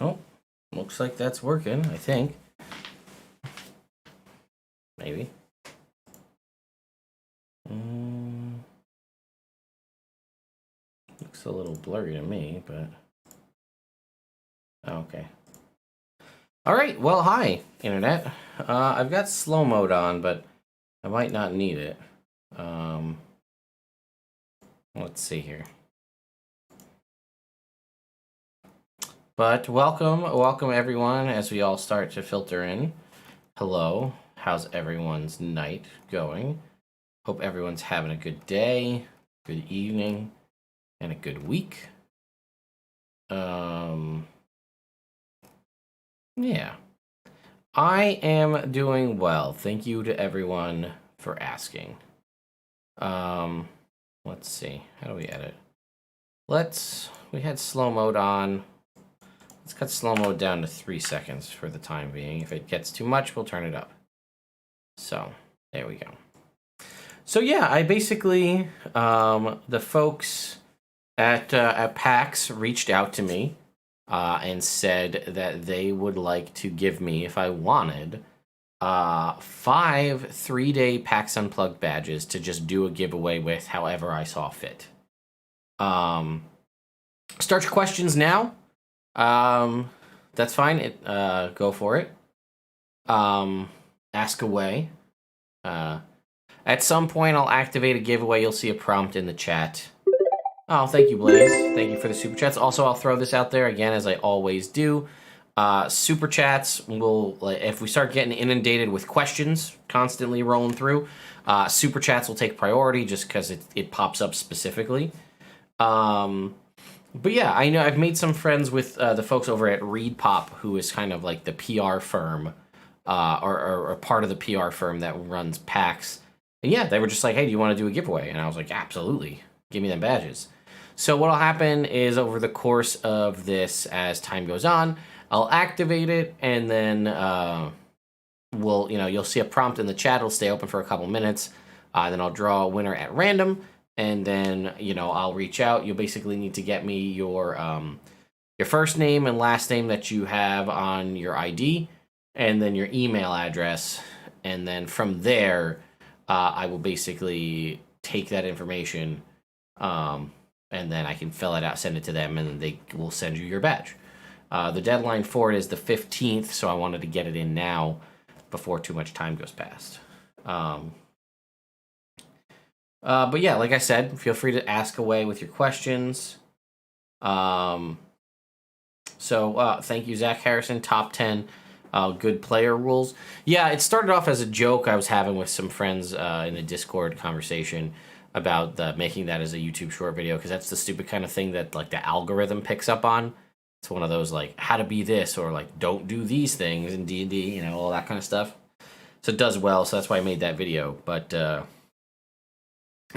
Oh, looks like that's working, I think. Maybe. Looks a little blurry to me, but... Okay. Alright, well, hi, Internet. I've got slow mode on, but I might not need it. Let's see here. But welcome everyone as we all start to filter in. Hello, how's everyone's night going? Hope everyone's having a good day, good evening, and a good week. Yeah. I am doing well. Thank you to everyone for asking. Let's see. How do we edit? We had slow mode on. Let's cut slow mode down to 3 seconds for the time being. If it gets too much, we'll turn it up. So, there we go. So yeah, I basically, the folks at PAX reached out to me and said that they would like to give me, if I wanted, 5 3-day PAX Unplugged badges to just do a giveaway with however I saw fit. Start your questions now. That's fine. Go for it. Ask away. At some point, I'll activate a giveaway. You'll see a prompt in the chat. Oh, thank you, Blaze. Thank you for the super chats. Also, I'll throw this out there again, as I always do. Super chats will, if we start getting inundated with questions constantly rolling through, super chats will take priority just because it pops up specifically. But yeah, I know I've made some friends with the folks over at ReadPop, who is kind of like the PR firm, or part of the PR firm that runs PAX. And yeah, they were just like, hey, do you want to do a giveaway? And I was like, absolutely. Give me them badges. So what'll happen is over the course of this, as time goes on, I'll activate it, and then you'll see a prompt in the chat. It'll stay open for a couple minutes. Then I'll draw a winner at random, and then I'll reach out. You'll basically need to get me your first name and last name that you have on your ID, and then your email address, and then from there, I will basically take that information, and then I can fill it out, send it to them, and then they will send you your badge. The deadline for it is the 15th, so I wanted to get it in now before too much time goes past. But yeah, like I said, feel free to ask away with your questions. So thank you, Zach Harrison. Top 10 good player rules. Yeah, it started off as a joke I was having with some friends in a Discord conversation about making that as a YouTube short video, because that's the stupid kind of thing that like the algorithm picks up on. It's one of those like how to be this, or like don't do these things in D&D, all that kind of stuff. So it does well, so that's why I made that video. But I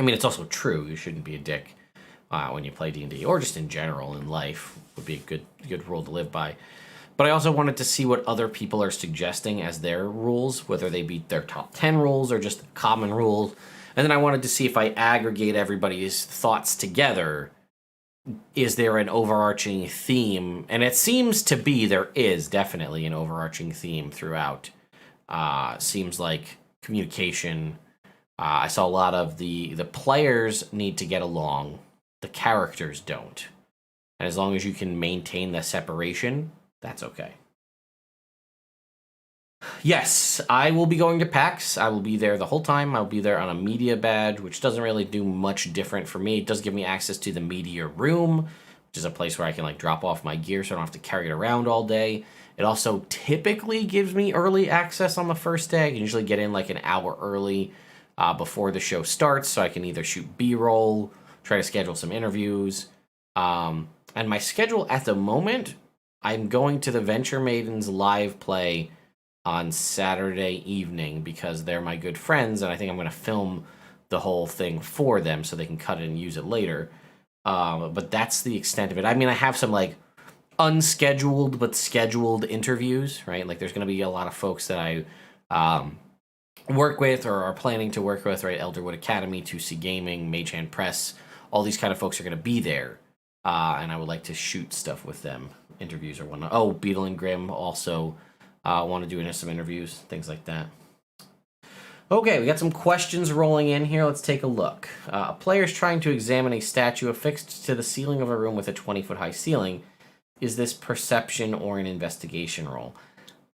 mean, it's also true. You shouldn't be a dick when you play D&D, or just in general in life would be a good rule to live by. But I also wanted to see what other people are suggesting as their rules, whether they be their top 10 rules or just common rules. And then I wanted to see if I aggregate everybody's thoughts together, is there an overarching theme? And it seems to be there is definitely an overarching theme throughout. Seems like communication. I saw a lot of the players need to get along. The characters don't. And as long as you can maintain the separation, that's okay. Yes, I will be going to PAX. I will be there the whole time. I'll be there on a media badge, which doesn't really do much different for me. It does give me access to the media room, which is a place where I can like drop off my gear so I don't have to carry it around all day. It also typically gives me early access on the first day. I can usually get in like an hour early before the show starts, so I can either shoot B-roll, try to schedule some interviews. And my schedule at the moment, I'm going to the Venture Maidens live play on Saturday evening because they're my good friends, and I think I'm going to film the whole thing for them so they can cut it and use it later. But that's the extent of it. I mean, I have some like unscheduled but scheduled interviews, right? Like there's going to be a lot of folks that I work with or are planning to work with, right? Elderwood Academy, 2C Gaming, Mage Hand Press, all these kind of folks are going to be there. and I would like to shoot stuff with them, interviews or whatnot. Oh, Beetle and Grim also want to do some interviews, things like that. Okay, we got some questions rolling in here. Let's take a look. A player's trying to examine a statue affixed to the ceiling of a room with a 20-foot high ceiling. Is this perception or an investigation roll?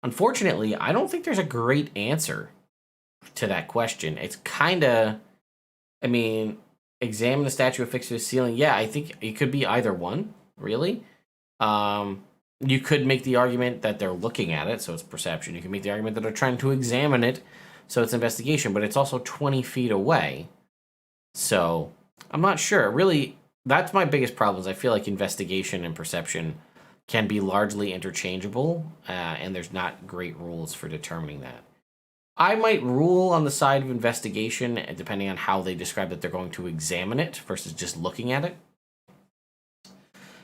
Unfortunately, I don't think there's a great answer to that question. It's kind of, I mean, examine the statue affixed to the ceiling. Yeah, I think it could be either one, really. You could make the argument that they're looking at it, so it's perception. You can make the argument that they're trying to examine it, so it's investigation, but it's also 20 feet away. So I'm not sure. Really, that's my biggest problem is I feel like investigation and perception can be largely interchangeable, and there's not great rules for determining that. I might rule on the side of investigation, depending on how they describe that they're going to examine it versus just looking at it.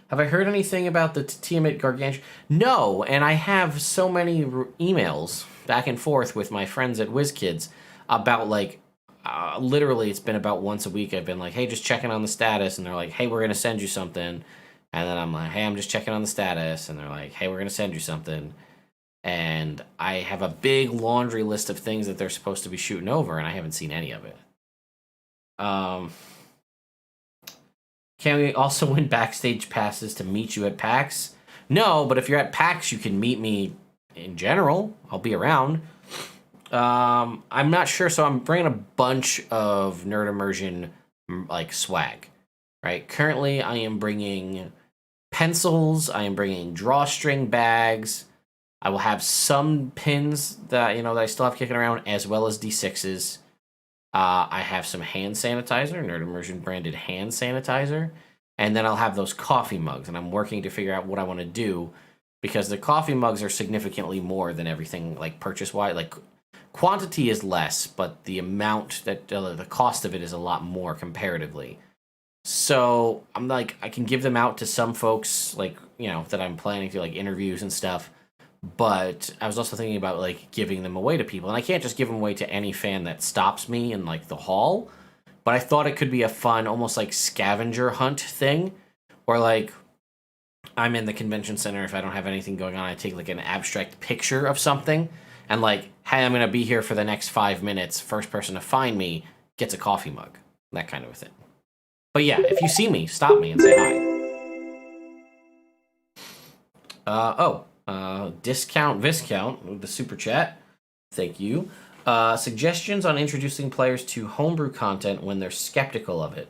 Have I heard anything about the Tiamat Gargantuan? No, and I have so many emails back and forth with my friends at WizKids about, like, literally it's been about once a week I've been like, hey, just checking on the status, and they're like, hey, we're going to send you something, and then I'm like, hey, I'm just checking on the status, and they're like, hey, we're going to send you something, and I have a big laundry list of things that they're supposed to be shooting over, and I haven't seen any of it. Can we also win backstage passes to meet you at PAX? No, but if you're at PAX, you can meet me in general. I'll be around. I'm not sure, so I'm bringing a bunch of Nerd Immersion, like, swag, right? Currently, I am bringing pencils. I am bringing drawstring bags. I will have some pins that, that I still have kicking around, as well as D6s. I have some hand sanitizer, Nerd Immersion branded hand sanitizer, and then I'll have those coffee mugs, and I'm working to figure out what I want to do, because the coffee mugs are significantly more than everything, like, purchase-wise. Like, quantity is less, but the amount, that the cost of it is a lot more comparatively. So, I'm like, I can give them out to some folks, like, that I'm planning to, like, interviews and stuff, but I was also thinking about, like, giving them away to people. And I can't just give them away to any fan that stops me in, like, the hall. But I thought it could be a fun, almost like scavenger hunt thing. Or, like, I'm in the convention center. If I don't have anything going on, I take, like, an abstract picture of something. And, like, hey, I'm going to be here for the next 5 minutes. First person to find me gets a coffee mug. That kind of a thing. But, yeah, if you see me, stop me and say hi. Discount Viscount with the super chat. Thank you. Suggestions on introducing players to homebrew content when they're skeptical of it.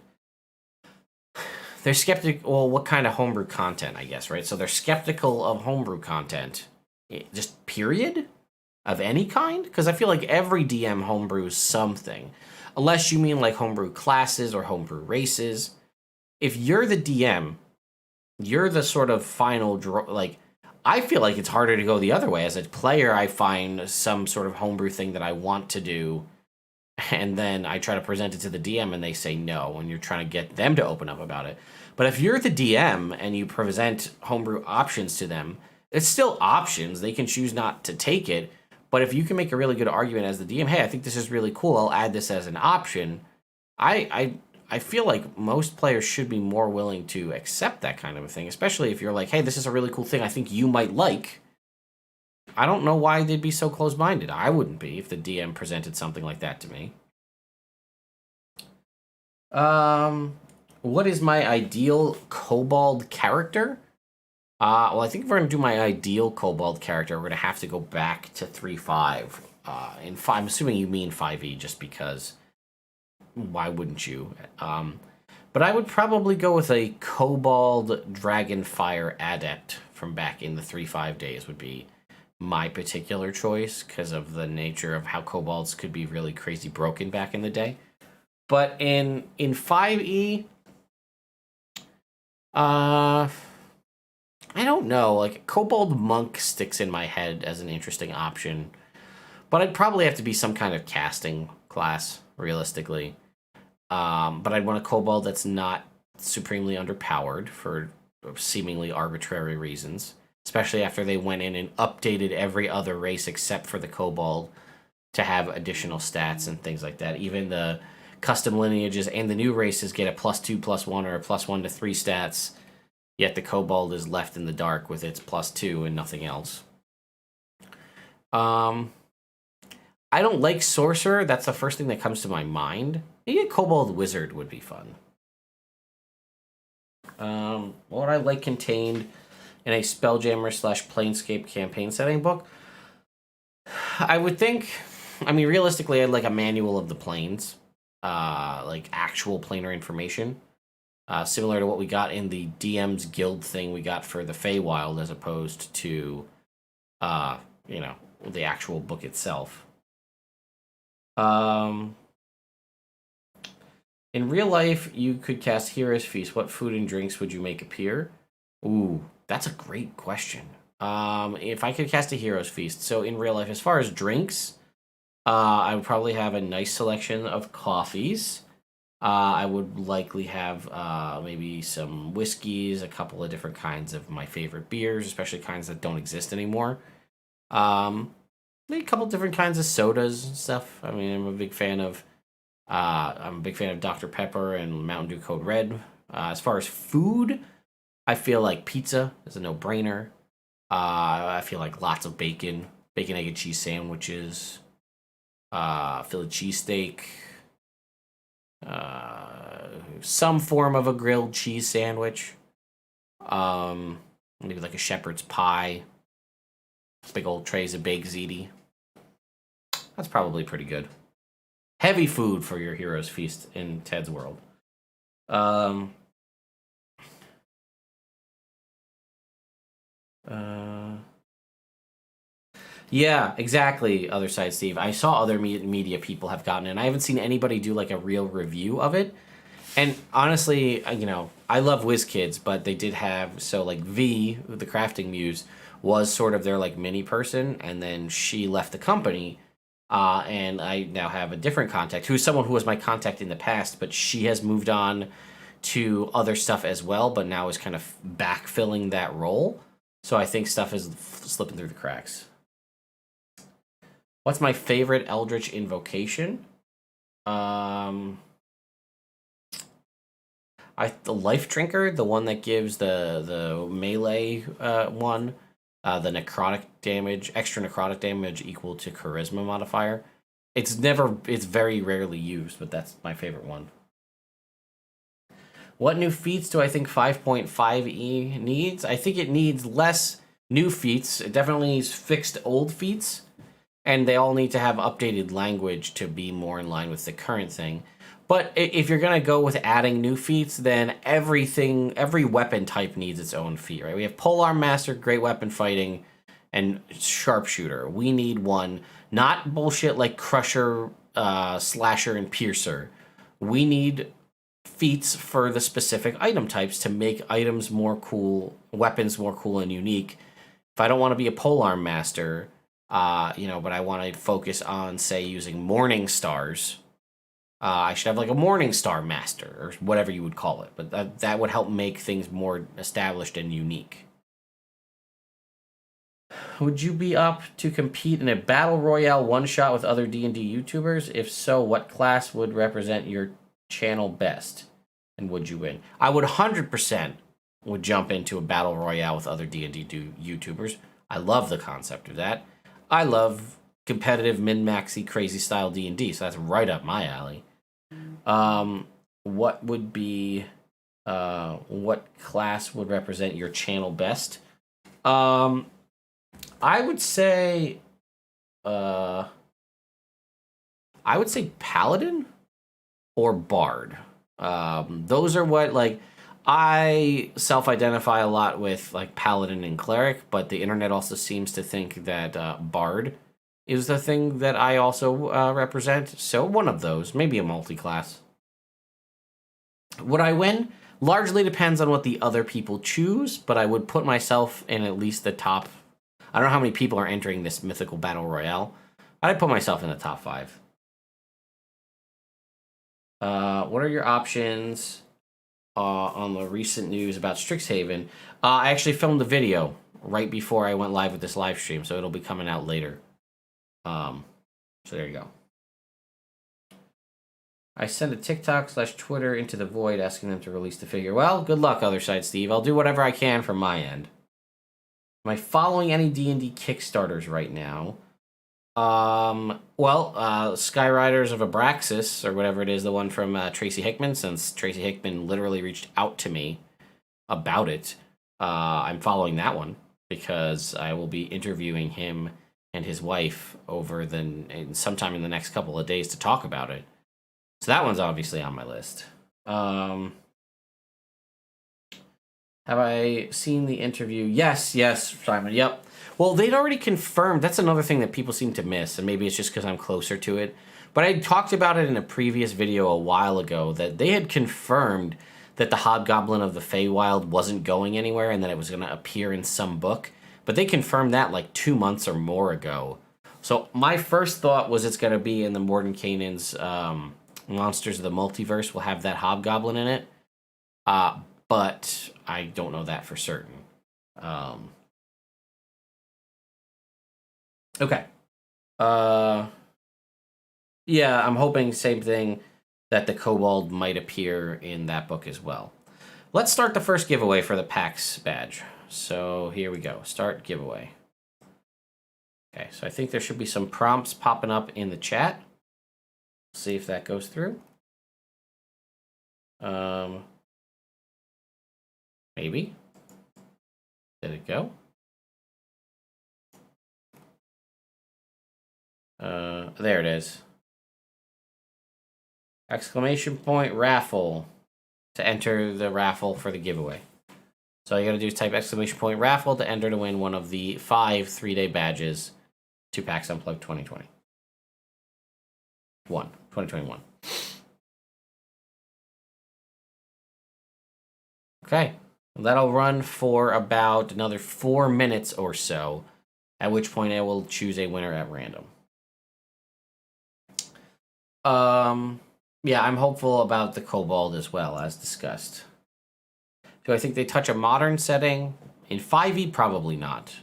They're skeptical. Well, what kind of homebrew content, I guess, right? So they're skeptical of homebrew content, just period, of any kind. Because I feel like every DM homebrews something, unless you mean like homebrew classes or homebrew races. If you're the DM, you're the sort of final draw. Like, I feel like it's harder to go the other way. As a player, I find some sort of homebrew thing that I want to do, and then I try to present it to the DM, and they say no, and you're trying to get them to open up about it. But if you're the DM and you present homebrew options to them, it's still options. They can choose not to take it, but if you can make a really good argument as the DM, hey, I think this is really cool, I'll add this as an option, I feel like most players should be more willing to accept that kind of a thing, especially if you're like, hey, this is a really cool thing I think you might like. I don't know why they'd be so close-minded. I wouldn't be if the DM presented something like that to me. What is my ideal Cobalt character? Well, I think if we're going to do my ideal Cobalt character, we're going to have to go back to 3.5. I'm assuming you mean 5e just because... Why wouldn't you? But I would probably go with a Cobalt Dragonfire Adept from back in the 3.5 days would be my particular choice because of the nature of how Cobalts could be really crazy broken back in the day. But in 5e, I don't know. Like, Cobalt Monk sticks in my head as an interesting option. But I'd probably have to be some kind of casting class, realistically. But I'd want a Cobalt that's not supremely underpowered for seemingly arbitrary reasons, especially after they went in and updated every other race except for the Cobalt to have additional stats and things like that. Even the custom lineages and the new races get a +2/+1 or a +1 to 3 stats yet the Cobalt is left in the dark with its +2 and nothing else. I don't like Sorcerer. That's the first thing that comes to my mind. Maybe a Cobalt Wizard would be fun. What I like contained in a Spelljammer / Planescape campaign setting book. I would think, I mean, realistically, I'd like a manual of the planes, like actual planar information, similar to what we got in the DM's Guild thing we got for the Feywild, as opposed to, you know, the actual book itself. In real life, you could cast Hero's Feast. What food and drinks would you make appear? Ooh, that's a great question. If I could cast a Hero's Feast, so in real life, as far as drinks, I would probably have a nice selection of coffees. I would likely have maybe some whiskeys, a couple of different kinds of my favorite beers, especially kinds that don't exist anymore. Maybe a couple different kinds of sodas and stuff. I mean, I'm a big fan of Dr. Pepper and Mountain Dew Code Red. As far as food, I feel like pizza is a no-brainer. I feel like lots of bacon, egg, and cheese sandwiches, Philly cheesesteak, some form of a grilled cheese sandwich, maybe like a shepherd's pie, big old trays of baked ziti. That's probably pretty good. Heavy food for your Hero's Feast in Ted's world. Yeah, exactly. Other side, Steve. I saw other media people have gotten it, and I haven't seen anybody do like a real review of it. And honestly, you know, I love WizKids, but they did have, so like V, the crafting muse, was sort of their like mini person, and then she left the company. And I now have a different contact, who's someone who was my contact in the past, but she has moved on to other stuff as well, but now is kind of backfilling that role. So I think stuff is slipping through the cracks. What's my favorite Eldritch invocation? The Life Drinker, the one that gives the melee one, the necrotic damage, extra necrotic damage equal to charisma modifier. It's very rarely used, but that's my favorite one. What new feats do I think 5.5e needs? I think it needs less new feats. It definitely needs fixed old feats, and they all need to have updated language to be more in line with the current thing. But if you're going to go with adding new feats, then every weapon type needs its own feat, right? We have Polearm Master, Great Weapon Fighting, and Sharpshooter. We need one, not bullshit like Crusher, Slasher, and Piercer. We need feats for the specific item types to make items more cool, weapons more cool and unique. If I don't want to be a Polearm Master, but I want to focus on, say, using Morning Stars, I should have like a Morning Star Master or whatever you would call it. But that would help make things more established and unique. Would you be up to compete in a Battle Royale one-shot with other D&D YouTubers? If so, what class would represent your channel best? And would you win? I would 100% would jump into a Battle Royale with other D&D YouTubers. I love the concept of that. I love competitive min-maxy crazy style D&D, so that's right up my alley. What would be what class would represent your channel best? I would say Paladin or Bard. Those are what, like, I self-identify a lot with, like, Paladin and Cleric, but the internet also seems to think that Bard is the thing that I also represent. So one of those, maybe a multi-class. Would I win? Largely depends on what the other people choose, but I would put myself in at least the top. I don't know how many people are entering this mythical battle royale. I'd put myself in the top 5. What are your options on the recent news about Strixhaven? I actually filmed a video right before I went live with this live stream, so it'll be coming out later. So there you go. I send a TikTok/Twitter into the void asking them to release the figure. Well, good luck, other side, Steve. I'll do whatever I can from my end. Am I following any D&D Kickstarters right now? Skyriders of Abraxas, or whatever it is, the one from Tracy Hickman, since Tracy Hickman literally reached out to me about it. I'm following that one because I will be interviewing him and his wife sometime in the next couple of days to talk about it. So that one's obviously on my list. Have I seen the interview? Yes, Simon, yep. Well, they'd already confirmed. That's another thing that people seem to miss, and maybe it's just because I'm closer to it. But I talked about it in a previous video a while ago, that they had confirmed that the Hobgoblin of the Feywild wasn't going anywhere and that it was going to appear in some book. But they confirmed that like 2 months or more ago. So my first thought was it's going to be in the Mordenkainen's Monsters of the Multiverse will have that Hobgoblin in it. But I don't know that for certain. Okay. Yeah, I'm hoping same thing, that the Cobalt might appear in that book as well. Let's start the first giveaway for the PAX badge. So here we go. Start giveaway. Okay, so I think there should be some prompts popping up in the chat. See if that goes through. Maybe. Did it go? There it is. Exclamation point raffle to enter the raffle for the giveaway. So all you gotta do is type exclamation point raffle to enter to win one of the 5 3-day badges to PAX Unplugged 2021. Okay, that'll run for about another 4 minutes or so, at which point I will choose a winner at random. Yeah, I'm hopeful about the Cobalt as well, as discussed. Do I think they touch a modern setting? In 5e, probably not.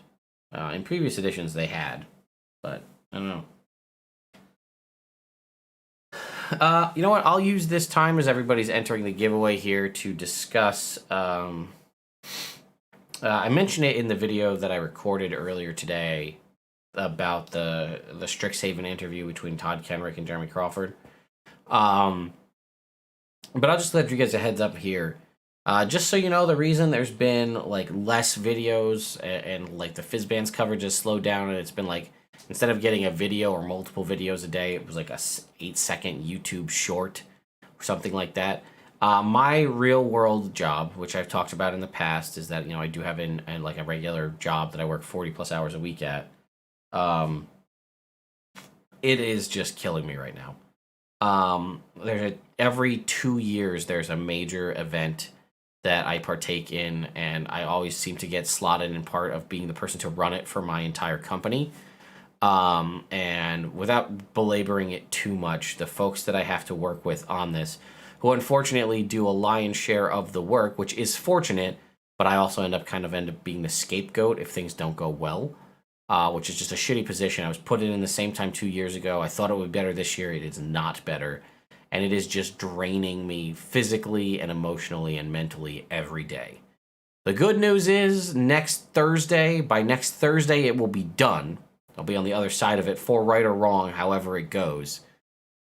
In previous editions, they had, but I don't know. You know what? I'll use this time as everybody's entering the giveaway here to discuss. I mentioned it in the video that I recorded earlier today about the Strixhaven interview between Todd Kenrick and Jeremy Crawford. But I'll just let you guys a heads up here. Just so you know, the reason there's been like less videos and like the Fizzbands coverage has slowed down, and it's been like, instead of getting a video or multiple videos a day, it was like a 8-second YouTube short or something like that. My real world job, which I've talked about in the past, is that, you know, I do have like a regular job that I work 40 plus hours a week at. It is just killing me right now. Every 2 years, there's a major event that I partake in, and I always seem to get slotted in part of being the person to run it for my entire company. And without belaboring it too much, the folks that I have to work with on this, who unfortunately do a lion's share of the work, which is fortunate, but I also end up being the scapegoat if things don't go well, which is just a shitty position. I was put in the same time 2 years ago. I thought it would be better this year. It is not better. And it is just draining me physically and emotionally and mentally every day. The good news is by next Thursday, it will be done. I'll be on the other side of it, for right or wrong, however it goes.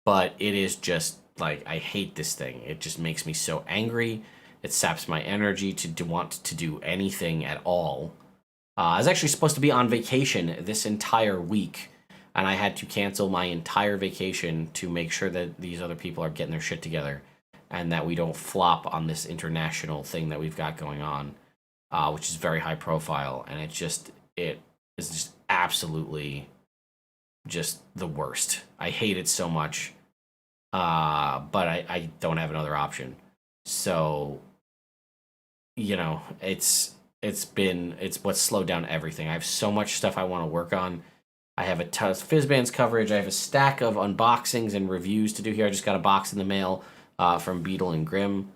But it is just, like, I hate this thing. It just makes me so angry. It saps my energy to want to do anything at all. I was actually supposed to be on vacation this entire week, and I had to cancel my entire vacation to make sure that these other people are getting their shit together and that we don't flop on this international thing that we've got going on, which is very high profile. And it is just absolutely just the worst. I hate it so much, but I don't have another option. So, you know, it's what's slowed down everything. I have so much stuff I want to work on. I have a ton of Fizzbands coverage. I have a stack of unboxings and reviews to do here. I just got a box in the mail from Beetle and Grimm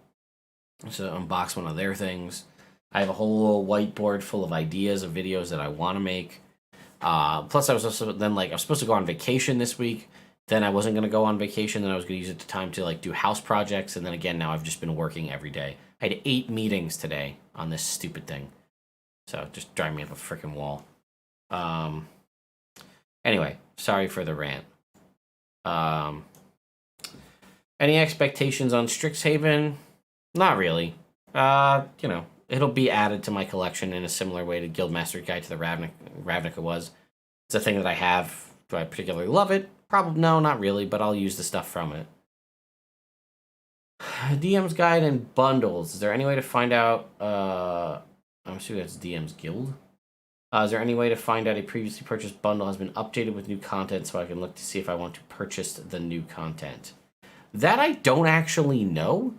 to unbox one of their things. I have a whole little whiteboard full of ideas of videos that I want to make. Plus, I was supposed to go on vacation this week, then I wasn't going to go on vacation. Then I was going to use it to time to like do house projects. And then again, now I've just been working every day. I had 8 meetings today on this stupid thing. So just driving me up a freaking wall. Anyway, sorry for the rant. Any expectations on Strixhaven? Not really. You know, it'll be added to my collection in a similar way to Guildmaster's Guide to the Ravnica was. It's a thing that I have. Do I particularly love it? Probably no, not really, but I'll use the stuff from it. DM's Guide and bundles. Is there any way to find out? I'm assuming that's DM's Guild. Is there any way to find out a previously purchased bundle has been updated with new content so I can look to see if I want to purchase the new content? That I don't actually know.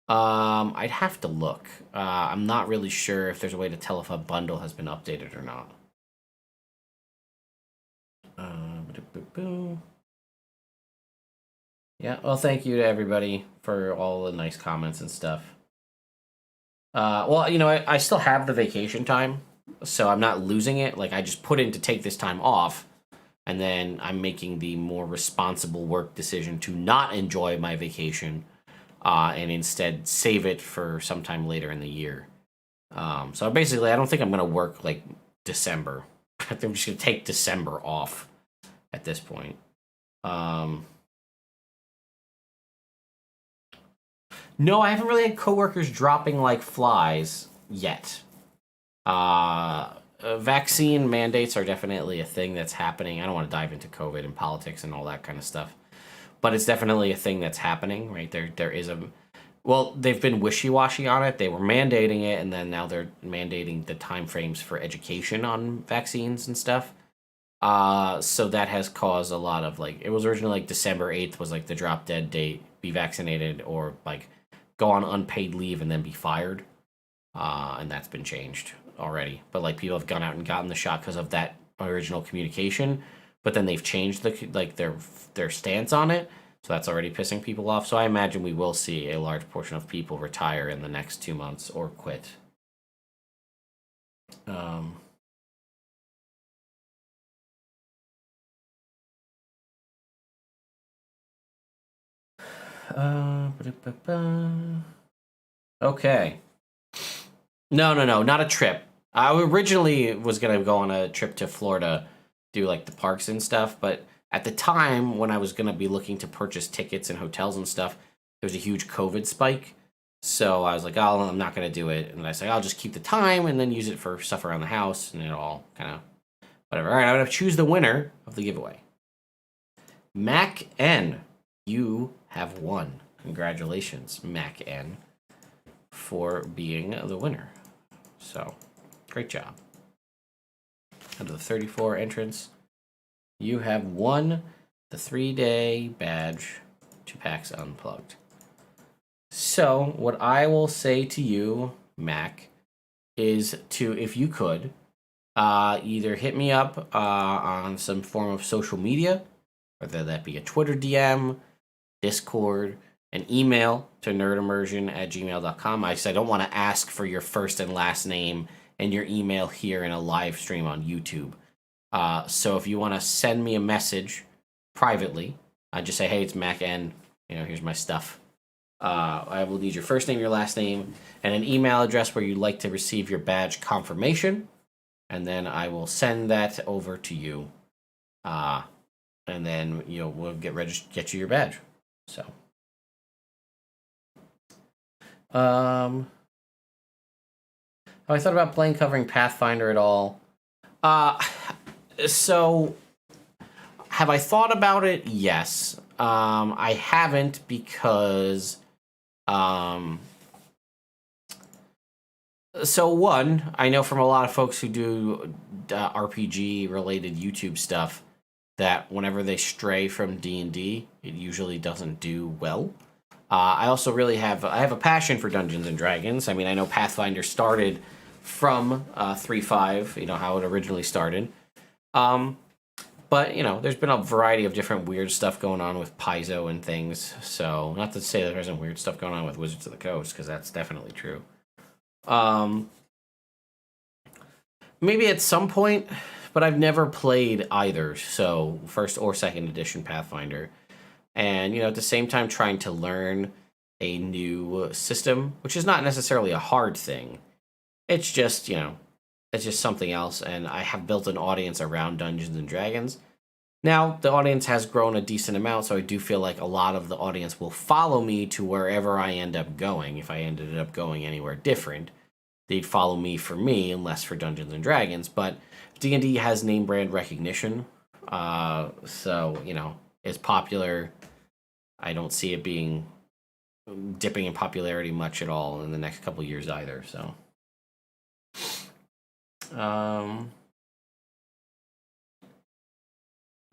I'd have to look. I'm not really sure if there's a way to tell if a bundle has been updated or not. Yeah, well, thank you to everybody for all the nice comments and stuff. Well, you know, I still have the vacation time, so I'm not losing it. Like, I just put in to take this time off, and then I'm making the more responsible work decision to not enjoy my vacation and instead save it for sometime later in the year. So basically, I don't think I'm going to work, like, December. I think I'm just going to take December off at this point. No, I haven't really had coworkers dropping like flies yet. Vaccine mandates are definitely a thing that's happening. I don't want to dive into COVID and politics and all that kind of stuff, but it's definitely a thing that's happening, right? There is a, well, they've been wishy-washy on it. They were mandating it, and then now they're mandating the timeframes for education on vaccines and stuff. So that has caused a lot of, like, it was originally like December 8th was like the drop dead date, be vaccinated or like go on unpaid leave and then be fired. And that's been changed already. But like people have gone out and gotten the shot because of that original communication, but then they've changed the like their stance on it. So that's already pissing people off. So I imagine we will see a large portion of people retire in the next 2 months or quit. Okay. No, not a trip. I originally was gonna go on a trip to Florida, do like the parks and stuff, but at the time when I was gonna be looking to purchase tickets and hotels and stuff, there was a huge COVID spike. So I was like, oh, I'm not gonna do it. And I said, I'll just keep the time and then use it for stuff around the house, and it all kind of whatever. All right, I'm gonna choose the winner of the giveaway. Mac N, you have won. Congratulations, Mac N, for being the winner. So, great job. Out of the 34 entrants, you have won the 3-day badge to PAX Unplugged. So, what I will say to you, Mac, is to, if you could, either hit me up on some form of social media, whether that be a Twitter DM, Discord, an email to nerdimmersion@gmail.com. I don't want to ask for your first and last name and your email here in a live stream on YouTube. So if you want to send me a message privately, I just say, hey, it's Mac N. You know, here's my stuff. I will need your first name, your last name, and an email address where you'd like to receive your badge confirmation. And then I will send that over to you. And then we'll get you your badge. So. Have I thought about playing covering Pathfinder at all? So have I thought about it? Yes. I haven't because so one, I know from a lot of folks who do RPG related YouTube stuff that whenever they stray from D&D, it usually doesn't do well. I also really have a passion for Dungeons and Dragons. I mean, I know Pathfinder started from 3.5, how it originally started. But, there's been a variety of different weird stuff going on with Paizo and things. So, not to say that there isn't weird stuff going on with Wizards of the Coast, because that's definitely true. Maybe at some point, but I've never played either, so first or second edition Pathfinder. And, at the same time trying to learn a new system, which is not necessarily a hard thing. It's just, it's just something else, and I have built an audience around Dungeons and Dragons. Now, the audience has grown a decent amount, so I do feel like a lot of the audience will follow me to wherever I end up going. If I ended up going anywhere different, they'd follow me for me and less for Dungeons and Dragons. But D&D has name brand recognition, so, it's popular. I don't see it being dipping in popularity much at all in the next couple years either, so.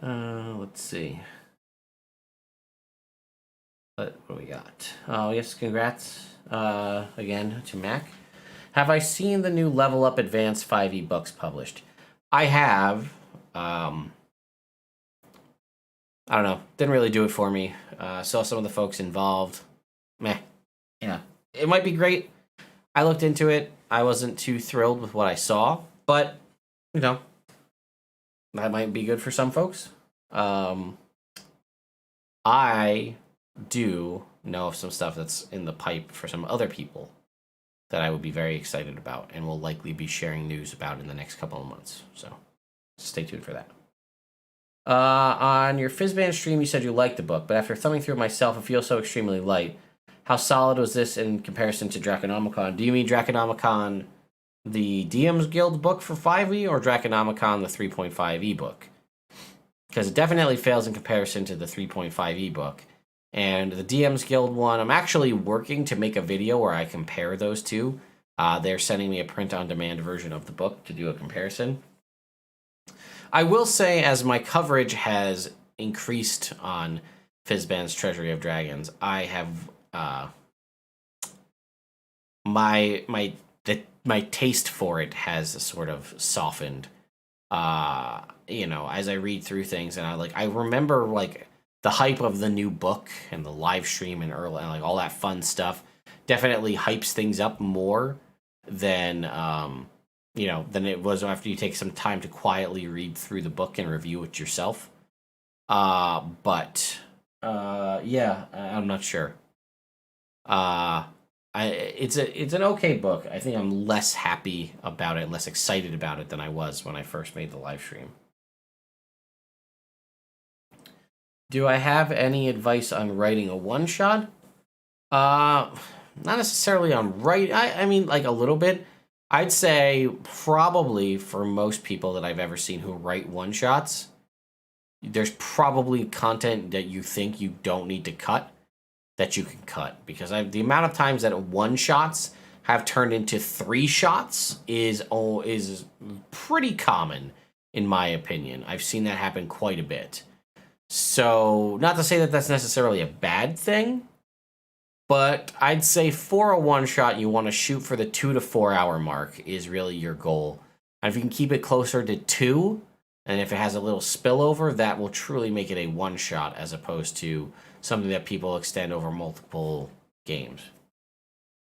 Let's see. What do we got? Oh, yes, congrats again to Mac. Have I seen the new Level Up Advanced 5e books published? I have. I don't know. Didn't really do it for me. Saw some of the folks involved. Meh. Yeah. It might be great. I looked into it. I wasn't too thrilled with what I saw, but, that might be good for some folks. I do know of some stuff that's in the pipe for some other people that I would be very excited about and will likely be sharing news about in the next couple of months. So stay tuned for that. On your Fizzband stream, you said you liked the book, but after thumbing through it myself, it feels so extremely light. How solid was this in comparison to Draconomicon? Do you mean Draconomicon, the DM's Guild book for 5e, or Draconomicon, the 3.5e book? Because it definitely fails in comparison to the 3.5e book. And the DM's Guild one, I'm actually working to make a video where I compare those two. They're sending me a print-on-demand version of the book to do a comparison. I will say, as my coverage has increased on Fizzband's Treasury of Dragons, I have my taste for it has sort of softened. As I read through things, and I remember the hype of the new book and the live stream and early and all that fun stuff definitely hypes things up more than than it was after you take some time to quietly read through the book and review it yourself. I'm not sure. It's an okay book. I think I'm less happy about it, less excited about it than I was when I first made the live stream. Do I have any advice on writing a one-shot? Not necessarily on write. I mean, a little bit. I'd say probably for most people that I've ever seen who write one-shots, there's probably content that you think you don't need to cut that you can cut. Because the amount of times that one-shots have turned into 3 shots is pretty common, in my opinion. I've seen that happen quite a bit. So, not to say that that's necessarily a bad thing, but I'd say for a one-shot, you want to shoot for the 2 to 4 hour mark is really your goal. And if you can keep it closer to 2, and if it has a little spillover, that will truly make it a one-shot as opposed to something that people extend over multiple games.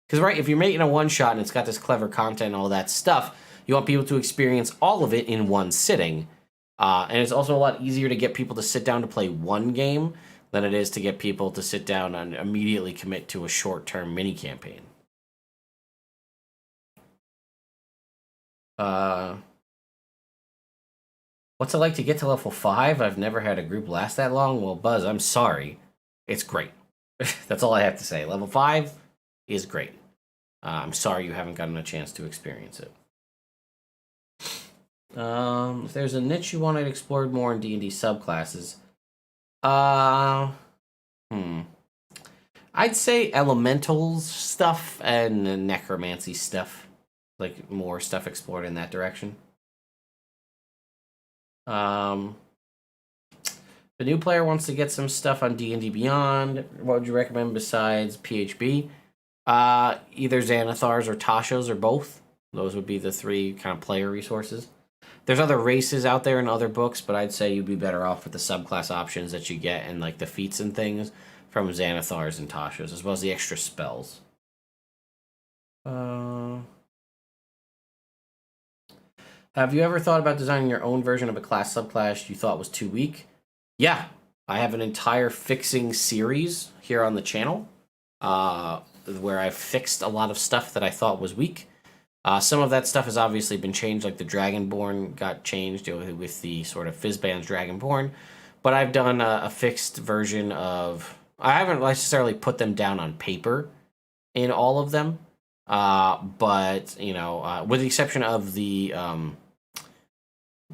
Because, right, if you're making a one-shot and it's got this clever content and all that stuff, you want people to experience all of it in one sitting. And it's also a lot easier to get people to sit down to play one game than it is to get people to sit down and immediately commit to a short-term mini-campaign. What's it like to get to level 5? I've never had a group last that long. Well, Buzz, I'm sorry. It's great. That's all I have to say. Level 5 is great. I'm sorry you haven't gotten a chance to experience it. If there's a niche you wanted explored more in D&D subclasses, I'd say elementals stuff and necromancy stuff, more stuff explored in that direction. The new player wants to get some stuff on D&D Beyond. What would you recommend besides PHB? Either Xanathars or Tashos or both. Those would be the 3 kind of player resources. There's other races out there in other books, but I'd say you'd be better off with the subclass options that you get and the feats and things from Xanathars and Tashos, as well as the extra spells. Have Have you ever thought about designing your own version of a class subclass you thought was too weak? Yeah, I have an entire fixing series here on the channel where I've fixed a lot of stuff that I thought was weak. Some of that stuff has obviously been changed, like the Dragonborn got changed with the sort of Fizzbands Dragonborn. But I've done a fixed version of... I haven't necessarily put them down on paper in all of them. But, you know, with the exception of the...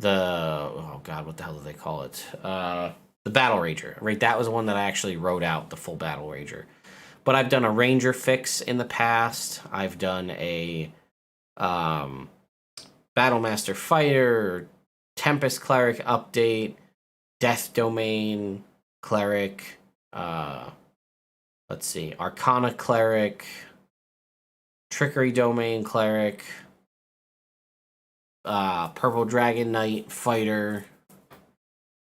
oh god, what the hell do they call it? The Battle Rager, right? That was one that I actually wrote out, the full Battle Rager. But I've done a Ranger fix in the past. I've done a Battlemaster Fighter, Tempest Cleric update, Death Domain Cleric, let's see, Arcana Cleric, Trickery Domain Cleric, Purple Dragon Knight Fighter,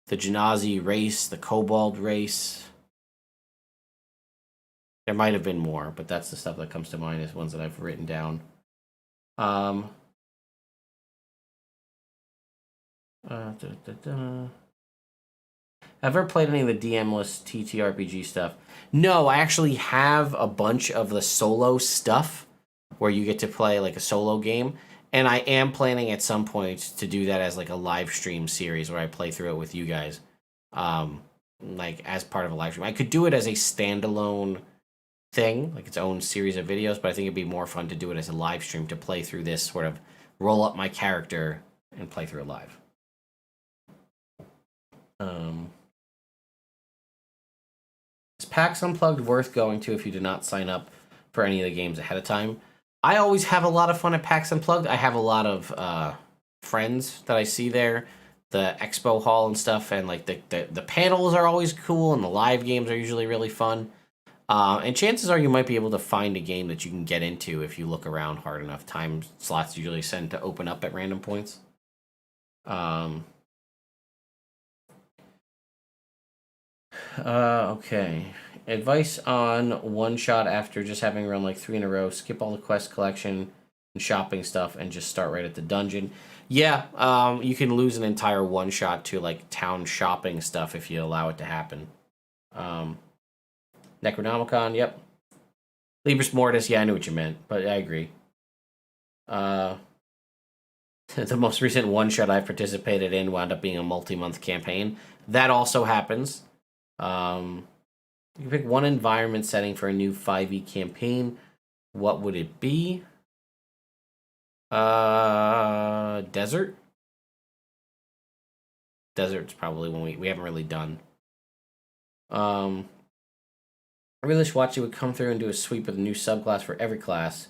the Genasi race, the Cobalt race. There might have been more, but that's the stuff that comes to mind as ones that I've written down. Ever played any of the DM-less TTRPG stuff? No, I actually have a bunch of the solo stuff where you get to play like a solo game. And I am planning at some point to do that as like a live stream series where I play through it with you guys. Like as part of a live stream. I could do it as a standalone thing, like its own series of videos, but I think it'd be more fun to do it as a live stream to play through this, sort of roll up my character and play through it live. Is PAX Unplugged worth going to if you did not sign up for any of the games ahead of time? I always have a lot of fun at PAX Unplugged. I have a lot of friends that I see there, the expo hall and stuff, and like the panels are always cool, and the live games are usually really fun. And chances are you might be able to find a game that you can get into if you look around hard enough. Time slots usually tend to open up at random points. Okay. Advice on one shot after just having run like 3 in a row. Skip all the quest collection and shopping stuff and just start right at the dungeon. Yeah, you can lose an entire one shot to like town shopping stuff if you allow it to happen. Necronomicon, yep. Libris Mortis, yeah, I knew what you meant, but I agree. The most recent one shot I've participated in wound up being a multi-month campaign. That also happens. You can pick one environment setting for a new 5e campaign. What would it be? Desert? Desert's probably one we haven't really done. I really wish Watchy would come through and do a sweep with a new subclass for every class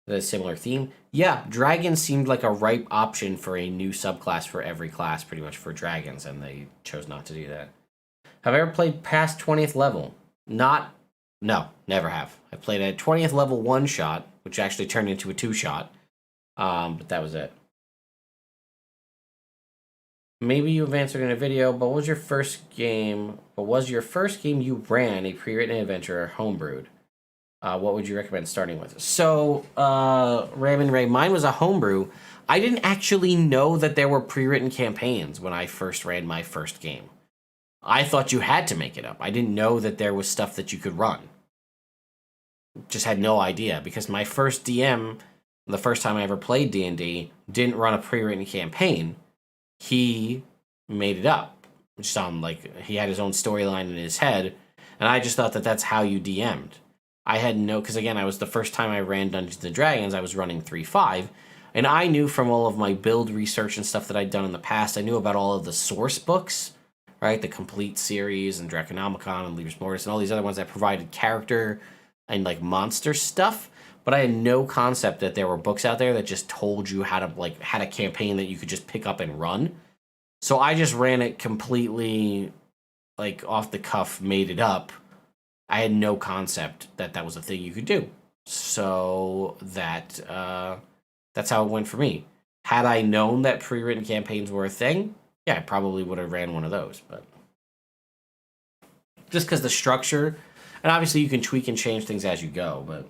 that has a similar theme. Yeah, dragons seemed like a ripe option for a new subclass for every class, pretty much for dragons, and they chose not to do that. Have I ever played past 20th level? No, never have. I played a 20th level one shot, which actually turned into a 2-shot, but that was it. Maybe you've answered in a video, but was your first game you ran a pre-written adventure or homebrewed? What would you recommend starting with? So, Raymond Ray, mine was a homebrew. I didn't actually know that there were pre-written campaigns when I first ran my first game. I thought you had to make it up. I didn't know that there was stuff that you could run. Just had no idea, because my first DM, the first time I ever played D&D, didn't run a pre-written campaign. He made it up, which sounded like he had his own storyline in his head, and I just thought that that's how you DM'd. I had no, because again, I was the first time I ran Dungeons & Dragons, I was running 3.5, and I knew from all of my build research and stuff that I'd done in the past, I knew about all of the source books, right? The Complete series and Draconomicon and Libris Mortis and all these other ones that provided character and like monster stuff. But I had no concept that there were books out there that just told you how to like had a campaign that you could just pick up and run. So I just ran it completely like off the cuff, made it up. I had no concept that that was a thing you could do. So that's how it went for me. Had I known that pre-written campaigns were a thing, yeah, I probably would have ran one of those, but just because the structure, and obviously you can tweak and change things as you go, but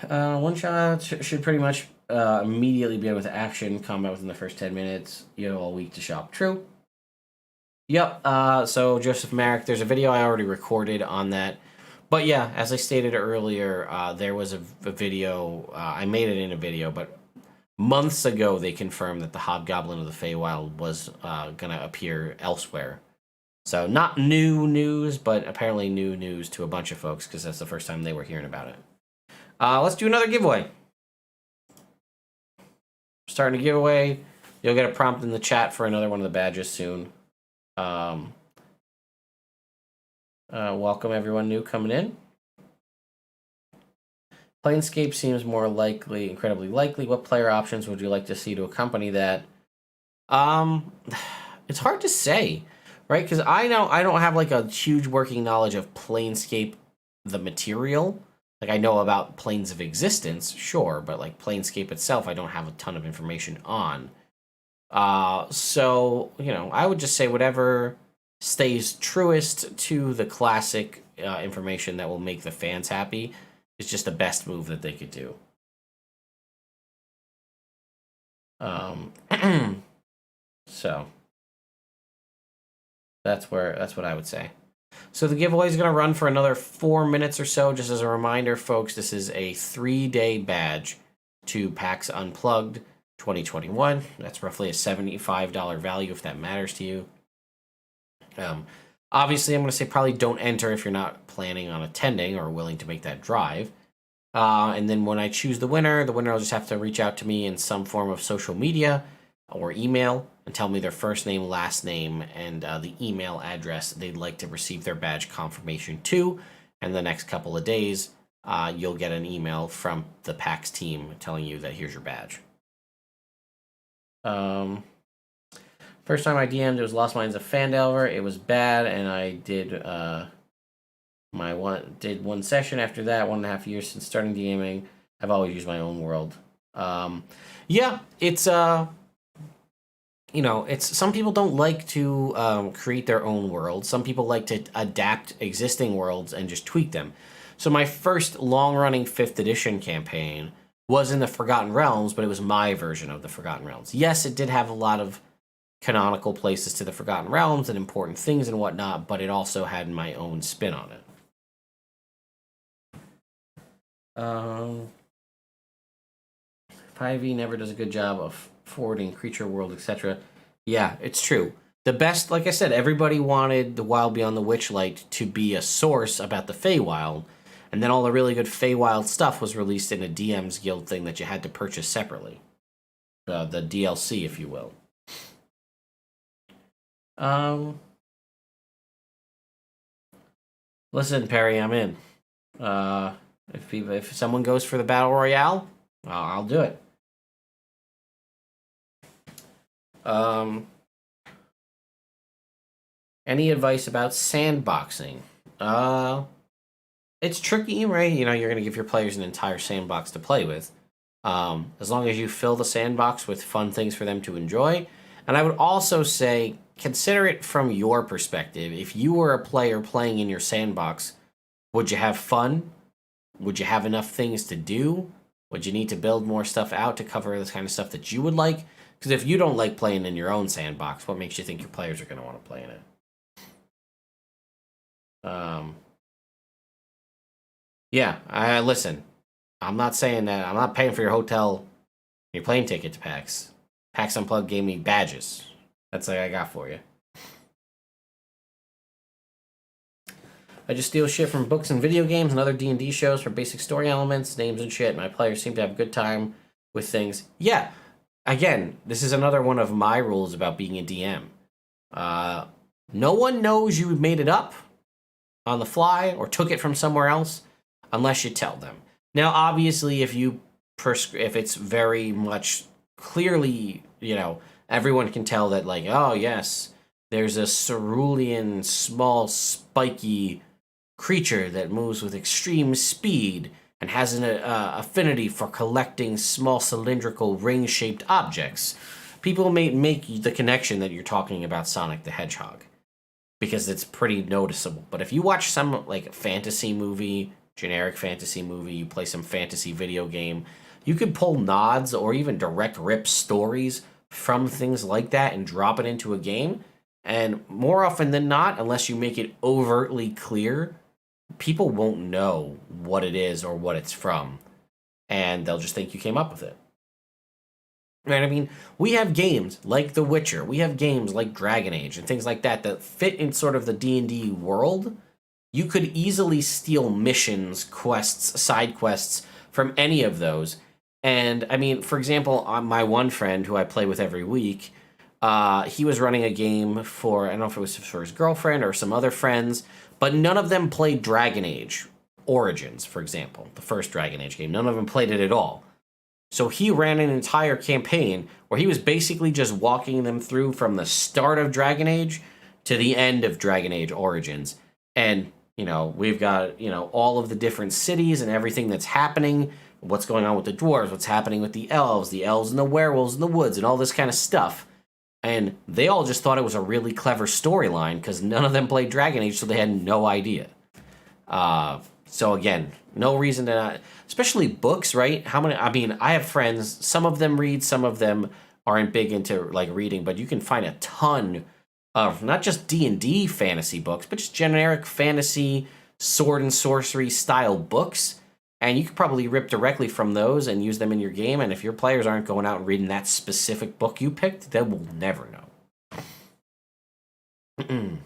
One shot should pretty much immediately be able to action combat within the first 10 minutes. You have all week to shop. True. Yep. So Joseph Merrick, there's a video I already recorded on that. But yeah, as I stated earlier, there was a video. I made it in a video, but months ago they confirmed that the Hobgoblin of the Feywild was going to appear elsewhere. So not new news, but apparently new news to a bunch of folks because that's the first time they were hearing about it. Let's do another giveaway. Starting a giveaway. You'll get a prompt in the chat for another one of the badges soon. Welcome everyone new coming in. Planescape seems more likely, incredibly likely. What player options would you like to see to accompany that? It's hard to say, right? Because I know I don't have like a huge working knowledge of Planescape, the material. Like I know about Planes of Existence, sure, but like Planescape itself, I don't have a ton of information on. So, you know, I would just say whatever stays truest to the classic information that will make the fans happy is just the best move that they could do. So that's what I would say. So the giveaway is going to run for another 4 minutes or so. Just as a reminder, folks, this is a 3-day badge to PAX Unplugged 2021. That's roughly a $75 value if that matters to you. Obviously, I'm going to say probably don't enter if you're not planning on attending or willing to make that drive. And then when I choose the winner will just have to reach out to me in some form of social media or email and tell me their first name, last name, and the email address they'd like to receive their badge confirmation to. And the next couple of days, you'll get an email from the PAX team telling you that here's your badge. First time I DM'd, it was Lost Minds of Phandelver. It was bad, and I did one session after that. 1.5 years since starting DMing. I've always used my own world. Yeah, it's you know, it's some people don't like to create their own world. Some people like to adapt existing worlds and just tweak them. So my first long-running 5th edition campaign was in the Forgotten Realms, but it was my version of the Forgotten Realms. Yes, it did have a lot of canonical places to the Forgotten Realms and important things and whatnot, but it also had my own spin on it. 5e never does a good job of forwarding creature world, etc. Yeah, it's true. The best, like I said, everybody wanted the Wild Beyond the Witchlight to be a source about the Feywild, and then all the really good Feywild stuff was released in a DM's Guild thing that you had to purchase separately. The DLC, if you will. Listen, Perry, I'm in. If someone goes for the Battle Royale, I'll do it. Any advice about sandboxing? It's tricky, right? You know, you're going to give your players an entire sandbox to play with. As long as you fill the sandbox with fun things for them to enjoy. And I would also say, consider it from your perspective. If you were a player playing in your sandbox, would you have fun? Would you have enough things to do? Would you need to build more stuff out to cover this kind of stuff that you would like? Because if you don't like playing in your own sandbox, what makes you think your players are going to want to play in it? Yeah, listen. I'm not saying that. I'm not paying for your hotel, your plane ticket to PAX. PAX Unplugged gave me badges. That's what I got for you. I just steal shit from books and video games and other D&D shows for basic story elements, names and shit. My players seem to have a good time with things. Yeah, again, this is another one of my rules about being a DM. No one knows you made it up on the fly or took it from somewhere else unless you tell them. Now, obviously, if it's very much clearly, you know, everyone can tell that, like, oh, yes, there's a cerulean, small, spiky creature that moves with extreme speed and has an affinity for collecting small cylindrical ring-shaped objects. People may make the connection that you're talking about Sonic the Hedgehog because it's pretty noticeable. But if you watch some like fantasy movie generic fantasy movie, you play some fantasy video game, you could pull nods or even direct rip stories from things like that and drop it into a game. And more often than not, unless you make it overtly clear, people won't know what it is or what it's from. And they'll just think you came up with it. Right? I mean, we have games like The Witcher, we have games like Dragon Age and things like that that fit in sort of the D&D world. You could easily steal missions, quests, side quests from any of those. And I mean, for example, my one friend who I play with every week, he was running a game for, I don't know if it was for his girlfriend or some other friends, but none of them played Dragon Age Origins, for example, the first Dragon Age game. None of them played it at all. So he ran an entire campaign where he was basically just walking them through from the start of Dragon Age to the end of Dragon Age Origins. And, you know, we've got, you know, all of the different cities and everything that's happening, what's going on with the dwarves, what's happening with the elves and the werewolves in the woods and all this kind of stuff. And they all just thought it was a really clever storyline because none of them played Dragon Age, so they had no idea. So again, no reason to not, especially books, right? How many, I mean, I have friends, some of them read, some of them aren't big into like reading, but you can find a ton of not just D&D fantasy books, but just generic fantasy, sword and sorcery style books. And you could probably rip directly from those and use them in your game. And if your players aren't going out and reading that specific book you picked, they will never know. Kind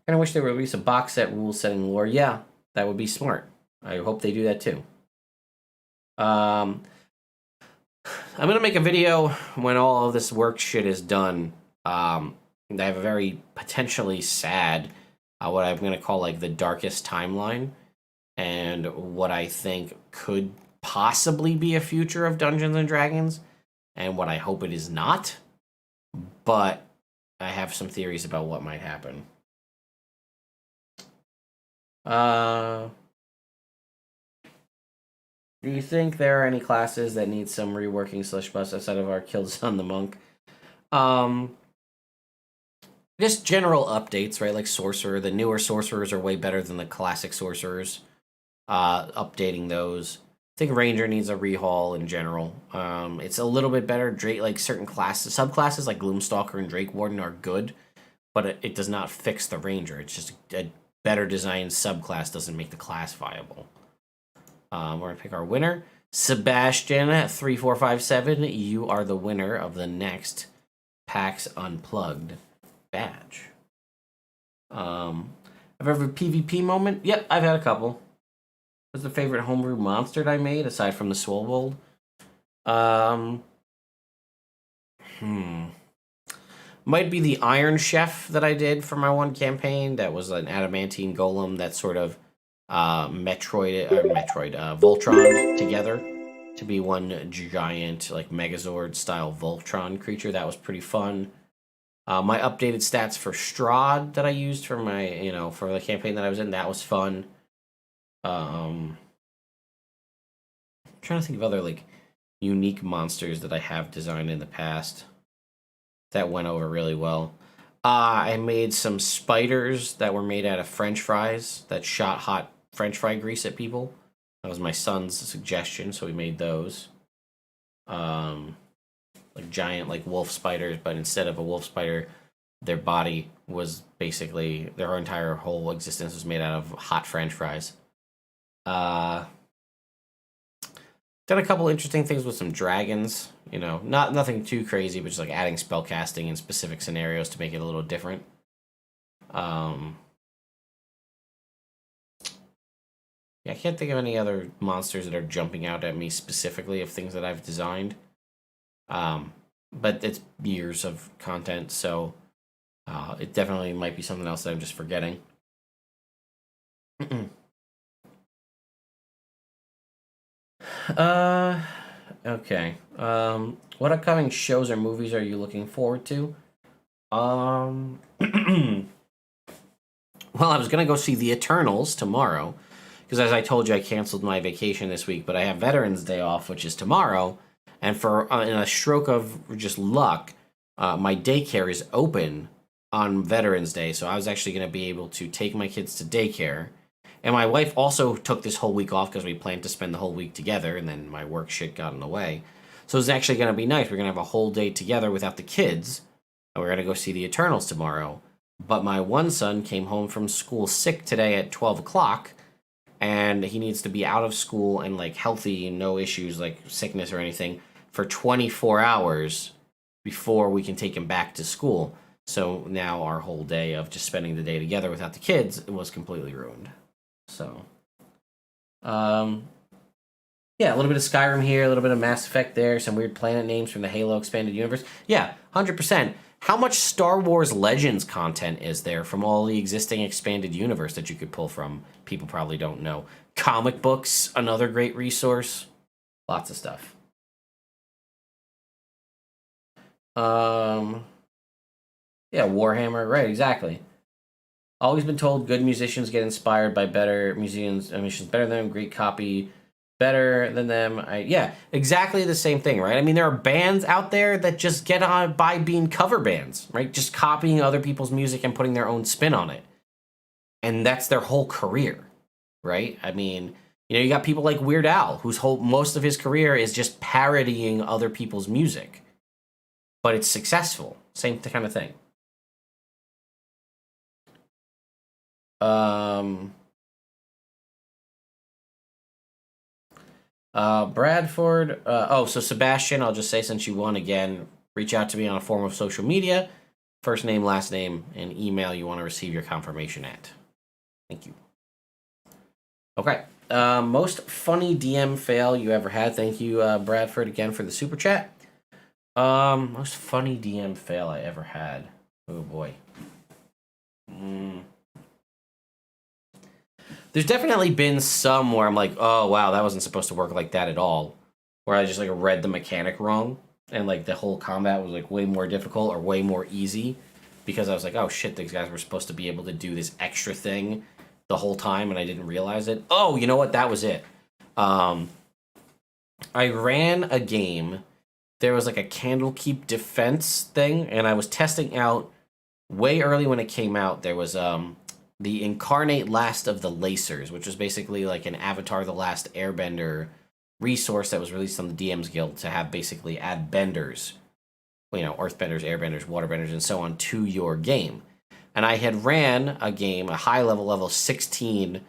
of wish they would release a box set rule setting lore. Yeah, that would be smart. I hope they do that too. I'm going to make a video when all of this work shit is done. I have a very potentially sad, what I'm going to call like the darkest timeline, and what I think could possibly be a future of Dungeons and Dragons, and what I hope it is not. But I have some theories about what might happen. Do you think there are any classes that need some reworking / bust outside of our Killzone the Monk? Just general updates, right? Like Sorcerer. The newer Sorcerers are way better than the classic Sorcerers. Updating those. I think Ranger needs a rehaul in general. It's a little bit better. Drake, like certain classes, subclasses like Gloomstalker and Drake Warden are good, but it does not fix the Ranger. It's just a better designed subclass doesn't make the class viable. We're gonna pick our winner, Sebastian 3457. You are the winner of the next PAX Unplugged badge. I've ever PvP moment? Yep, I've had a couple. What's the favorite homebrew monster that I made aside from the Swollbold? Might be the Iron Chef that I did for my one campaign. That was an adamantine golem that sort of Voltron together to be one giant like Megazord style Voltron creature. That was pretty fun. My updated stats for Strahd that I used for my for the campaign that I was in, that was fun. I'm trying to think of other like unique monsters that I have designed in the past that went over really well. I made some spiders that were made out of French fries that shot hot French fry grease at people. That was my son's suggestion, so we made those. Like giant like wolf spiders, but instead of a wolf spider, their body was basically their entire whole existence was made out of hot French fries. Done a couple interesting things with some dragons. Nothing too crazy, but just like adding spellcasting in specific scenarios to make it a little different. Yeah, I can't think of any other monsters that are jumping out at me specifically of things that I've designed. But it's years of content, so it definitely might be something else that I'm just forgetting. Okay. What upcoming shows or movies are you looking forward to? Well, I was gonna go see The Eternals tomorrow, because as I told you, I canceled my vacation this week, but I have Veterans Day off, which is tomorrow, and for in a stroke of just luck, my daycare is open on Veterans Day, so I was actually gonna be able to take my kids to daycare And my wife also took this whole week off because we planned to spend the whole week together, and then my work shit got in the way. So it's actually going to be nice. We're going to have a whole day together without the kids, and we're going to go see the Eternals tomorrow. But my one son came home from school sick today at 12 o'clock, and he needs to be out of school and, like, healthy and no issues, like sickness or anything, for 24 hours before we can take him back to school. So now our whole day of just spending the day together without the kids was completely ruined. So, yeah, a little bit of Skyrim here, a little bit of Mass Effect there, some weird planet names from the Halo Expanded Universe. Yeah, 100%. How much Star Wars Legends content is there from all the existing expanded universe that you could pull from? People probably don't know. Comic books, another great resource. Lots of stuff. Yeah, Warhammer, right, exactly. Always been told good musicians get inspired by better musicians better than them, great copy better than them. Yeah, exactly the same thing, right? I mean, there are bands out there that just get on by being cover bands, right? Just copying other people's music and putting their own spin on it. And that's their whole career, right? I mean, you know, you got people like Weird Al, whose most of his career is just parodying other people's music. But it's successful. Same kind of thing. Bradford. So Sebastian, I'll just say, since you won again, reach out to me on a form of social media, first name, last name, and email you want to receive your confirmation at. Thank you. Okay. Most funny DM fail you ever had. Thank you, Bradford, again for the super chat. Most funny DM fail I ever had. Oh boy. There's definitely been some where I'm like, oh wow, that wasn't supposed to work like that at all. Where I just like read the mechanic wrong, and like the whole combat was like way more difficult or way more easy, because I was like, oh shit, these guys were supposed to be able to do this extra thing the whole time, and I didn't realize it. Oh, you know what? That was it. I ran a game. There was like a Candlekeep defense thing, and I was testing out way early when it came out. There was the Incarnate Last of the Lacers, which was basically like an Avatar The Last Airbender resource that was released on the DM's Guild to have basically add benders, you know, earthbenders, airbenders, waterbenders, and so on to your game. And I had ran a game, a high level 16,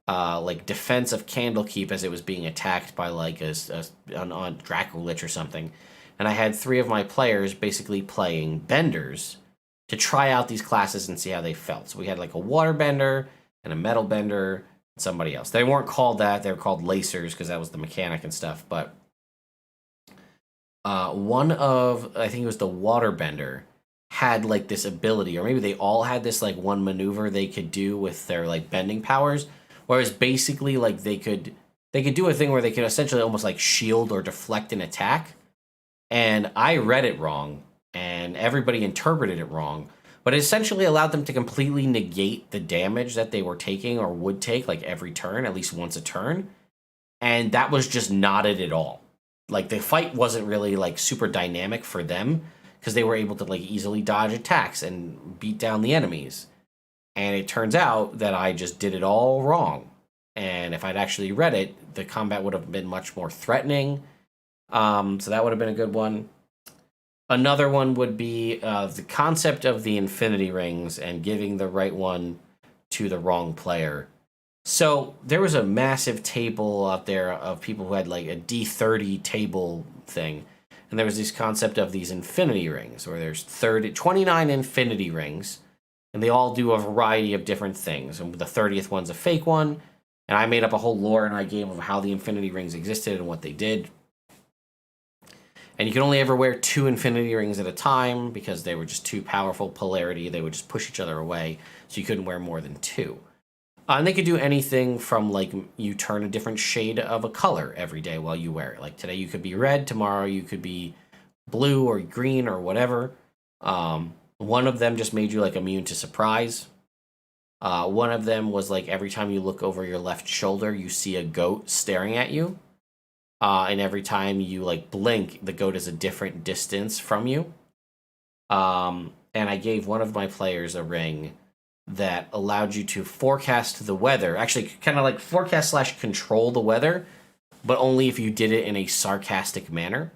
like defense of Candlekeep as it was being attacked by like on Dracolich or something. And I had 3 of my players basically playing benders to try out these classes and see how they felt. So we had like a waterbender and a metal bender and somebody else. They weren't called that. They were called lacers because that was the mechanic and stuff. But one of, I think it was the waterbender, had like this ability, or maybe they all had this like one maneuver they could do with their like bending powers, whereas basically like they could do a thing where they could essentially almost like shield or deflect an attack. And I read it wrong, and everybody interpreted it wrong, but it essentially allowed them to completely negate the damage that they were taking or would take like every turn, at least once a turn. And that was just not it at all. Like the fight wasn't really like super dynamic for them because they were able to like easily dodge attacks and beat down the enemies. And it turns out that I just did it all wrong. And if I'd actually read it, the combat would have been much more threatening. So that would have been a good one. Another one would be the concept of the infinity rings and giving the right one to the wrong player. So there was a massive table out there of people who had like a D30 table thing. And there was this concept of these infinity rings, where there's 29 infinity rings, and they all do a variety of different things. And the 30th one's a fake one. And I made up a whole lore in my game of how the infinity rings existed and what they did. And you could only ever wear 2 infinity rings at a time because they were just too powerful polarity. They would just push each other away, so you couldn't wear more than 2. And they could do anything from, like, you turn a different shade of a color every day while you wear it. Like, today you could be red, tomorrow you could be blue or green or whatever. One of them just made you, like, immune to surprise. One of them was, like, every time you look over your left shoulder, you see a goat staring at you. And every time you like blink, the goat is a different distance from you. And I gave one of my players a ring that allowed you to forecast the weather. Actually, kind of like forecast / control the weather, but only if you did it in a sarcastic manner.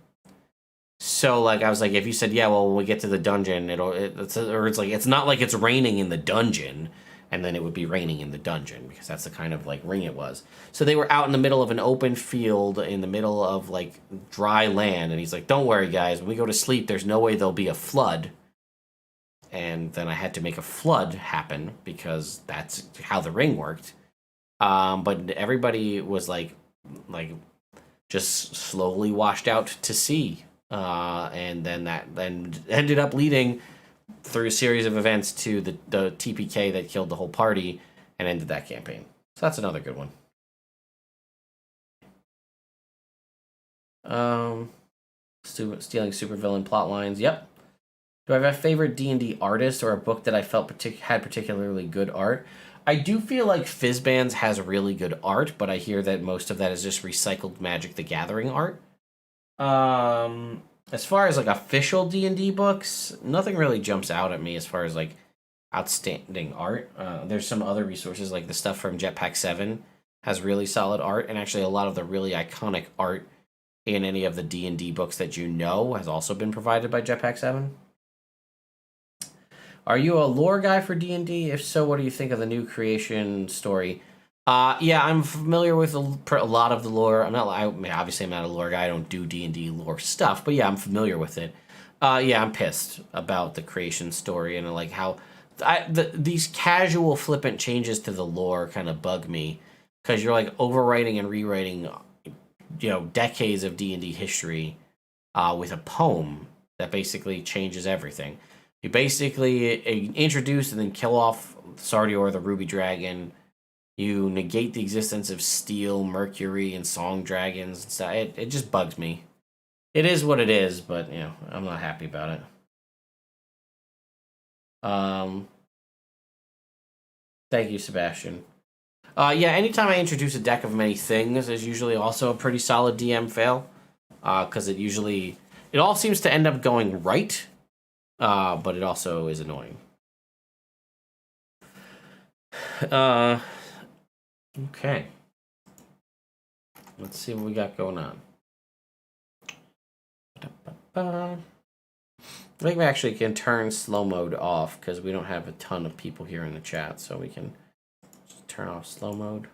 So, like, I was like, if you said, yeah, well, when we get to the dungeon, it's not like it's raining in the dungeon, and then it would be raining in the dungeon, because that's the kind of, like, ring it was. So they were out in the middle of an open field, in the middle of, like, dry land, and he's like, don't worry, guys, when we go to sleep, there's no way there'll be a flood. And then I had to make a flood happen, because that's how the ring worked. But everybody was, like, just slowly washed out to sea. And then that then ended up leading through a series of events to the TPK that killed the whole party and ended that campaign. So that's another good one. Stealing supervillain plot lines. Yep. Do I have a favorite D&D artist or a book that I felt had particularly good art? I do feel like Fizzbands has really good art, but I hear that most of that is just recycled Magic the Gathering art. As far as like official D&D books, nothing really jumps out at me as far as like outstanding art. There's some other resources, like the stuff from Jetpack 7 has really solid art, and actually a lot of the really iconic art in any of the D&D books that you know has also been provided by Jetpack 7. Are you a lore guy for D&D? If so, what do you think of the new creation story? Yeah, I'm familiar with a lot of the lore. Obviously I'm not a lore guy. I don't do D&D lore stuff, but yeah, I'm familiar with it. Yeah, I'm pissed about the creation story and like how these casual flippant changes to the lore kind of bug me, because you're like overwriting and rewriting, decades of D&D history with a poem that basically changes everything. You basically introduce and then kill off Sardior, the Ruby Dragon. You negate the existence of Steel, Mercury, and Song Dragons and stuff. It just bugs me. It is what it is, but, I'm not happy about it. Thank you, Sebastian. Yeah, anytime I introduce a deck of many things is usually also a pretty solid DM fail. Because it all seems to end up going right. But it also is annoying. Okay. Let's see what we got going on. I think we actually can turn slow mode off because we don't have a ton of people here in the chat, so we can just turn off slow mode.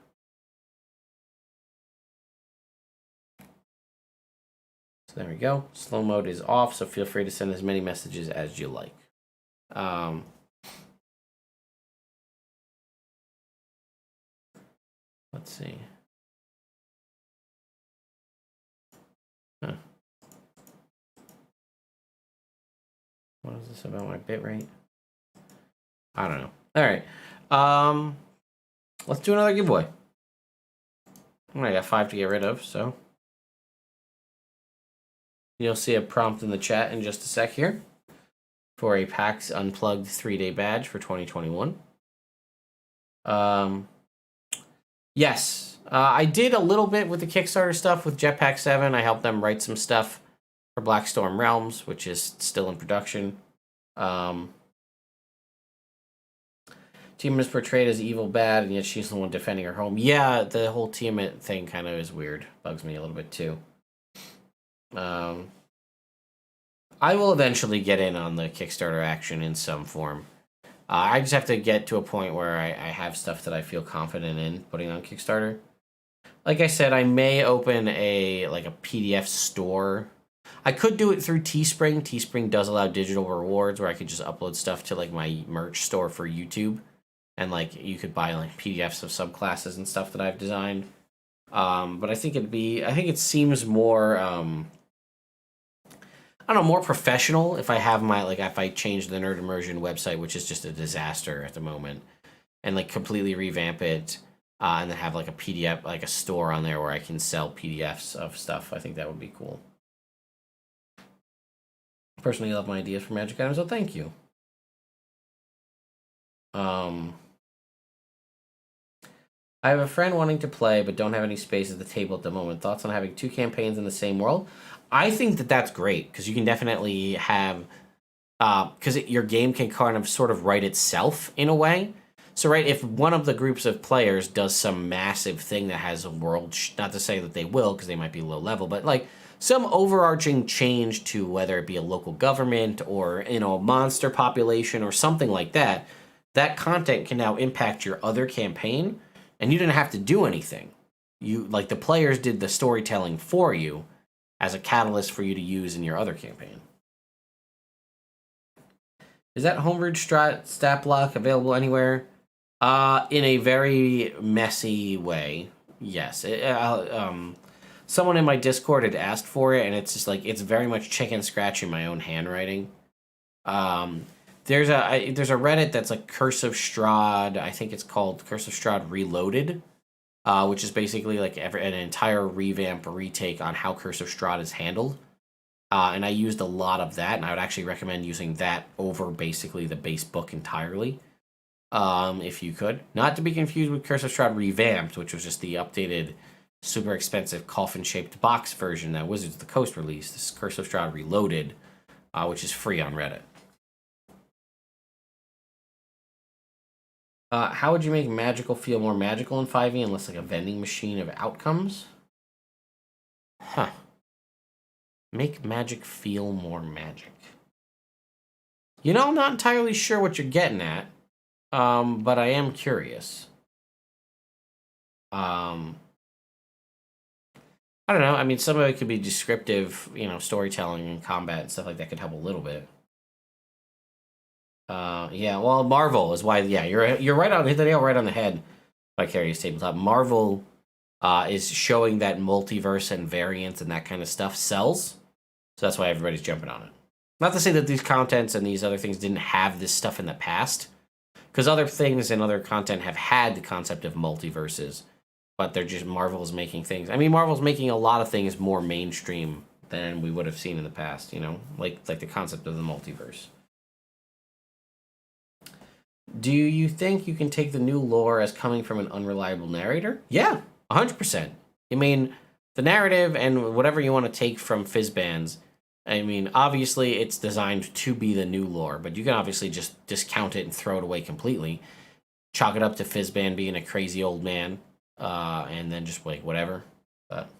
So there we go. Slow mode is off, so feel free to send as many messages as you like. Let's see. Huh. What is this about my bitrate? I don't know. All right. Let's do another giveaway. I got 5 to get rid of, so you'll see a prompt in the chat in just a sec here for a PAX Unplugged 3-day badge for 2021. Yes, I did a little bit with the Kickstarter stuff with Jetpack 7. I helped them write some stuff for Blackstorm Realms, which is still in production. Team is portrayed as evil bad, and yet she's the one defending her home. Yeah, the whole Tiamat thing kind of is weird. Bugs me a little bit, too. I will eventually get in on the Kickstarter action in some form. I just have to get to a point where I have stuff that I feel confident in putting on Kickstarter. Like I said, I may open a PDF store. I could do it through Teespring. Teespring does allow digital rewards where I could just upload stuff to my merch store for YouTube. And you could buy PDFs of subclasses and stuff that I've designed. But I think it seems more more professional if I have if I change the Nerd Immersion website, which is just a disaster at the moment, and completely revamp it, and then have a PDF, a store on there where I can sell PDFs of stuff. I think that would be cool. Personally, I love my ideas for Magic items, so thank you. I have a friend wanting to play but don't have any space at the table at the moment. Thoughts on having 2 campaigns in the same world? I think that's great, because you can definitely have... because your game can kind of sort of write itself in a way. So, right, if one of the groups of players does some massive thing that has a world, not to say that they will, because they might be low level, but like some overarching change to whether it be a local government or, you know, a monster population or something like that, that content can now impact your other campaign, and you didn't have to do anything. You, like, the players did the storytelling for you as a catalyst for you to use in your other campaign. Is that homebrewed stat block available anywhere? In a very messy way, yes. Someone in my Discord had asked for it, and it's just like, it's very much chicken scratching my own handwriting. There's a Reddit that's like Curse of Strahd. I think it's called Curse of Strahd Reloaded, which is basically like an entire revamp or retake on how Curse of Strahd is handled. And I used a lot of that, and I would actually recommend using that over basically the base book entirely. If you could. Not to be confused with Curse of Strahd Revamped, which was just the updated, super expensive coffin-shaped box version that Wizards of the Coast released. This is Curse of Strahd Reloaded, which is free on Reddit. How would you make magical feel more magical in 5e and less like a vending machine of outcomes? Huh. Make magic feel more magic. You know, I'm not entirely sure what you're getting at. But I am curious. I don't know. I mean, some of it could be descriptive, you know, storytelling and combat and stuff like that could help a little bit. Yeah, well, Marvel is why. Yeah, you're right on, hit the nail right on the head. Vicarious Tabletop. Marvel is showing that multiverse and variants and that kind of stuff sells, so that's why everybody's jumping on it. Not to say that these contents and these other things didn't have this stuff in the past. Because other things and other content have had the concept of multiverses, but they're just, Marvel's making things. I mean, Marvel's making a lot of things more mainstream than we would have seen in the past, you know? Like the concept of the multiverse. Do you think you can take the new lore as coming from an unreliable narrator? Yeah, 100%. I mean, the narrative and whatever you want to take from Fizzbands, I mean, obviously it's designed to be the new lore, but you can obviously just discount it and throw it away completely. Chalk it up to Fizzband being a crazy old man, and then just like whatever. But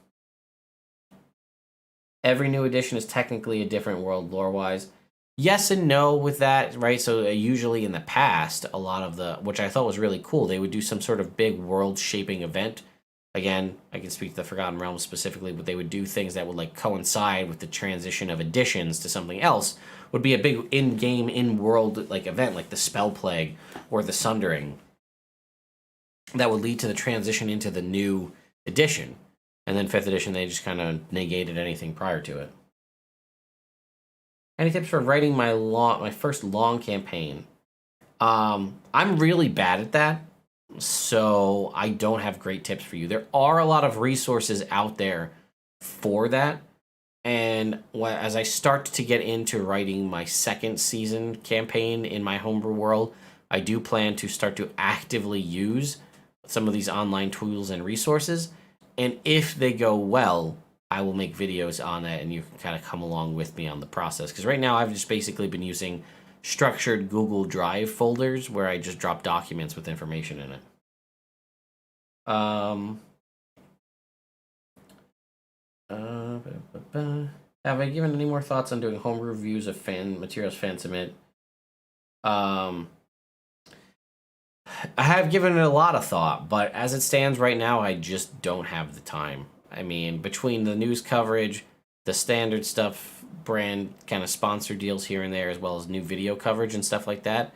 every new edition is technically a different world lore-wise. Yes and no with that, right? So usually in the past, a lot of the, which I thought was really cool, they would do some sort of big world-shaping event. Again, I can speak to the Forgotten Realms specifically, but they would do things that would like coincide with the transition of editions to something else. Would be a big in-game, in-world like event, like the Spell Plague or the Sundering, that would lead to the transition into the new edition. And then 5th edition, they just kind of negated anything prior to it. Any tips for writing my first long campaign? I'm really bad at that, so I don't have great tips for you. There are a lot of resources out there for that, and as I start to get into writing my second season campaign in my homebrew world, I do plan to start to actively use some of these online tools and resources, and if they go well, I will make videos on that, and you can kind of come along with me on the process. Because right now I've just basically been using structured Google Drive folders where I just drop documents with information in it. Have I given any more thoughts on doing homebrew reviews of fan materials fan submit? I have given it a lot of thought, but as it stands right now, I just don't have the time. I mean, between the news coverage, the standard stuff, brand kind of sponsor deals here and there, as well as new video coverage and stuff like that.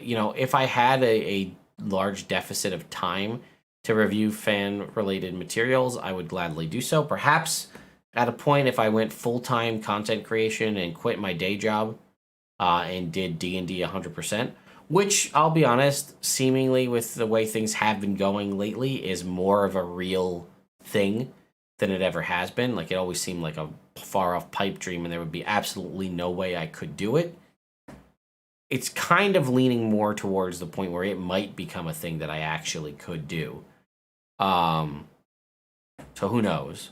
You know, if I had a large deficit of time to review fan-related materials, I would gladly do so. Perhaps at a point, if I went full-time content creation and quit my day job and did D&D 100%, which, I'll be honest, seemingly with the way things have been going lately, is more of a real thing than it ever has been. Like, it always seemed like a far-off pipe dream, and there would be absolutely no way I could do it. It's kind of leaning more towards the point where it might become a thing that I actually could do. So who knows?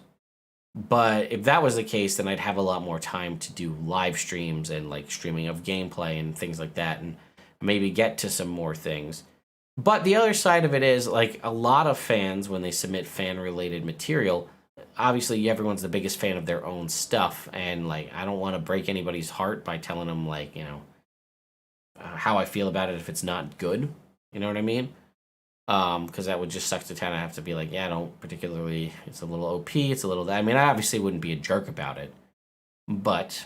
But if that was the case, then I'd have a lot more time to do live streams and, like, streaming of gameplay and things like that, and maybe get to some more things. But the other side of it is, like, a lot of fans, when they submit fan-related material, obviously everyone's the biggest fan of their own stuff, and, like, I don't want to break anybody's heart by telling them, like, how I feel about it if it's not good. You know what I mean? Because that would just suck to kind of have to be like, yeah, I don't particularly, it's a little OP, it's a little, I mean, I obviously wouldn't be a jerk about it, but,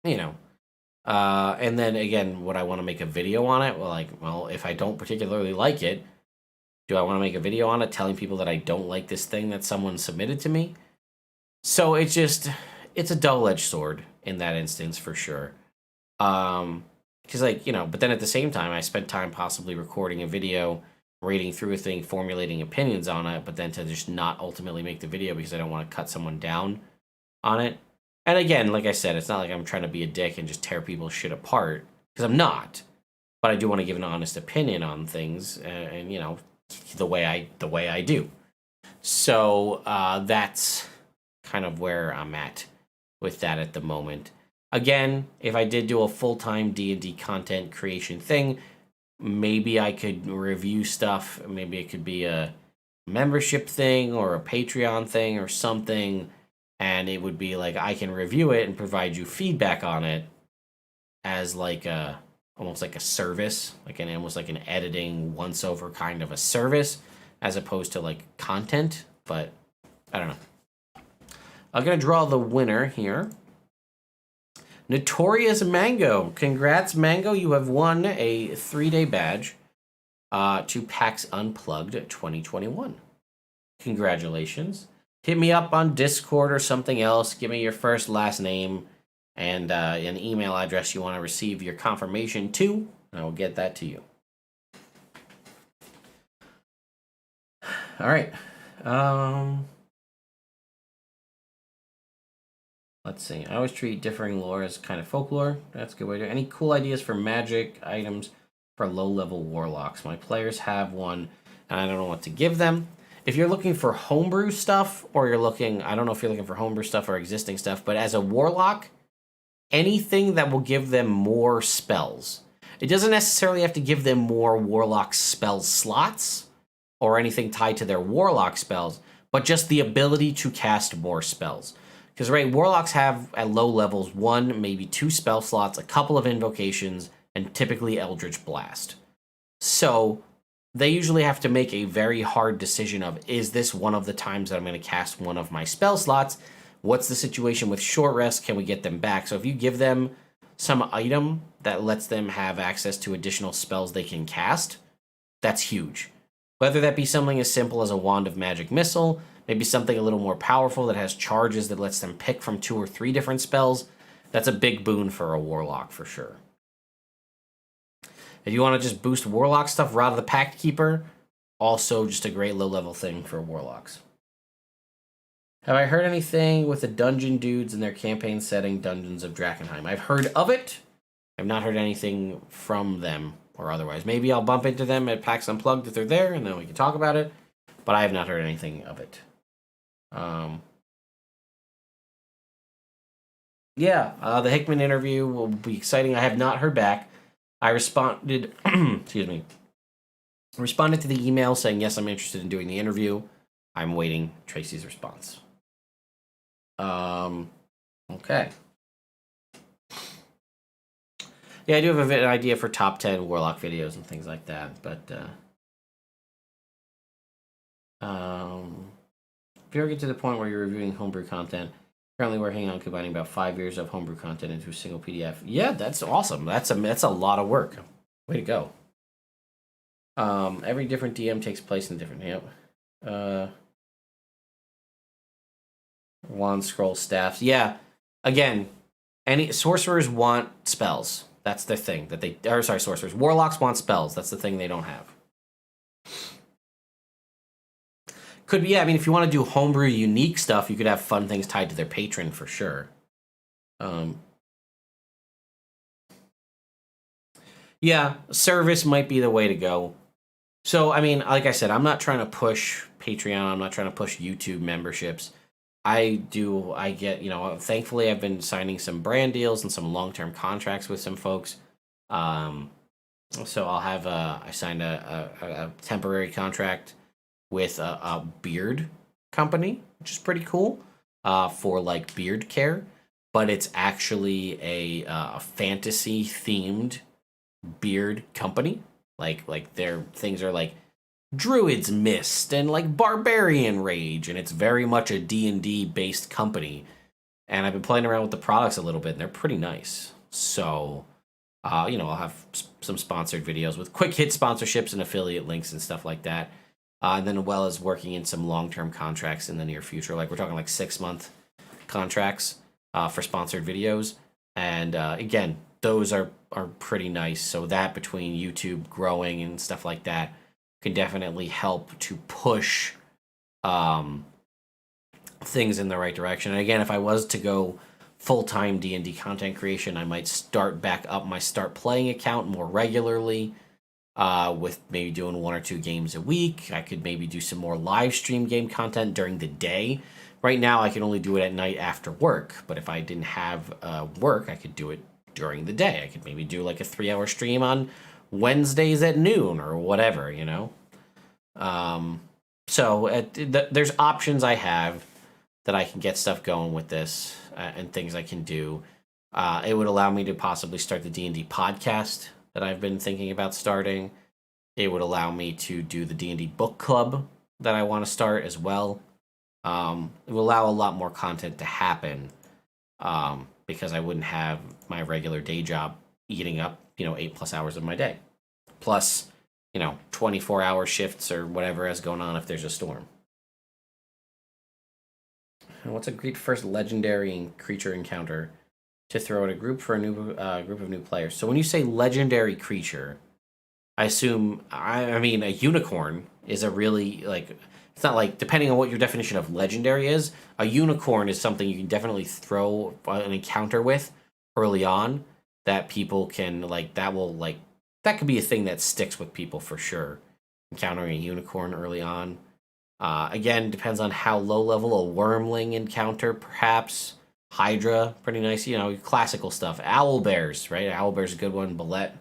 and then again, would I want to make a video on it? Well, if I don't particularly like it, do I want to make a video on it telling people that I don't like this thing that someone submitted to me? So it's a double-edged sword in that instance for sure. Because, but then at the same time, I spent time possibly recording a video, reading through a thing, formulating opinions on it, but then to just not ultimately make the video because I don't want to cut someone down on it. And again, like I said, it's not like I'm trying to be a dick and just tear people's shit apart, because I'm not. But I do want to give an honest opinion on things, and the way I do. So that's kind of where I'm at with that at the moment. Again, if I did do a full-time D&D content creation thing, maybe I could review stuff. Maybe it could be a membership thing or a Patreon thing or something, and it would be like I can review it and provide you feedback on it as like almost like a service, almost like an editing once-over kind of a service, as opposed to like content. But I don't know. I'm gonna draw the winner here. Notorious Mango. Congrats, Mango. You have won a 3-day badge to PAX Unplugged 2021. Congratulations. Hit me up on Discord or something else. Give me your first, last name, and an email address you want to receive your confirmation to, and I will get that to you. All right. Let's see. I always treat differing lore as kind of folklore. That's a good way to... Any cool ideas for magic items for low-level warlocks? My players have one, and I don't know what to give them. If you're looking for homebrew stuff, or you're looking... I don't know if you're looking for homebrew stuff or existing stuff, but as a warlock, anything that will give them more spells. It doesn't necessarily have to give them more warlock spell slots, or anything tied to their warlock spells, but just the ability to cast more spells. Because, right, warlocks have, at low levels, 1, maybe 2 spell slots, a couple of invocations, and typically Eldritch Blast. So, they usually have to make a very hard decision of, is this one of the times that I'm going to cast one of my spell slots? What's the situation with short rest? Can we get them back? So if you give them some item that lets them have access to additional spells they can cast, that's huge. Whether that be something as simple as a Wand of Magic Missile, maybe something a little more powerful that has charges that lets them pick from 2 or 3 different spells, that's a big boon for a warlock for sure. If you want to just boost warlock stuff, Rod of the Pact Keeper, also just a great low-level thing for warlocks. Have I heard anything with the dungeon dudes in their campaign setting, Dungeons of Drakkenheim? I've heard of it. I've not heard anything from them or otherwise. Maybe I'll bump into them at PAX Unplugged if they're there, and then we can talk about it. But I have not heard anything of it. The Hickman interview will be exciting. I have not heard back. I responded, excuse me, responded to the email saying, yes, I'm interested in doing the interview. I'm waiting Tracy's response. Okay. Yeah, I do have an idea for top 10 Warlock videos and things like that, but, if you ever get to the point where you're reviewing homebrew content, currently working on combining about 5 years of homebrew content into a single PDF. Yeah, that's awesome. That's a lot of work. Way to go. Every different DM takes place in different... Yep. Wand, scroll, staffs. Yeah. Again, any sorcerers want spells. That's their thing. Sorcerers. Warlocks want spells. That's the thing they don't have. Could be, yeah, I mean, if you want to do homebrew unique stuff, you could have fun things tied to their patron for sure. Yeah, service might be the way to go. So, I mean, like I said, I'm not trying to push Patreon. I'm not trying to push YouTube memberships. I get, thankfully I've been signing some brand deals and some long-term contracts with some folks. So I'll have I signed a temporary contract with a beard company, which is pretty cool, for like beard care. But it's actually a fantasy themed beard company. Like their things are like Druid's Mist and like Barbarian Rage, and it's very much a D&D based company. And I've been playing around with the products a little bit, and they're pretty nice. So, I'll have some sponsored videos with quick hit sponsorships and affiliate links and stuff like that. And then, as well as working in some long term contracts in the near future. Like, we're talking like 6-month contracts for sponsored videos. And again, those are pretty nice. So, that between YouTube growing and stuff like that can definitely help to push things in the right direction. And again, if I was to go full-time D&D content creation, I might start back up my Start Playing account more regularly, with maybe doing 1 or 2 games a week. I could maybe do some more live stream game content during the day. Right now, I can only do it at night after work, but if I didn't have work, I could do it during the day. I could maybe do like a 3-hour stream on Wednesdays at noon or whatever, So there's options I have that I can get stuff going with this, and things I can do. It would allow me to possibly start the D&D podcast that I've been thinking about starting. It would allow me to do the D&D book club that I want to start as well. It will allow a lot more content to happen, because I wouldn't have my regular day job eating up 8+ hours of my day, plus 24-hour shifts or whatever is going on if there's a storm. What's a great first legendary creature encounter to throw at a group for a new group of new players? So when you say legendary creature, I assume I mean a unicorn is a really it's not like, depending on what your definition of legendary is, a unicorn is something you can definitely throw an encounter with early on that people can that could be a thing that sticks with people for sure. Encountering a unicorn early on. Again, depends on how low level a wormling encounter, perhaps. Hydra, pretty nice, classical stuff. Owl bears, right? Owl bear's a good one. Bullet.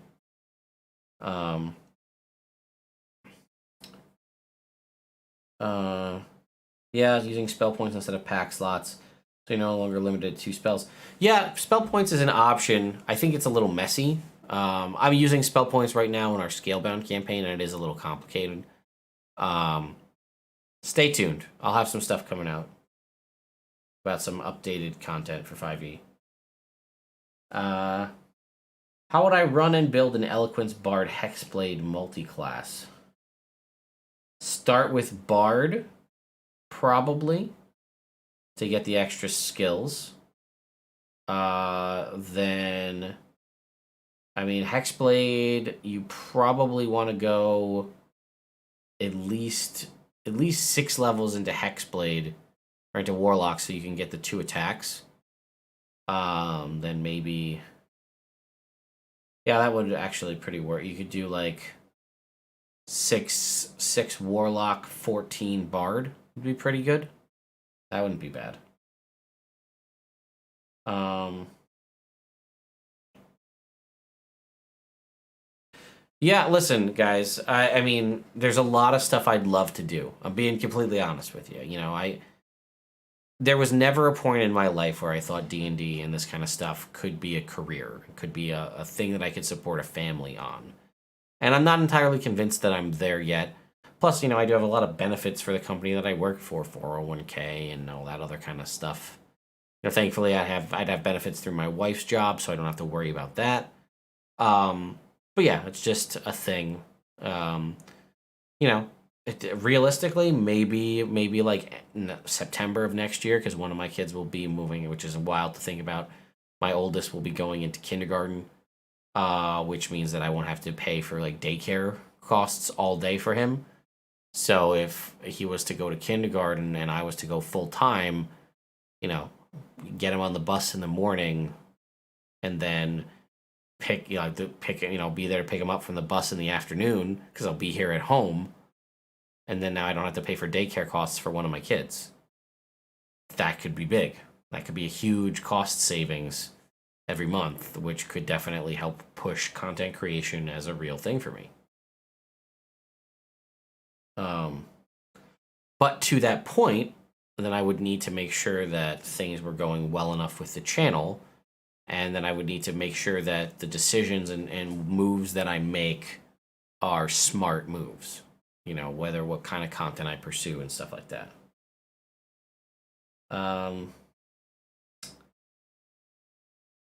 Yeah, using spell points instead of pack slots, so you're no longer limited to spells. Yeah, spell points is an option. I think it's a little messy. I'm using spell points right now in our Scalebound campaign, and it is a little complicated. Stay tuned. I'll have some stuff coming out about some updated content for 5e. How would I run and build an Eloquence Bard Hexblade multi-class? Start with Bard, probably, to get the extra skills. Then, Hexblade, you probably want to go at least 6 levels into Hexblade or into Warlocks so you can get the 2 attacks. Then maybe, yeah, that would actually pretty work. You could do like 6 Warlock, 14 Bard would be pretty good. That wouldn't be bad. Yeah, listen, guys. I mean, there's a lot of stuff I'd love to do. I'm being completely honest with you. There was never a point in my life where I thought D&D and this kind of stuff could be a career, could be a thing that I could support a family on. And I'm not entirely convinced that I'm there yet. Plus, I do have a lot of benefits for the company that I work for, 401k and all that other kind of stuff. Thankfully, I'd have benefits through my wife's job, so I don't have to worry about that. But yeah, it's just a thing. Realistically, maybe like September of next year, because one of my kids will be moving, which is wild to think about. My oldest will be going into kindergarten, which means that I won't have to pay for like daycare costs all day for him. So if he was to go to kindergarten and I was to go full time, get him on the bus in the morning, and then be there to pick him up from the bus in the afternoon because I'll be here at home, and then now I don't have to pay for daycare costs for one of my kids. That could be big. That could be a huge cost savings, every month, which could definitely help push content creation as a real thing for me. But to that point, then I would need to make sure that things were going well enough with the channel, and then I would need to make sure that the decisions and moves that I make are smart moves. You know, whether what kind of content I pursue and stuff like that.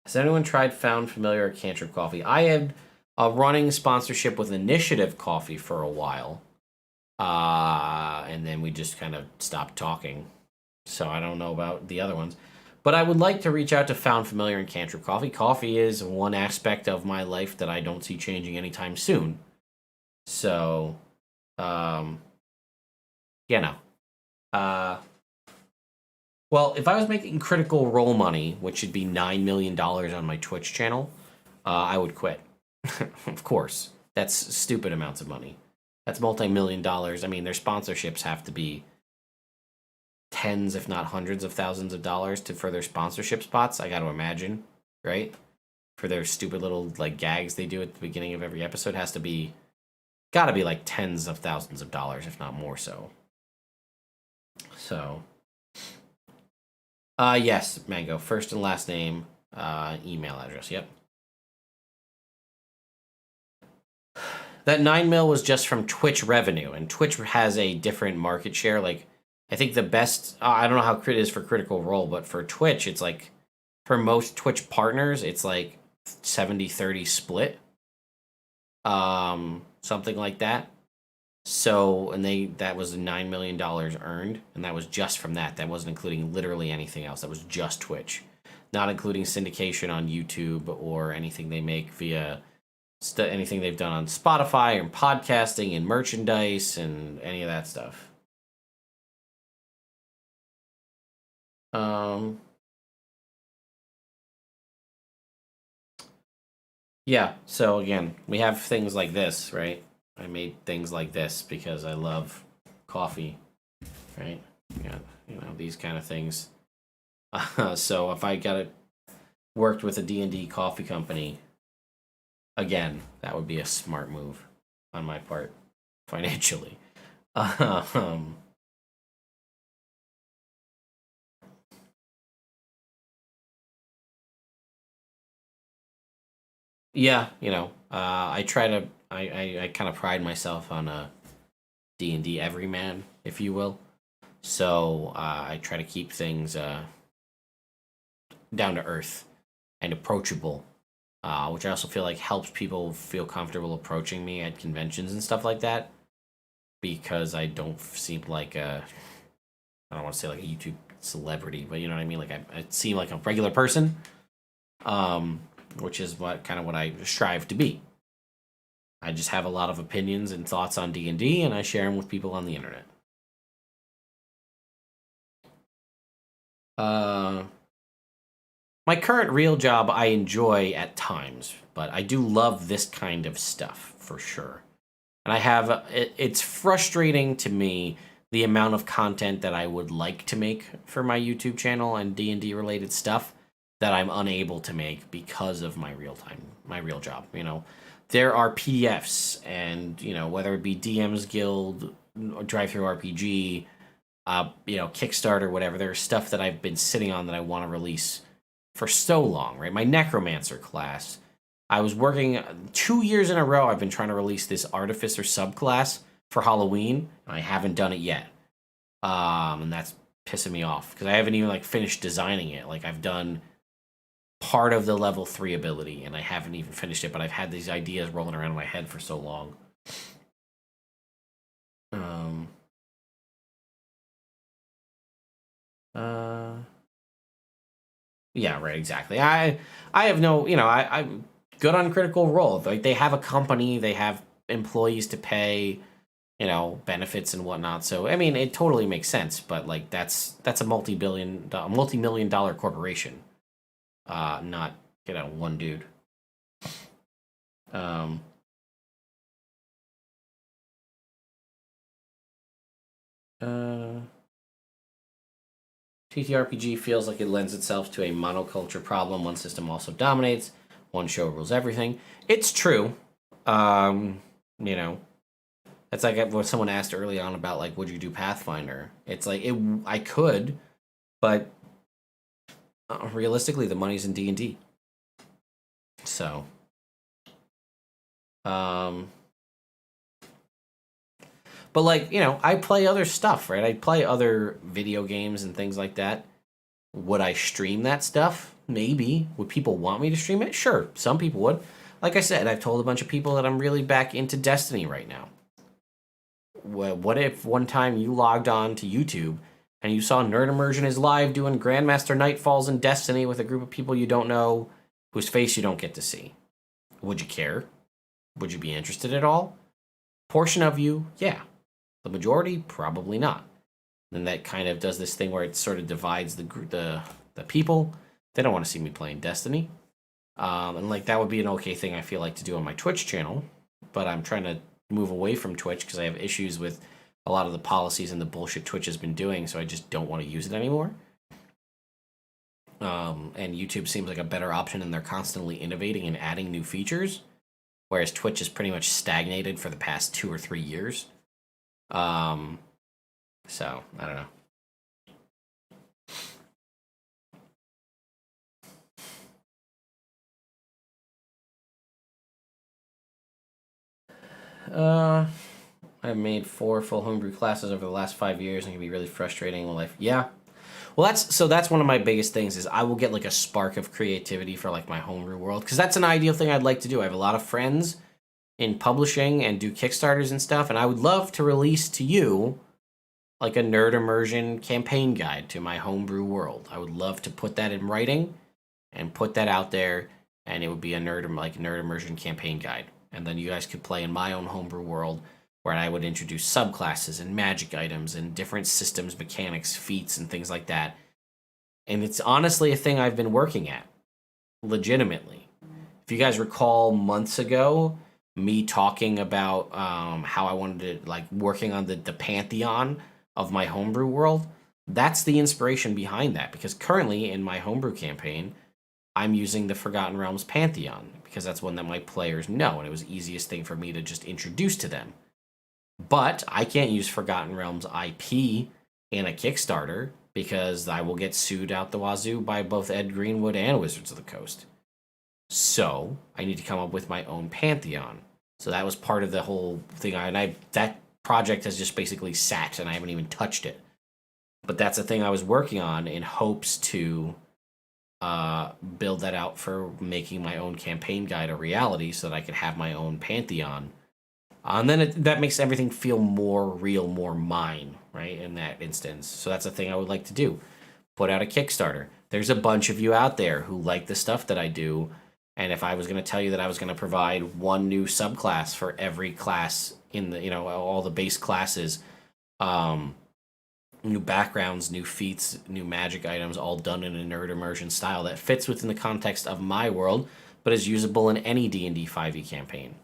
Has anyone tried Found Familiar or Cantrip Coffee? I had a running sponsorship with Initiative Coffee for a while. And then we just kind of stopped talking. So I don't know about the other ones. But I would like to reach out to Found Familiar and Cantrip Coffee. Coffee is one aspect of my life that I don't see changing anytime soon. So, well, if I was making Critical Role money, which should be $9 million on my Twitch channel, I would quit. Of course. That's stupid amounts of money. That's multi-million dollars. I mean, their sponsorships have to be tens, if not hundreds of thousands of dollars for their sponsorship spots, I got to imagine, right? For their stupid little like gags they do at the beginning of every episode has to be, got to be like tens of thousands of dollars, if not more so. So, yes, Mango, first and last name, email address, yep. That 9 mil was just from Twitch revenue, and Twitch has a different market share. Like, I think the best, I don't know how it is for Critical Role, but for Twitch, it's like, for most Twitch partners, it's like 70-30 split. Something like that. So, and that was $9 million earned, and that was just from that. That wasn't including literally anything else. That was just Twitch. Not including syndication on YouTube or anything they make via anything they've done on Spotify or podcasting and merchandise and any of that stuff. Yeah, so again, we have things like this, right? I made things like this because I love coffee, right? Yeah, you know, these kind of things. So if I got it worked with a D&D coffee company, again, that would be a smart move on my part financially. Yeah, you know, I try to, I kind of pride myself on a D&D everyman, if you will. So I try to keep things down to earth and approachable, which I also feel like helps people feel comfortable approaching me at conventions and stuff like that. Because I don't seem like I don't want to say like a YouTube celebrity, but you know what I mean. Like I seem like a regular person, which is what I strive to be. I just have a lot of opinions and thoughts on D&D, and I share them with people on the internet. My current real job I enjoy at times, but I do love this kind of stuff for sure. And I have, it's frustrating to me the amount of content that I would like to make for my YouTube channel and D&D related stuff that I'm unable to make because of my real job. You know, there are PDFs and, you know, whether it be DM's Guild, Drive Through RPG, you know, Kickstarter, whatever, there's stuff that I've been sitting on that I want to release for so long, right? My Necromancer class, I was working 2 years in a row. I've been trying to release this Artificer subclass for Halloween, and I haven't done it yet. And that's pissing me off because I haven't even like finished designing it. Like I've done part of the level 3 ability, and I haven't even finished it. But I've had these ideas rolling around in my head for so long. Yeah, right, exactly. I have no, you know, I'm good on Critical Role. Like they have a company, they have employees to pay, you know, benefits and whatnot. So I mean, it totally makes sense. But like that's a multi-million dollar corporation, not, you know, one dude. TTRPG feels like it lends itself to a monoculture problem. One system also dominates. One show rules everything. It's true. You know, it's like what someone asked early on about, like, would you do Pathfinder? It's like, I could, but realistically, the money's in D&D. So, but like, you know, I play other stuff, right? I play other video games and things like that. Would I stream that stuff? Maybe. Would people want me to stream it? Sure, some people would. Like I said, I've told a bunch of people that I'm really back into Destiny right now. What if one time you logged on to YouTube and you saw Nerd Immersion is live doing Grandmaster Nightfalls in Destiny with a group of people you don't know, whose face you don't get to see? Would you care? Would you be interested at all? Portion of you, yeah. The majority, probably not. And that kind of does this thing where it sort of divides the people. They don't want to see me playing Destiny. And like that would be an okay thing, I feel like, to do on my Twitch channel. But I'm trying to move away from Twitch because I have issues with a lot of the policies and the bullshit Twitch has been doing, so I just don't want to use it anymore. And YouTube seems like a better option, and they're constantly innovating and adding new features, whereas Twitch is pretty much stagnated for the past 2 or 3 years. So, I don't know. I've made 4 full homebrew classes over the last 5 years, and it can be really frustrating in life. Yeah. Well, that's one of my biggest things is I will get like a spark of creativity for like my homebrew world, because that's an ideal thing I'd like to do. I have a lot of friends in publishing and do Kickstarters and stuff, and I would love to release to you like a Nerd Immersion campaign guide to my homebrew world. I would love to put that in writing and put that out there, and it would be a Nerd Immersion campaign guide. And then you guys could play in my own homebrew world, where I would introduce subclasses and magic items and different systems, mechanics, feats, and things like that. And it's honestly a thing I've been working at, legitimately. If you guys recall months ago, me talking about how I wanted to, like, working on the pantheon of my homebrew world, that's the inspiration behind that. Because currently in my homebrew campaign, I'm using the Forgotten Realms pantheon, because that's one that my players know, and it was the easiest thing for me to just introduce to them. But I can't use Forgotten Realms IP in a Kickstarter because I will get sued out the wazoo by both Ed Greenwood and Wizards of the Coast. So I need to come up with my own pantheon. So that was part of the whole thing. That project has just basically sat, and I haven't even touched it. But that's a thing I was working on in hopes to build that out for making my own campaign guide a reality, so that I could have my own pantheon. And then that makes everything feel more real, more mine, right, in that instance. So that's a thing I would like to do. Put out a Kickstarter. There's a bunch of you out there who like the stuff that I do, and if I was going to tell you that I was going to provide one new subclass for every class in the, all the base classes, new backgrounds, new feats, new magic items, all done in a Nerd Immersion style that fits within the context of my world, but is usable in any D&D 5e campaign.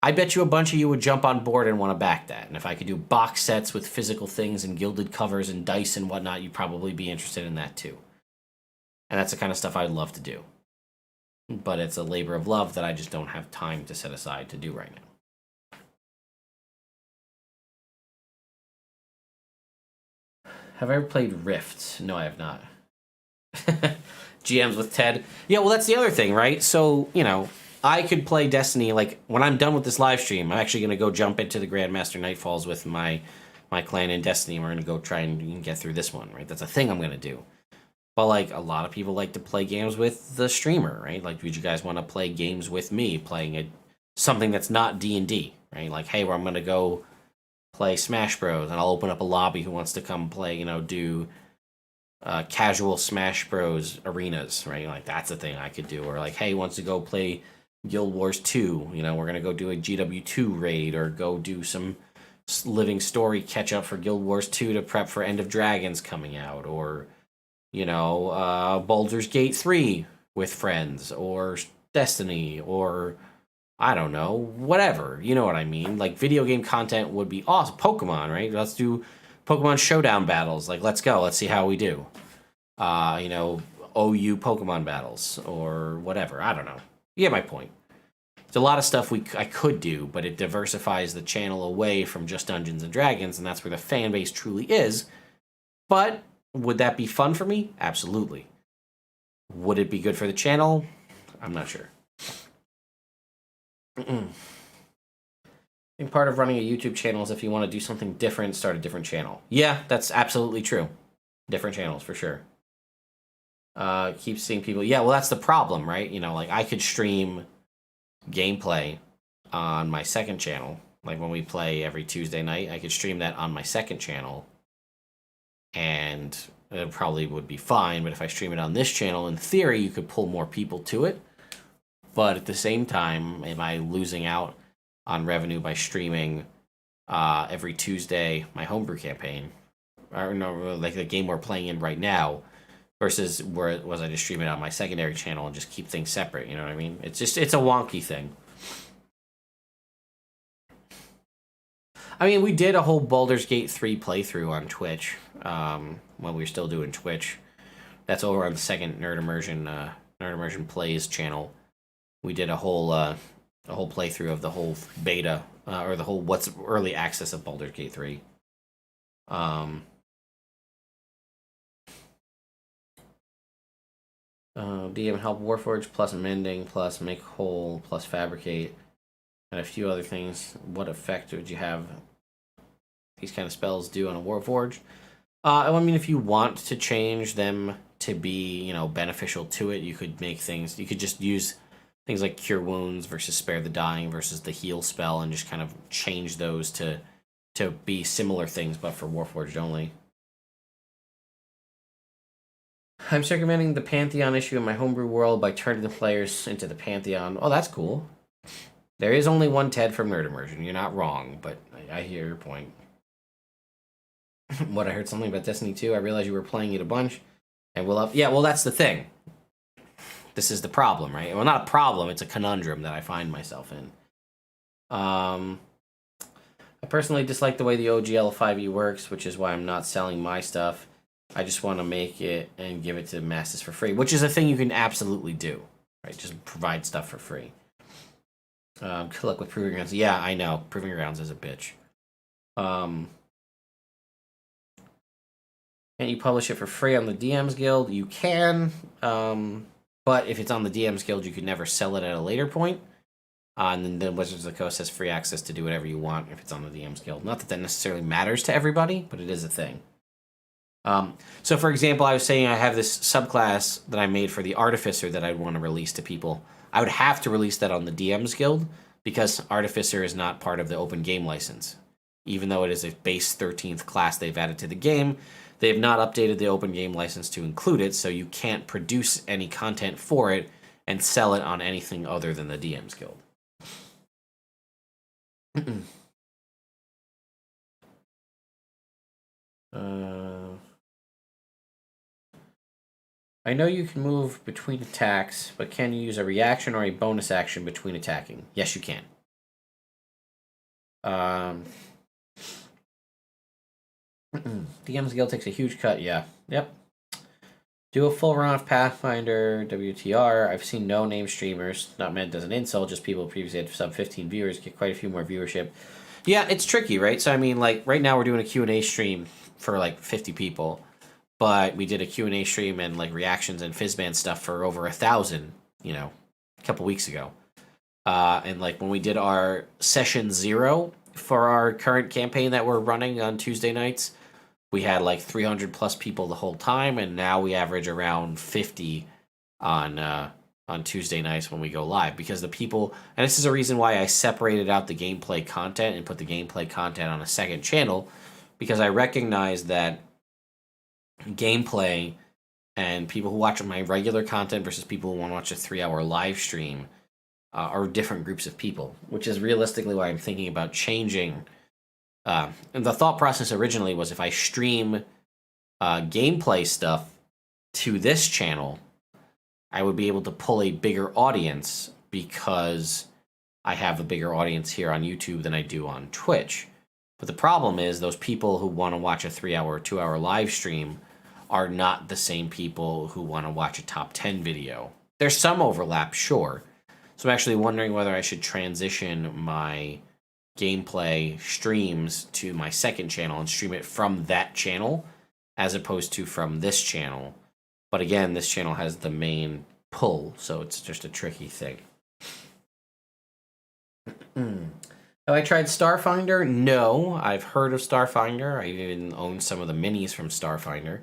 I bet you a bunch of you would jump on board and want to back that. And if I could do box sets with physical things and gilded covers and dice and whatnot, you'd probably be interested in that too. And that's the kind of stuff I'd love to do. But it's a labor of love that I just don't have time to set aside to do right now. Have I ever played Rift? No, I have not. GMs with Ted. Yeah, well, that's the other thing, right? So, I could play Destiny, like, when I'm done with this live stream, I'm actually going to go jump into the Grandmaster Nightfalls with my clan in Destiny, and we're going to go try and get through this one, right? That's a thing I'm going to do. But, like, a lot of people like to play games with the streamer, right? Like, would you guys want to play games with me, playing something that's not D&D, right? Like, hey, I'm going to go play Smash Bros, and I'll open up a lobby who wants to come play, do casual Smash Bros arenas, right? Like, that's a thing I could do. Or, like, hey, wants to go play Guild Wars 2, we're going to go do a GW2 raid, or go do some living story catch up for Guild Wars 2 to prep for End of Dragons coming out, or, Baldur's Gate 3 with friends, or Destiny, or, I don't know, whatever, you know what I mean? Like, video game content would be awesome. Pokemon, right? Let's do Pokemon Showdown battles. Like, let's go. Let's see how we do. You know, OU Pokemon battles or whatever. I don't know. You get my point. It's a lot of stuff I could do, but it diversifies the channel away from just Dungeons and Dragons, and that's where the fan base truly is. But would that be fun for me? Absolutely. Would it be good for the channel? I'm not sure. I think part of running a YouTube channel is if you want to do something different, start a different channel. Yeah, that's absolutely true. Different channels, for sure. Keep seeing people. Yeah, well, that's the problem, right? You know, like, I could stream gameplay on my second channel. Like, when we play every Tuesday night, I could stream that on my second channel. And it probably would be fine, but if I stream it on this channel, in theory, you could pull more people to it. But at the same time, am I losing out on revenue by streaming every Tuesday my homebrew campaign? Or no, like the game we're playing in right now, versus where was I just stream it on my secondary channel and just keep things separate, you know what I mean? It's a wonky thing. I mean, we did a whole Baldur's Gate 3 playthrough on Twitch when we were still doing Twitch. That's over on the second Nerd Immersion Plays channel. We did a whole playthrough of the whole beta, or the whole what's early access of Baldur's Gate 3. DM help Warforge, plus mending, plus make whole, plus fabricate, and a few other things. What effect would you have these kind of spells do on a Warforge? I mean, if you want to change them to be, you know, beneficial to it, you could make things. You could just use things like Cure Wounds versus Spare the Dying versus the Heal spell, and just kind of change those to be similar things, but for Warforged only. I'm circumventing the Pantheon issue in my homebrew world by turning the players into the Pantheon. Oh, that's cool. There is only one Ted from Nerd Immersion. You're not wrong, but I hear your point. What, I heard something about Destiny 2. I realized you were playing it a bunch. And yeah, well, that's the thing. This is the problem, right? Well, not a problem. It's a conundrum that I find myself in. I personally dislike the way the OGL5e works, which is why I'm not selling my stuff. I just want to make it and give it to masses for free, which is a thing you can absolutely do, right? Just provide stuff for free. Good luck with Proving Grounds. Yeah, I know. Proving Grounds is a bitch. Can you publish it for free on the DMs Guild? You can, but if it's on the DMs Guild, you could never sell it at a later point. And then the Wizards of the Coast has free access to do whatever you want if it's on the DMs Guild. Not that necessarily matters to everybody, but it is a thing. So, for example, I was saying I have this subclass that I made for the Artificer that I'd want to release to people. I would have to release that on the DMs Guild because Artificer is not part of the open game license. Even though it is a base 13th class they've added to the game, they have not updated the open game license to include it, so you can't produce any content for it and sell it on anything other than the DMs Guild. I know you can move between attacks, but can you use a reaction or a bonus action between attacking? Yes, you can. DM's Guild takes a huge cut, yeah. Yep. Do a full run of Pathfinder, WTR. I've seen no-name streamers, not meant as an insult, just people who previously had sub 15 viewers get quite a few more viewership. Yeah, it's tricky, right? So, I mean, like, right now we're doing a Q&A stream for, like, 50 people. But we did a Q&A stream and, like, reactions and Fizzband stuff for over 1,000, you know, a couple weeks ago. And, like, when we did our session 0 for our current campaign that we're running on Tuesday nights, we had, like, 300 plus people the whole time, and now we average around 50 on Tuesday nights when we go live. Because the people, and this is a reason why I separated out the gameplay content and put the gameplay content on a second channel, because I recognize that gameplay and people who watch my regular content versus people who want to watch a 3-hour live stream are different groups of people, which is realistically why I'm thinking about changing. And the thought process originally was if I stream gameplay stuff to this channel, I would be able to pull a bigger audience because I have a bigger audience here on YouTube than I do on Twitch. But the problem is those people who want to watch a 3-hour or 2-hour live stream are not the same people who want to watch a top 10 video. There's some overlap, sure. So I'm actually wondering whether I should transition my gameplay streams to my second channel and stream it from that channel as opposed to from this channel. But again, this channel has the main pull, so it's just a tricky thing. Have I tried Starfinder? No, I've heard of Starfinder. I even own some of the minis from Starfinder.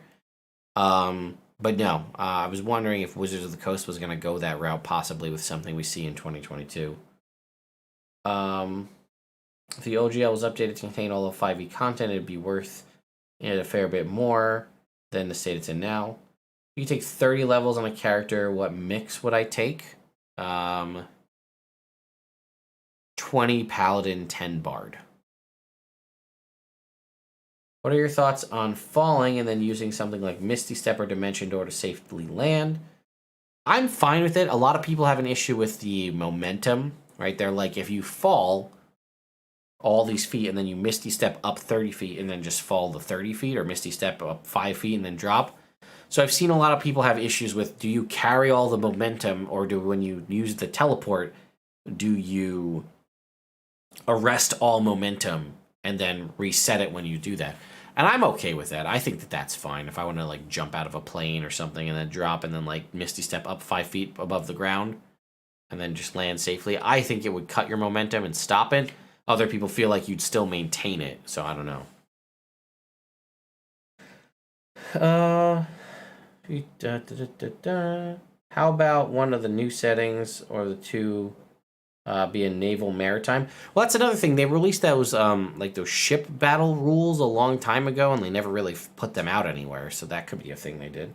But no, I was wondering if Wizards of the Coast was going to go that route, possibly with something we see in 2022. If the OGL was updated to contain all of 5e content, it'd be worth a fair bit more than the state it's in now. You take 30 levels on a character. What mix would I take? 20 Paladin, 10 Bard. What are your thoughts on falling and then using something like Misty Step or Dimension Door to safely land? I'm fine with it. A lot of people have an issue with the momentum, right? They're like, if you fall all these feet and then you Misty Step up 30 feet and then just fall the 30 feet, or Misty Step up 5 feet and then drop. So I've seen a lot of people have issues with, do you carry all the momentum, or do, when you use the teleport, do you arrest all momentum and then reset it when you do that? And I'm okay with that. I think that that's fine. If I want to like jump out of a plane or something and then drop and then like Misty Step up 5 feet above the ground and then just land safely, I think it would cut your momentum and stop it. Other people feel like you'd still maintain it, so I don't know. How about one of the new settings or the two be a naval maritime? Well, that's another thing. They released those like those ship battle rules a long time ago, and they never really put them out anywhere. So that could be a thing they did.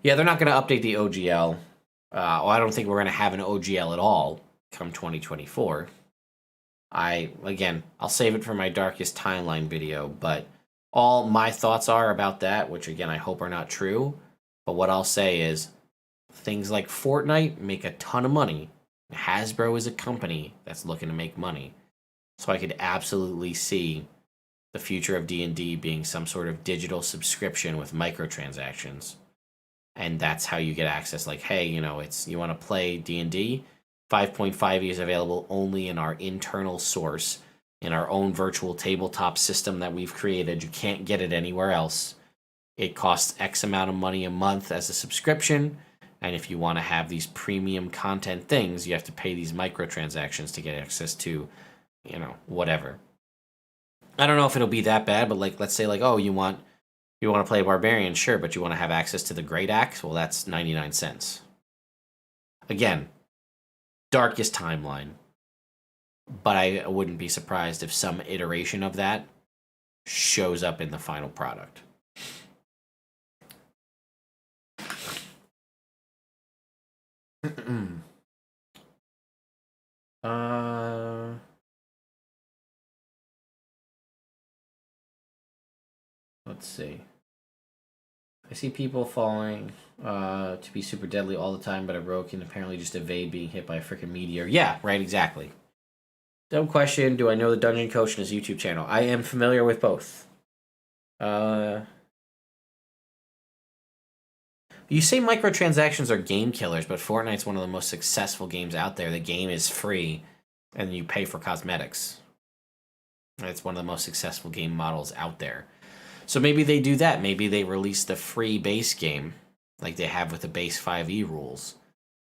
Yeah, they're not going to update the OGL. I don't think we're going to have an OGL at all come 2024. I'll save it for my Darkest Timeline video, but all my thoughts are about that, which again, I hope are not true. But what I'll say is things like Fortnite make a ton of money. Hasbro is a company that's looking to make money. So I could absolutely see the future of D&D being some sort of digital subscription with microtransactions. And that's how you get access. Like, hey, you know, you want to play D&D? 5.5e is available only in our internal source, in our own virtual tabletop system that we've created. You can't get it anywhere else. It costs X amount of money a month as a subscription. And if you want to have these premium content things, you have to pay these microtransactions to get access to, you know, whatever. I don't know if it'll be that bad, but like, let's say like, oh, you want to play a barbarian, sure, but you want to have access to the Great Axe? Well, that's 99 cents. Again, Darkest Timeline. But I wouldn't be surprised if some iteration of that shows up in the final product. Let's see. I see people falling to be super deadly all the time, but a rogue can apparently just evade being hit by a freaking meteor. Yeah, right, exactly. Dumb question, do I know the Dungeon Coach and his YouTube channel? I am familiar with both. You say microtransactions are game killers, but Fortnite's one of the most successful games out there. The game is free, and you pay for cosmetics. It's one of the most successful game models out there. So maybe they do that. Maybe they release the free base game, like they have with the base 5e rules,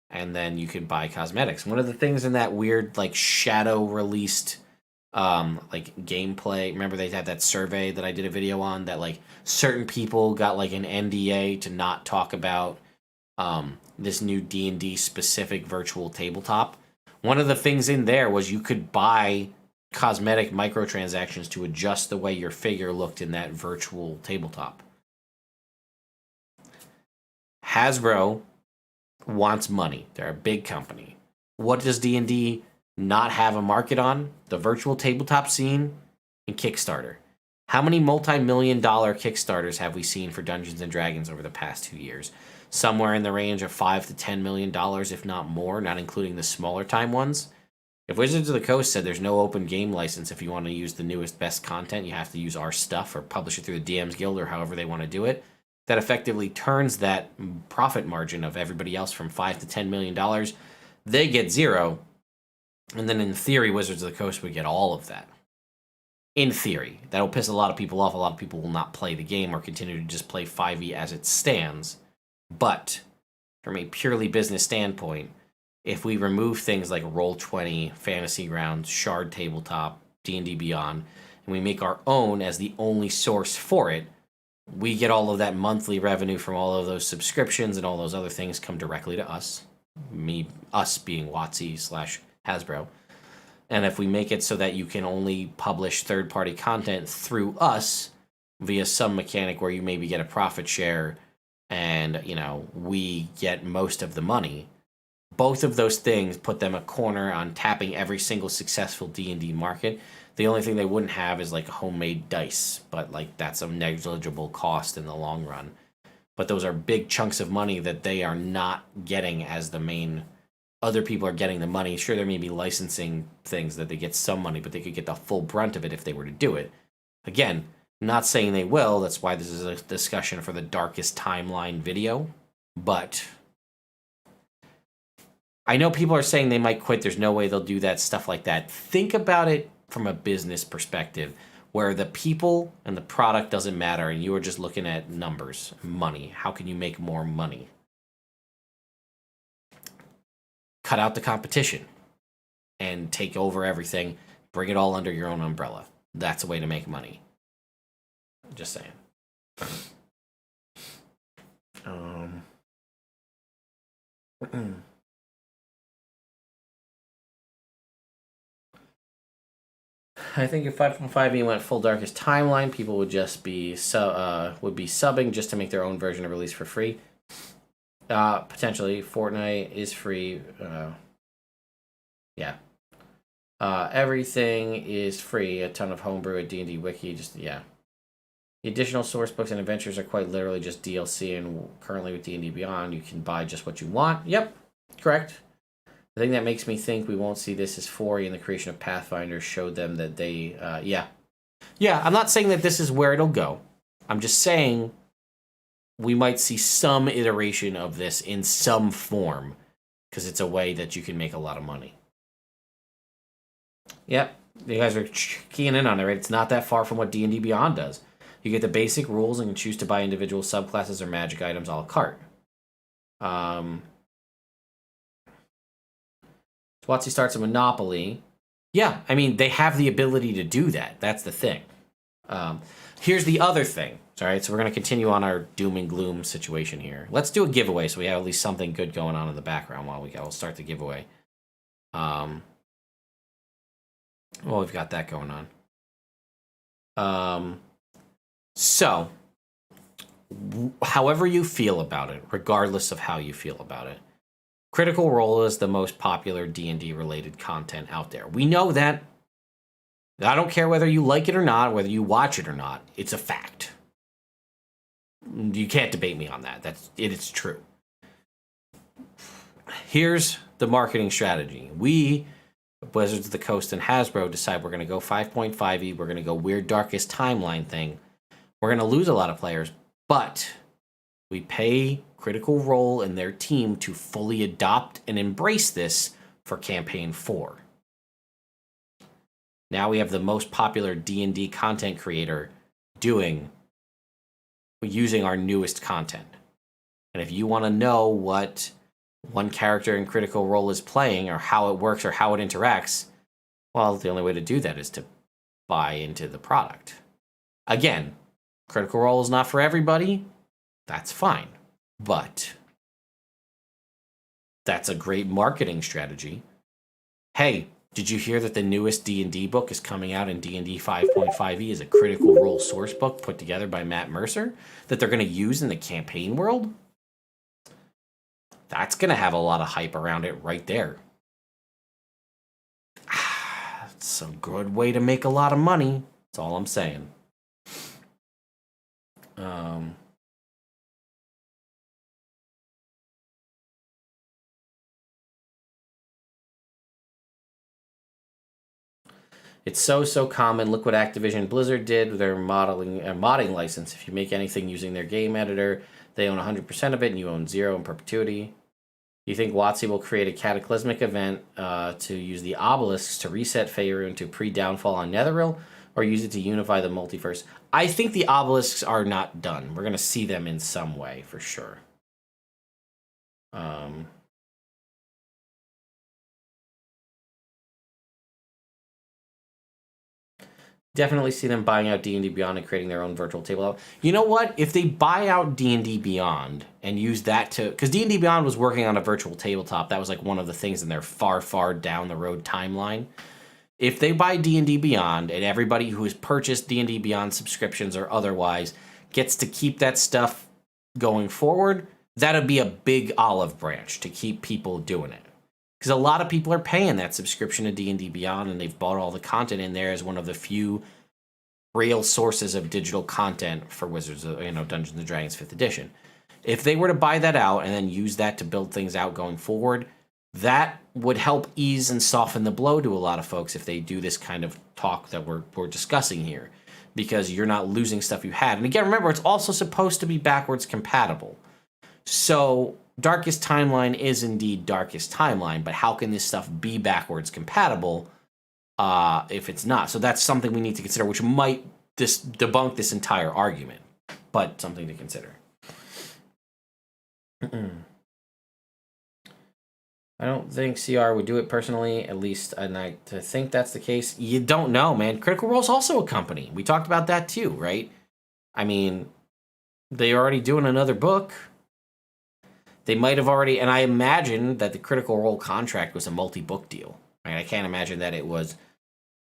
and then you can buy cosmetics. One of the things in that weird, like, shadow released, like, gameplay, remember they had that survey that I did a video on that, like, certain people got, like, an NDA to not talk about this new D&D specific virtual tabletop. One of the things in there was you could buy cosmetic microtransactions to adjust the way your figure looked in that virtual tabletop. Hasbro wants money. They're a big company. What does D&D not have a market on? The virtual tabletop scene and Kickstarter. How many multi-million-dollar Kickstarters have we seen for Dungeons & Dragons over the past 2 years? Somewhere in the range of $5 to $10 million, if not more, not including the smaller time ones. If Wizards of the Coast said there's no open game license if you want to use the newest, best content, you have to use our stuff or publish it through the DM's Guild or however they want to do it, that effectively turns that profit margin of everybody else from $5 to $10 million. They get zero. And then in theory, Wizards of the Coast would get all of that. In theory. That'll piss a lot of people off. A lot of people will not play the game or continue to just play 5e as it stands. But from a purely business standpoint, if we remove things like Roll20, Fantasy Grounds, Shard Tabletop, D&D Beyond, and we make our own as the only source for it, we get all of that monthly revenue from all of those subscriptions and all those other things come directly to us. Us being WotC/Hasbro. And if we make it so that you can only publish third-party content through us via some mechanic where you maybe get a profit share and, we get most of the money, both of those things put them a corner on tapping every single successful D&D market. The only thing they wouldn't have is like homemade dice, but that's a negligible cost in the long run. But those are big chunks of money that they are not getting as the main. Other people are getting the money. Sure, there may be licensing things that they get some money, but they could get the full brunt of it if they were to do it. Again, not saying they will. That's why this is a discussion for the Darkest Timeline video. But I know people are saying they might quit. There's no way they'll do that, stuff like that. Think about it from a business perspective, where the people and the product doesn't matter, and you are just looking at numbers, money. How can you make more money? Cut out the competition and take over everything. Bring it all under your own umbrella. That's a way to make money. Just saying. I think if 5.5e went full Darkest Timeline, people would just be subbing just to make their own version of release for free. Potentially, Fortnite is free. Yeah. Everything is free. A ton of homebrew, a D&D wiki, The additional source books and adventures are quite literally just DLC, and currently with D&D Beyond, you can buy just what you want. Yep, correct. The thing that makes me think we won't see this is 4e and the creation of Pathfinder showed them that they, Yeah, I'm not saying that this is where it'll go. I'm just saying we might see some iteration of this in some form because it's a way that you can make a lot of money. Yep, you guys are keying in on it, right? It's not that far from what D&D Beyond does. You get the basic rules and can choose to buy individual subclasses or magic items a la carte. WotC starts a monopoly. Yeah, I mean, they have the ability to do that. That's the thing. Here's the other thing. All right, so we're going to continue on our doom and gloom situation here. Let's do a giveaway so we have at least something good going on in the background while we go. We'll start the giveaway. Well, we've got that going on. So, however you feel about it, regardless of how you feel about it, Critical Role is the most popular D&D related content out there. We know that. I don't care whether you like it or not, whether you watch it or not. It's a fact. You can't debate me on that. It's true. Here's the marketing strategy. We, Wizards of the Coast and Hasbro, decide we're going to go 5.5e. We're going to go weird Darkest Timeline thing. We're going to lose a lot of players, but we pay Critical Role and their team to fully adopt and embrace this for Campaign 4. Now we have the most popular D&D content creator using our newest content. And if you want to know what one character in Critical Role is playing or how it works or how it interacts, well, the only way to do that is to buy into the product. Again, Critical Role is not for everybody. That's fine. But that's a great marketing strategy. Hey, did you hear that the newest D&D book is coming out in D&D 5.5e as a Critical Role source book put together by Matt Mercer that they're going to use in the campaign world? That's going to have a lot of hype around it right there. It's a good way to make a lot of money. That's all I'm saying. It's so common. Look what Activision Blizzard did with their modding license. If you make anything using their game editor, they own 100% of it, and you own 0 in perpetuity. Do you think WotC will create a cataclysmic event to use the obelisks to reset Faerun to pre-downfall on Netheril, or use it to unify the multiverse? I think the obelisks are not done. We're going to see them in some way, for sure. Definitely see them buying out D&D Beyond and creating their own virtual table. You know what? If they buy out D&D Beyond and use that to... Because D&D Beyond was working on a virtual tabletop. That was like one of the things in their far down the road timeline. If they buy D&D Beyond and everybody who has purchased D&D Beyond subscriptions or otherwise gets to keep that stuff going forward, that'll be a big olive branch to keep people doing it. Because a lot of people are paying that subscription to D&D Beyond, and they've bought all the content in there as one of the few real sources of digital content for Wizards of, Dungeons & Dragons 5th edition. If they were to buy that out and then use that to build things out going forward, that would help ease and soften the blow to a lot of folks if they do this kind of talk that we're discussing here. Because you're not losing stuff you had. And again, remember, it's also supposed to be backwards compatible. So... Darkest Timeline is indeed Darkest Timeline, but how can this stuff be backwards compatible if it's not? So that's something we need to consider, which might debunk this entire argument, but something to consider. I don't think CR would do it personally, at least, and I think that's the case. You don't know, man. Critical Role's also a company. We talked about that too, right? I mean, they're already doing another book. They might have already, and I imagine that the Critical Role contract was a multi-book deal. Right? I can't imagine that it was.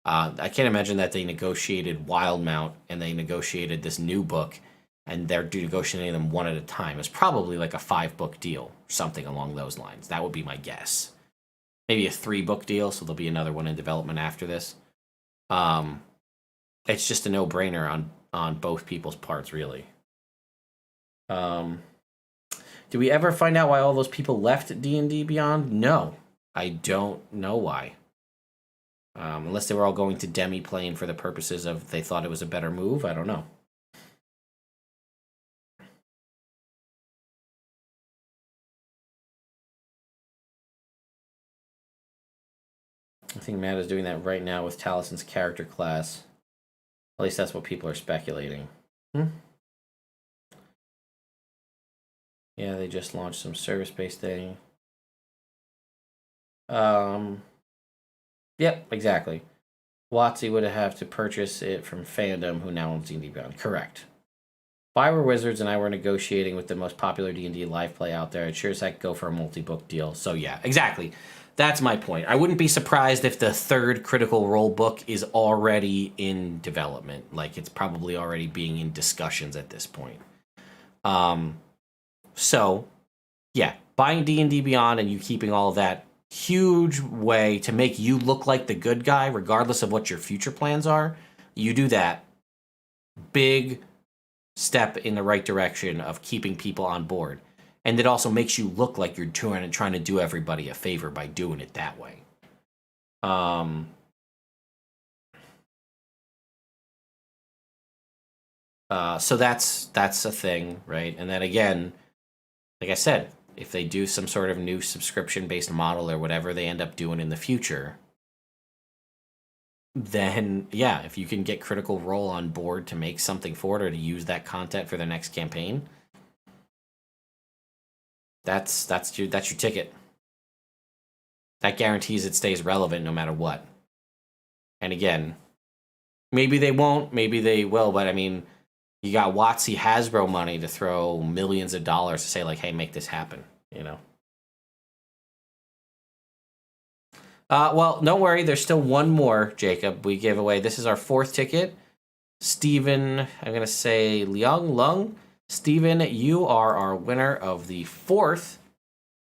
I can't imagine that they negotiated Wildmount and they negotiated this new book, and they're negotiating them one at a time. It's probably like a 5-book deal, something along those lines. That would be my guess. Maybe a 3-book deal, so there'll be another one in development after this. It's just a no-brainer on both people's parts, really. Do we ever find out why all those people left D&D Beyond? No. I don't know why. Unless they were all going to demi-plane for the purposes of they thought it was a better move. I don't know. I think Matt is doing that right now with Talison's character class. At least that's what people are speculating. Yeah, they just launched some service-based thing. Yep, exactly. WotC would have to purchase it from Fandom, who now owns D&D Beyond. Correct. If I were Wizards and I were negotiating with the most popular D&D live play out there, I'd sure as heck go for a multi-book deal. So yeah, exactly. That's my point. I wouldn't be surprised if the 3rd Critical Role book is already in development. Like, it's probably already being in discussions at this point. So, yeah, buying D&D Beyond and you keeping all of that, huge way to make you look like the good guy, regardless of what your future plans are. You do that. Big step in the right direction of keeping people on board. And it also makes you look like you're trying to do everybody a favor by doing it that way. So that's a thing, right? And then again, like I said, if they do some sort of new subscription-based model or whatever they end up doing in the future, then, yeah, if you can get Critical Role on board to make something for it or to use that content for the next campaign, that's your ticket. That guarantees it stays relevant no matter what. And again, maybe they won't, maybe they will, but I mean, you got WotC Hasbro money to throw millions of dollars to say, like, hey, make this happen, Well, don't worry. There's still one more, Jacob, we gave away. This is our 4th ticket. Steven, I'm going to say Lung. Steven, you are our winner of the 4th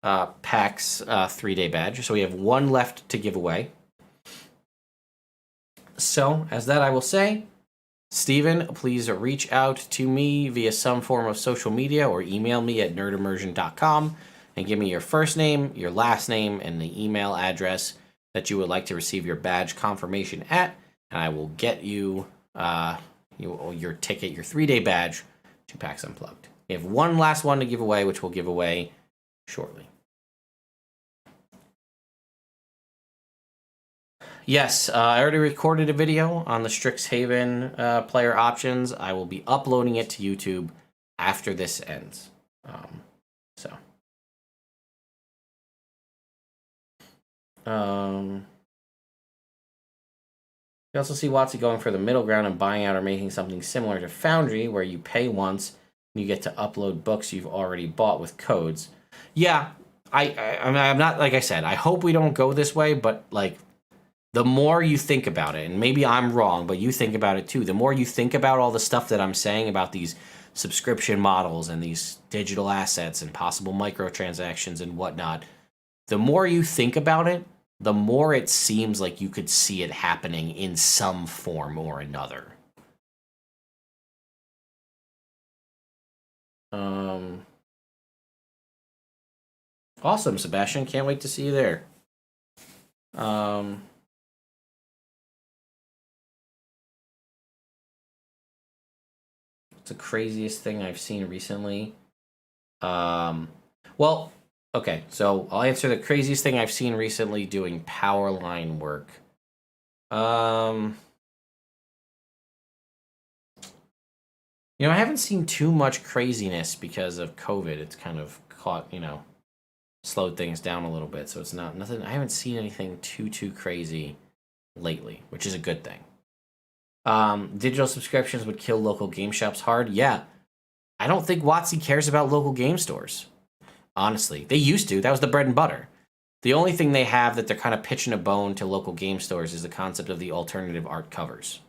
PAX 3-day badge. So we have one left to give away. So, as that I will say, Steven, please reach out to me via some form of social media or email me at nerdimmersion.com and give me your first name, your last name, and the email address that you would like to receive your badge confirmation at. and I will get you, your ticket, your 3-day badge to PAX Unplugged. We have one last one to give away, which we'll give away shortly. Yes, I already recorded a video on the Strixhaven player options. I will be uploading it to YouTube after this ends. You also see WotC going for the middle ground and buying out or making something similar to Foundry, where you pay once and you get to upload books you've already bought with codes. Yeah, I'm not, like I said, I hope we don't go this way, but like, the more you think about it, and maybe I'm wrong, but you think about it too, the more you think about all the stuff that I'm saying about these subscription models and these digital assets and possible microtransactions and whatnot, the more you think about it, the more it seems like you could see it happening in some form or another. Awesome, Sebastian. Can't wait to see you there. It's the craziest thing I've seen recently. Well, okay, so I'll answer the craziest thing I've seen recently doing power line work. I haven't seen too much craziness because of COVID. It's kind of caught, slowed things down a little bit. So it's nothing. I haven't seen anything too crazy lately, which is a good thing. Digital subscriptions would kill local game shops hard. Yeah. I don't think WotC cares about local game stores. Honestly, they used to. That was the bread and butter. The only thing they have that they're kind of pitching a bone to local game stores is the concept of the alternative art covers.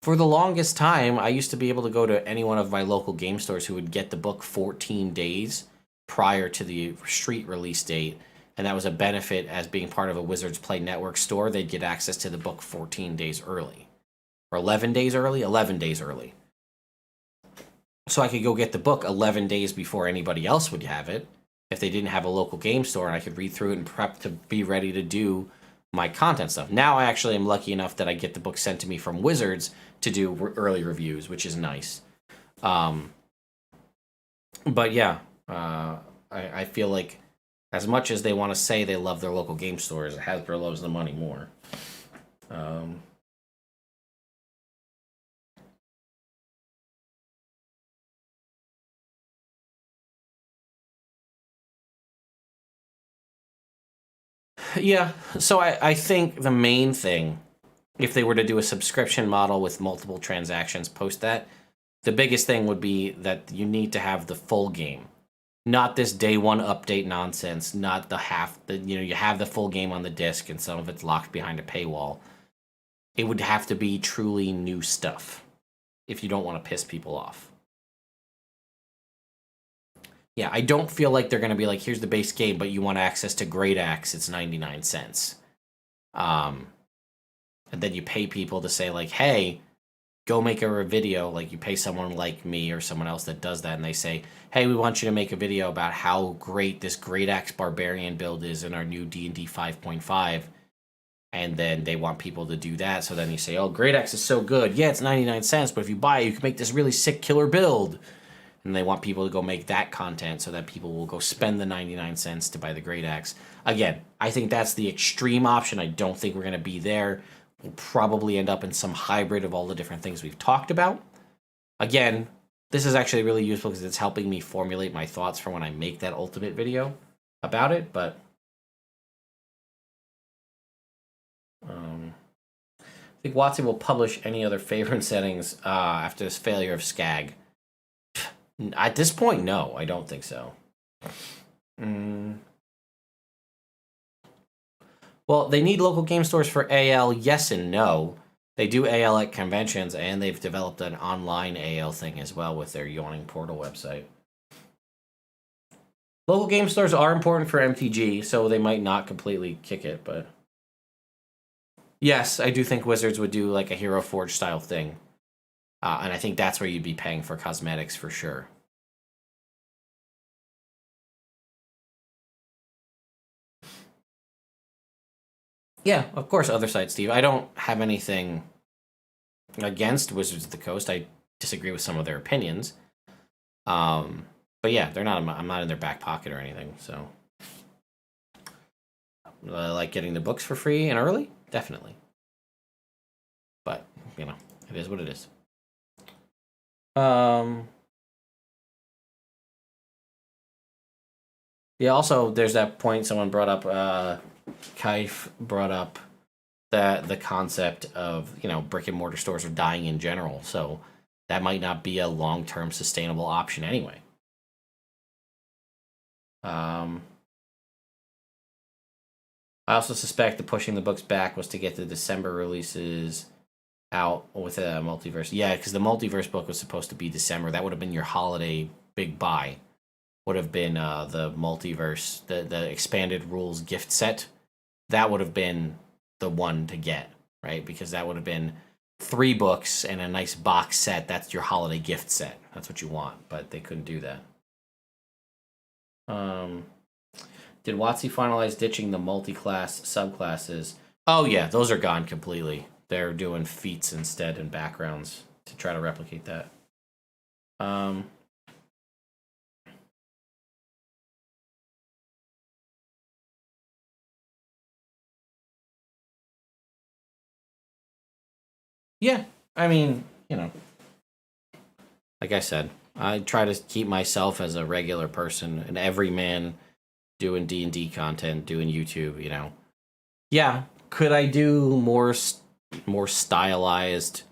For the longest time, I used to be able to go to any one of my local game stores who would get the book 14 days prior to the street release date, and that was a benefit as being part of a Wizards Play Network store. They'd get access to the book 14 days early. Or 11 days early? 11 days early. So I could go get the book 11 days before anybody else would have it, if they didn't have a local game store, and I could read through it and prep to be ready to do my content stuff. Now I actually am lucky enough that I get the book sent to me from Wizards to do early reviews, which is nice. But yeah, I feel like as much as they want to say they love their local game stores, Hasbro loves the money more. Yeah, so I think the main thing, if they were to do a subscription model with multiple transactions post that, the biggest thing would be that you need to have the full game. Not this day one update nonsense, not the half, you have the full game on the disc and some of it's locked behind a paywall. It would have to be truly new stuff if you don't want to piss people off. Yeah, I don't feel like they're going to be like, here's the base game, but you want access to Great Axe, it's 99 cents. And then you pay people to say, like, hey, go make a video. Like, you pay someone like me or someone else that does that, and they say, hey, we want you to make a video about how great this Great Axe Barbarian build is in our new D&D 5.5. And then they want people to do that. So then you say, oh, Great Axe is so good. Yeah, it's 99 cents, but if you buy it, you can make this really sick killer build. And they want people to go make that content so that people will go spend the 99 cents to buy the Great Axe. Again, I think that's the extreme option. I don't think we're going to be there. We'll probably end up in some hybrid of all the different things we've talked about. Again, this is actually really useful because it's helping me formulate my thoughts for when I make that ultimate video about it. But I think WotC will publish any other favorite settings after this failure of Skag. At this point, no, I don't think so. Well, they need local game stores for AL, yes and no. They do AL at conventions, and they've developed an online AL thing as well with their Yawning Portal website. Local game stores are important for MTG, so they might not completely kick it, but... Yes, I do think Wizards would do like a Hero Forge style thing. And I think that's where you'd be paying for cosmetics for sure. Yeah, of course, other sites, Steve. I don't have anything against Wizards of the Coast. I disagree with some of their opinions. But yeah, they're not. I'm not in their back pocket or anything. So, like getting the books for free and early, definitely. But it is what it is. Yeah. Also, there's that point someone brought up. Kaif brought up that the concept of brick and mortar stores are dying in general. So that might not be a long-term sustainable option anyway. I also suspect that pushing the books back was to get the December releases out with a multiverse. Yeah, because the multiverse book was supposed to be December. That would have been your holiday big buy. Would have been the multiverse, the expanded rules gift set. That would have been the one to get, right? Because that would have been 3 books and a nice box set. That's your holiday gift set. That's what you want, but they couldn't do that. Did WotC finalize ditching the multi-class subclasses? Oh yeah, those are gone completely. They're doing feats instead and backgrounds to try to replicate that. Yeah, I mean, like I said, I try to keep myself as a regular person, an everyman doing D&D content, doing YouTube, Yeah, could I do more stylized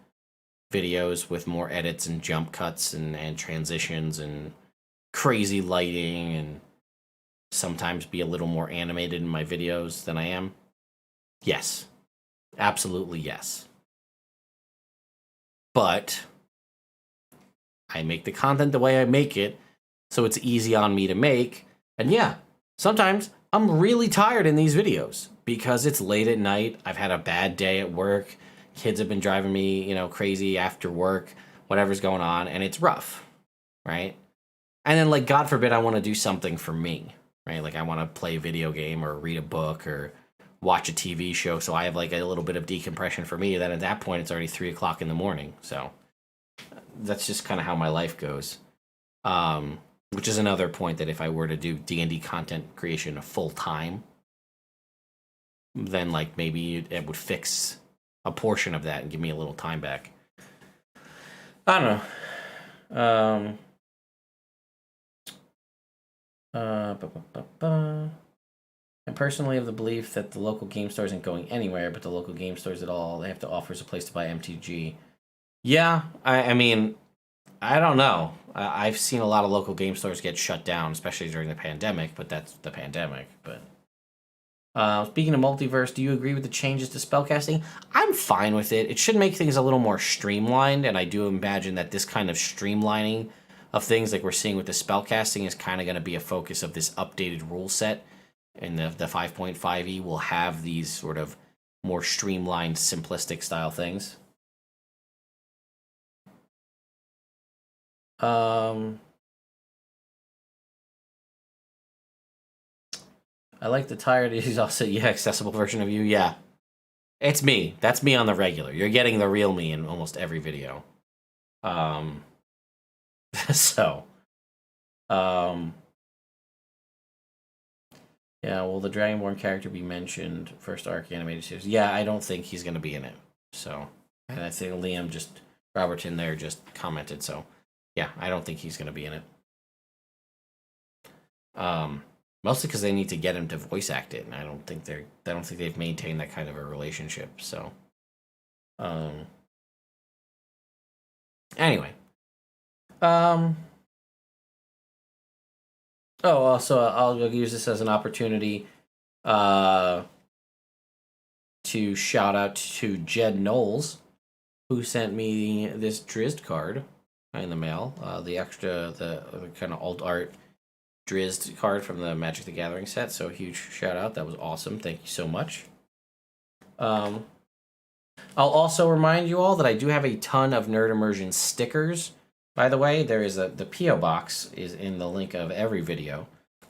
videos with more edits and jump cuts and transitions and crazy lighting and sometimes be a little more animated in my videos than I am? Yes. Absolutely yes. But I make the content the way I make it, so it's easy on me to make. And yeah, sometimes I'm really tired in these videos because it's late at night. I've had a bad day at work. Kids have been driving me, crazy after work, whatever's going on, and it's rough, right? And then, like, God forbid I want to do something for me, right? Like, I want to play a video game or read a book or watch a TV show, so I have, like, a little bit of decompression for me. Then at that point, it's already 3 o'clock in the morning, so that's just kind of how my life goes. Which is another point that if I were to do D&D content creation full time, then like maybe it would fix a portion of that and give me a little time back. I don't know. I'm personally of the belief that the local game store isn't going anywhere, but the local game stores at all they have to offer is a place to buy MTG. Yeah, I mean, I don't know. I've seen a lot of local game stores get shut down, especially during the pandemic, but that's the pandemic. But speaking of multiverse, do you agree with the changes to spellcasting? I'm fine with it. It should make things a little more streamlined, and I do imagine that this kind of streamlining of things like we're seeing with the spellcasting is kind of going to be a focus of this updated rule set. And the 5.5e will have these sort of more streamlined, simplistic style things. I like the tired. He's also accessible version of you. Yeah, it's me. That's me on the regular. You're getting the real me in almost every video. So, yeah. Will the Dragonborn character be mentioned first arc animated series? Yeah, I don't think he's gonna be in it. So, and I think Liam Robertson there just commented. So, yeah, I don't think he's gonna be in it. Mostly because they need to get him to voice act it, and I don't think they've maintained that kind of a relationship. So, anyway, also I'll use this as an opportunity, to shout out to Jed Knowles, who sent me this Drizzt card in the mail. The kind of alt art Drizzt card from the Magic the Gathering set, so huge shout out. That was awesome. Thank you so much. I'll also remind you all that I do have a ton of Nerd Immersion stickers. By the way, there is the P.O. box is in the link of every video.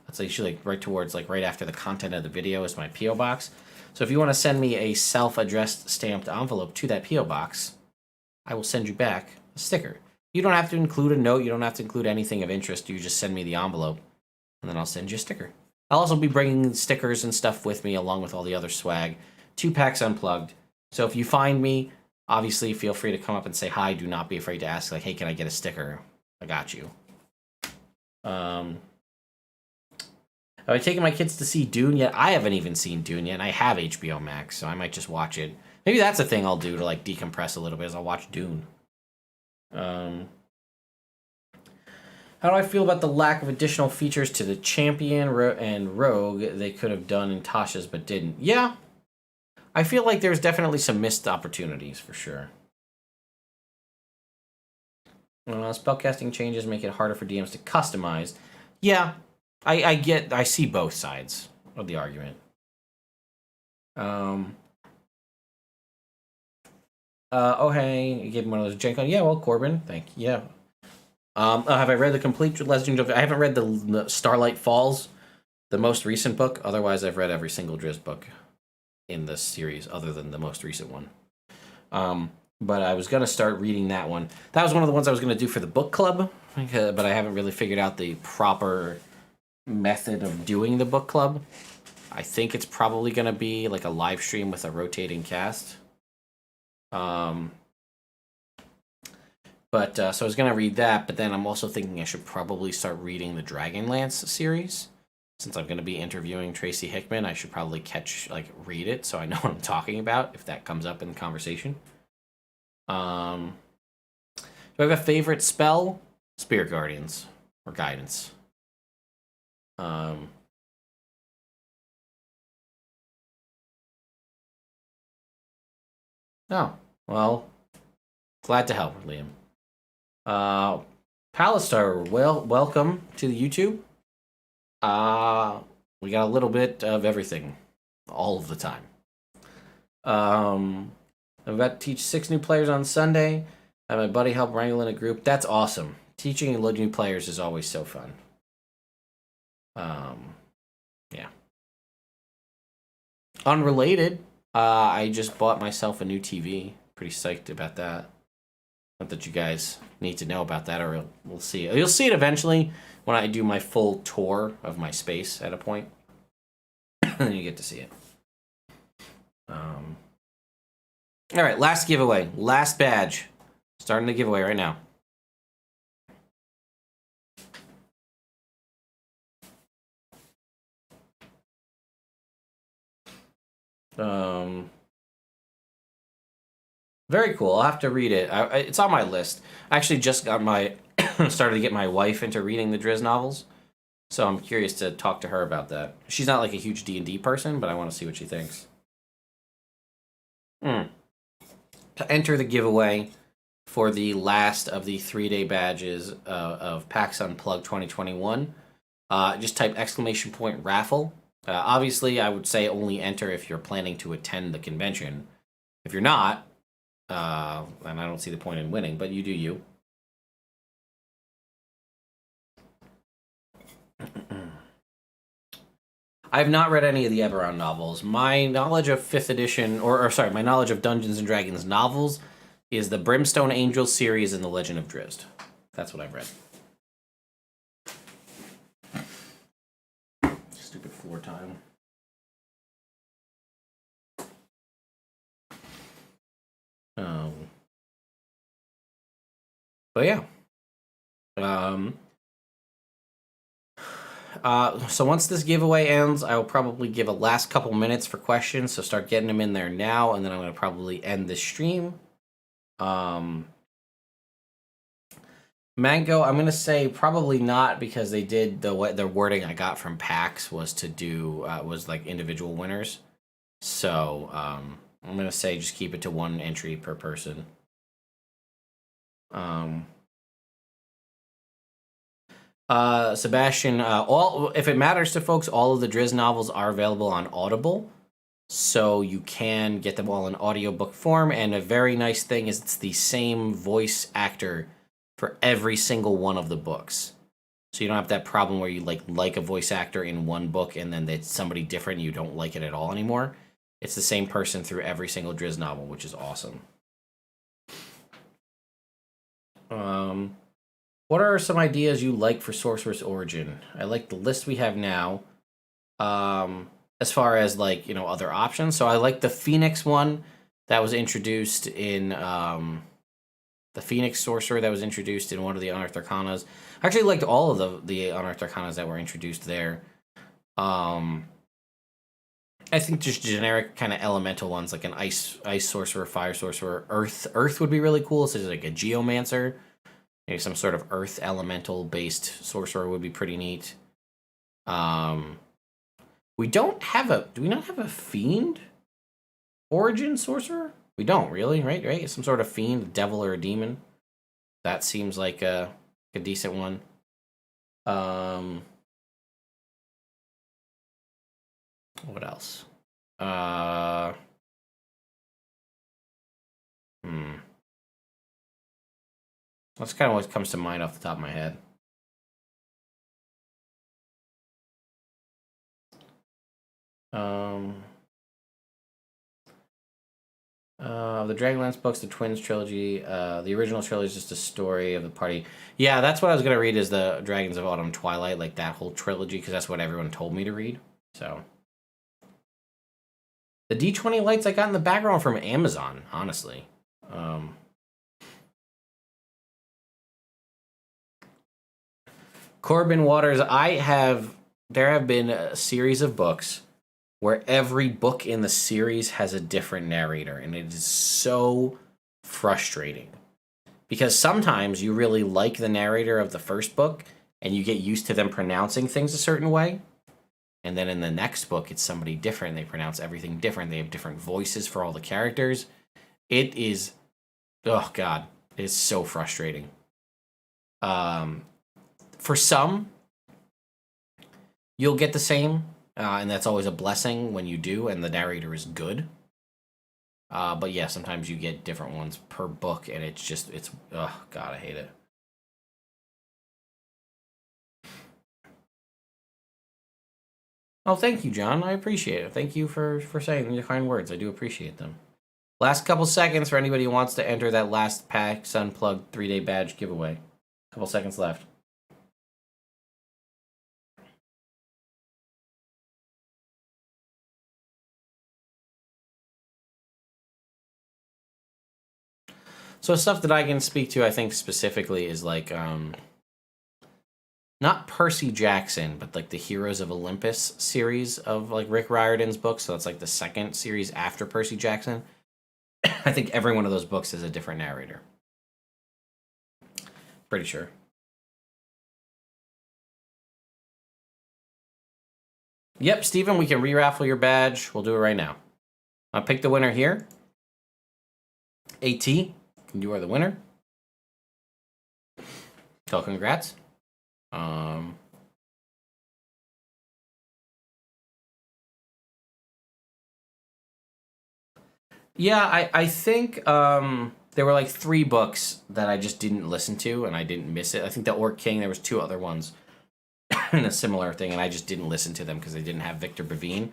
That's usually right towards right after the content of the video is my P.O. box. So if you want to send me a self-addressed stamped envelope to that P.O. box, I will send you back a sticker. You don't have to include a note. You don't have to include anything of interest. You just send me the envelope, and then I'll send you a sticker. I'll also be bringing stickers and stuff with me, along with all the other swag, to PAX Unplugged. So if you find me, obviously feel free to come up and say hi. Do not be afraid to ask, like, hey, can I get a sticker? I got you. Have I taken my kids to see Dune yet? I haven't even seen Dune yet, and I have HBO Max, so I might just watch it. Maybe that's a thing I'll do to, like, decompress a little bit, is I'll watch Dune. How do I feel about the lack of additional features to the Champion and Rogue they could have done in Tasha's but didn't? Yeah. I feel like there's definitely some missed opportunities, for sure. Spellcasting changes make it harder for DMs to customize. Yeah, I see both sides of the argument. Oh hey, you gave him one of those Jenko. Yeah, well, Corbin, thank you. Yeah. Have I read the complete Legend of? I haven't read the Starlight Falls, the most recent book. Otherwise, I've read every single Drizzt book in this series, other than the most recent one. But I was gonna start reading that one. That was one of the ones I was gonna do for the book club, but I haven't really figured out the proper method of doing the book club. I think it's probably gonna be like a live stream with a rotating cast. So I was gonna read that, but then I'm also thinking I should probably start reading the Dragonlance series. Since I'm gonna be interviewing Tracy Hickman, I should probably read it so I know what I'm talking about if that comes up in the conversation. Do I have a favorite spell? Spirit Guardians or Guidance. Oh, well, glad to help, Liam. Palistar, welcome to the YouTube. We got a little bit of everything, all of the time. I'm about to teach 6 new players on Sunday. I have my buddy help wrangle in a group. That's awesome. Teaching new players is always so fun. Yeah. Unrelated, I just bought myself a new TV. Pretty psyched about that. Not that you guys need to know about that, or we'll see. You'll see it eventually when I do my full tour of my space at a point. Then you get to see it. All right, last giveaway. Last badge. Starting the giveaway right now. Very cool. I'll have to read it. It's on my list. I actually just got started to get my wife into reading the Drizzt novels, so I'm curious to talk to her about that. She's not like a huge D&D person, but I want to see what she thinks. To enter the giveaway for the last of the 3-day badges of PAX Unplugged 2021, just type !raffle. Obviously, I would say only enter if you're planning to attend the convention. If you're not, and I don't see the point in winning, but you do you. I have not read any of the Eberron novels. My knowledge of 5th edition, my knowledge of Dungeons & Dragons novels is the Brimstone Angels series and the Legend of Drizzt. That's what I've read. Stupid floor tile. But yeah. So once this giveaway ends, I will probably give a last couple minutes for questions, so start getting them in there now, and then I'm going to probably end this stream. Mango, I'm going to say probably not, because they did the wording I got from PAX was to do was like individual winners. So I'm going to say just keep it to 1 entry per person. Sebastian, if it matters to folks, all of the Drizzt novels are available on Audible, so you can get them all in audiobook form, and a very nice thing is it's the same voice actor for every single one of the books. So you don't have that problem where you like a voice actor in one book and then it's somebody different and you don't like it at all anymore. it's the same person through every single Driz novel, which is awesome. What are some ideas you like for Sorcerer's Origin? I like the list we have now. As far as like, you know, other options. So I like the Phoenix one that was introduced in the Phoenix Sorcerer that was introduced in one of the Unearthed Arcanas. I actually liked all of the Unearthed Arcanas that were introduced there. I think just generic kind of elemental ones like an ice sorcerer, fire sorcerer, earth would be really cool. So like a geomancer, maybe some sort of earth elemental based sorcerer would be pretty neat. We don't have do we not have a fiend origin sorcerer? We don't really, right? Some sort of fiend, a devil or a demon. That seems like a decent one. What else? That's kind of what comes to mind off the top of my head. The Dragonlance books, the Twins trilogy, the original trilogy is just a story of the party. Yeah, that's what I was gonna read is the Dragons of Autumn Twilight, like that whole trilogy, because that's what everyone told me to read. So the D20 lights I got in the background from Amazon, honestly. Corbin Waters, there have been a series of books where every book in the series has a different narrator, and it is so frustrating. Because sometimes you really like the narrator of the first book, and you get used to them pronouncing things a certain way, and then in the next book, it's somebody different. They pronounce everything different. They have different voices for all the characters. It is, oh god, it is so frustrating. For some, you'll get the same, and that's always a blessing when you do, and the narrator is good. But yeah, sometimes you get different ones per book, and it's oh god, I hate it. Oh, thank you, John. I appreciate it. Thank you for saying your kind words. I do appreciate them. Last couple seconds for anybody who wants to enter that last PAX Unplugged 3-day badge giveaway. Couple seconds left. So stuff that I can speak to, I think specifically is like not Percy Jackson, but like the Heroes of Olympus series of like Rick Riordan's books. So it's like the second series after Percy Jackson. I think every one of those books has a different narrator. Pretty sure. Yep, Steven, we can re-raffle your badge. We'll do it right now. I'll pick the winner here. AT, you are the winner. So congrats. Yeah, I think there were like 3 books that I just didn't listen to and I didn't miss it. I think the Orc King, there was 2 other ones in a similar thing, and I just didn't listen to them because they didn't have Victor Bavine,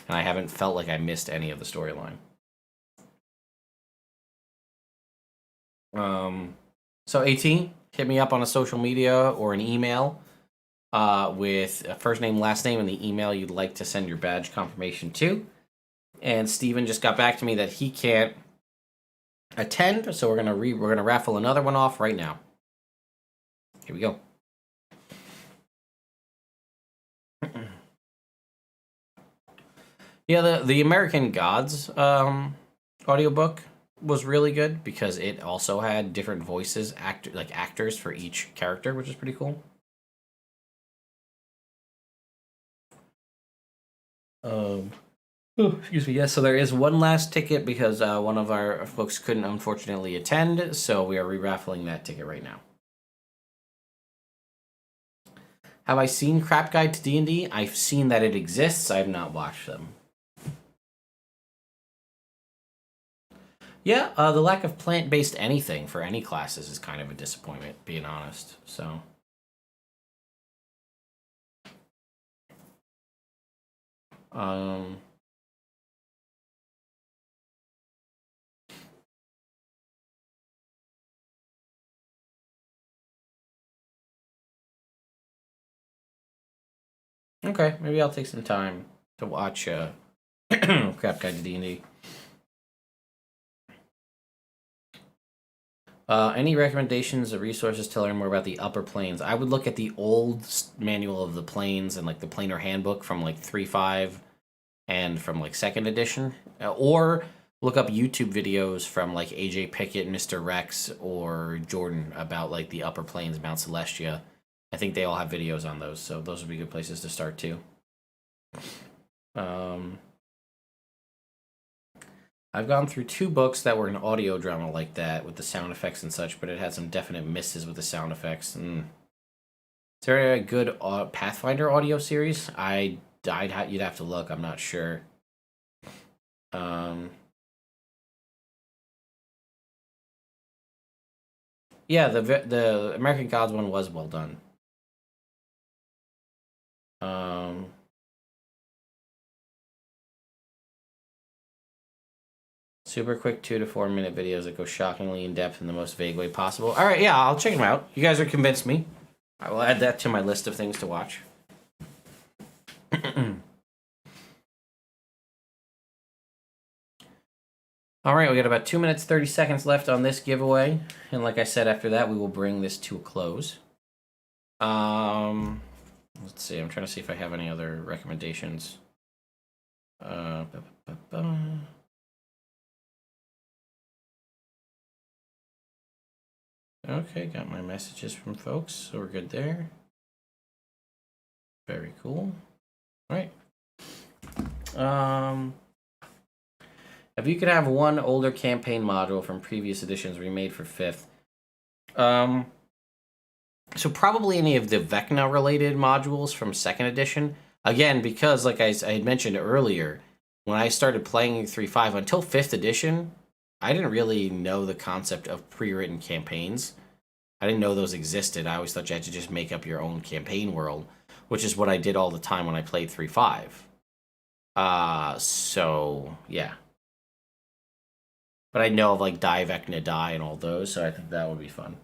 and I haven't felt like I missed any of the storyline. So 18, hit me up on a social media or an email with a first name, last name, and the email you'd like to send your badge confirmation to. And Steven just got back to me that he can't attend, so we're gonna raffle another one off right now. Here we go. Yeah, the American Gods audiobook was really good because it also had different voices, actors for each character, which is pretty cool. Excuse me. Yes, so there is one last ticket because one of our folks couldn't unfortunately attend, so we are re-raffling that ticket right now. Have I seen Crap Guide to D&D? I've seen that it exists. I have not watched them. Yeah, the lack of plant-based anything for any classes is kind of a disappointment, being honest. So. Okay, maybe I'll take some time to watch Crap Guide to D&D. Any recommendations or resources to learn more about the upper planes? I would look at the old manual of the planes and like the planar handbook from like 3.5 and from like 2nd edition, or look up YouTube videos from like AJ Pickett, Mr. Rex, or Jordan about like the upper planes, Mount Celestia. I think they all have videos on those, so those would be good places to start too. I've gone through 2 books that were an audio drama like that with the sound effects and such, but it had some definite misses with the sound effects. Is there a good Pathfinder audio series? You'd have to look. I'm not sure. Yeah, the American Gods one was well done. Super quick 2 to 4 minute videos that go shockingly in depth in the most vague way possible. All right, yeah, I'll check them out. You guys are convinced me. I will add that to my list of things to watch. All right, we got about 2 minutes, 30 seconds left on this giveaway. And like I said, after that, we will bring this to a close. Let's see. I'm trying to see if I have any other recommendations. Okay, got my messages from folks, so we're good there. Very cool. All right. If you could have one older campaign module from previous editions remade for 5th, so probably any of the Vecna related modules from 2nd edition. Again, because like I had mentioned earlier, when I started playing 3.5 until 5th edition, I didn't really know the concept of pre-written campaigns. I didn't know those existed. I always thought you had to just make up your own campaign world, which is what I did all the time when I played 3.5. So yeah. But I know of like Die Vecna Die and all those, so I think that would be fun.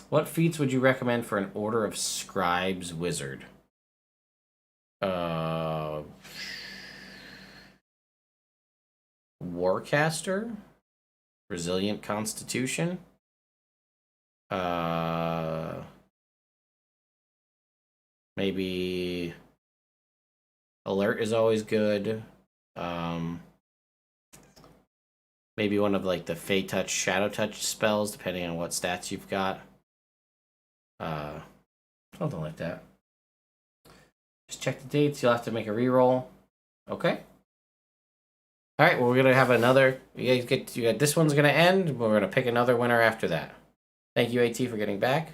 What feats would you recommend for an Order of Scribes wizard? Warcaster? Resilient Constitution? Maybe Alert is always good. Maybe one of like the Fey Touch, Shadow Touch spells, depending on what stats you've got. Something like that. Just check the dates. You'll have to make a reroll. Okay. All right. Well, we're gonna have another. You got this one's gonna end. We're gonna pick another winner after that. Thank you, AT, for getting back.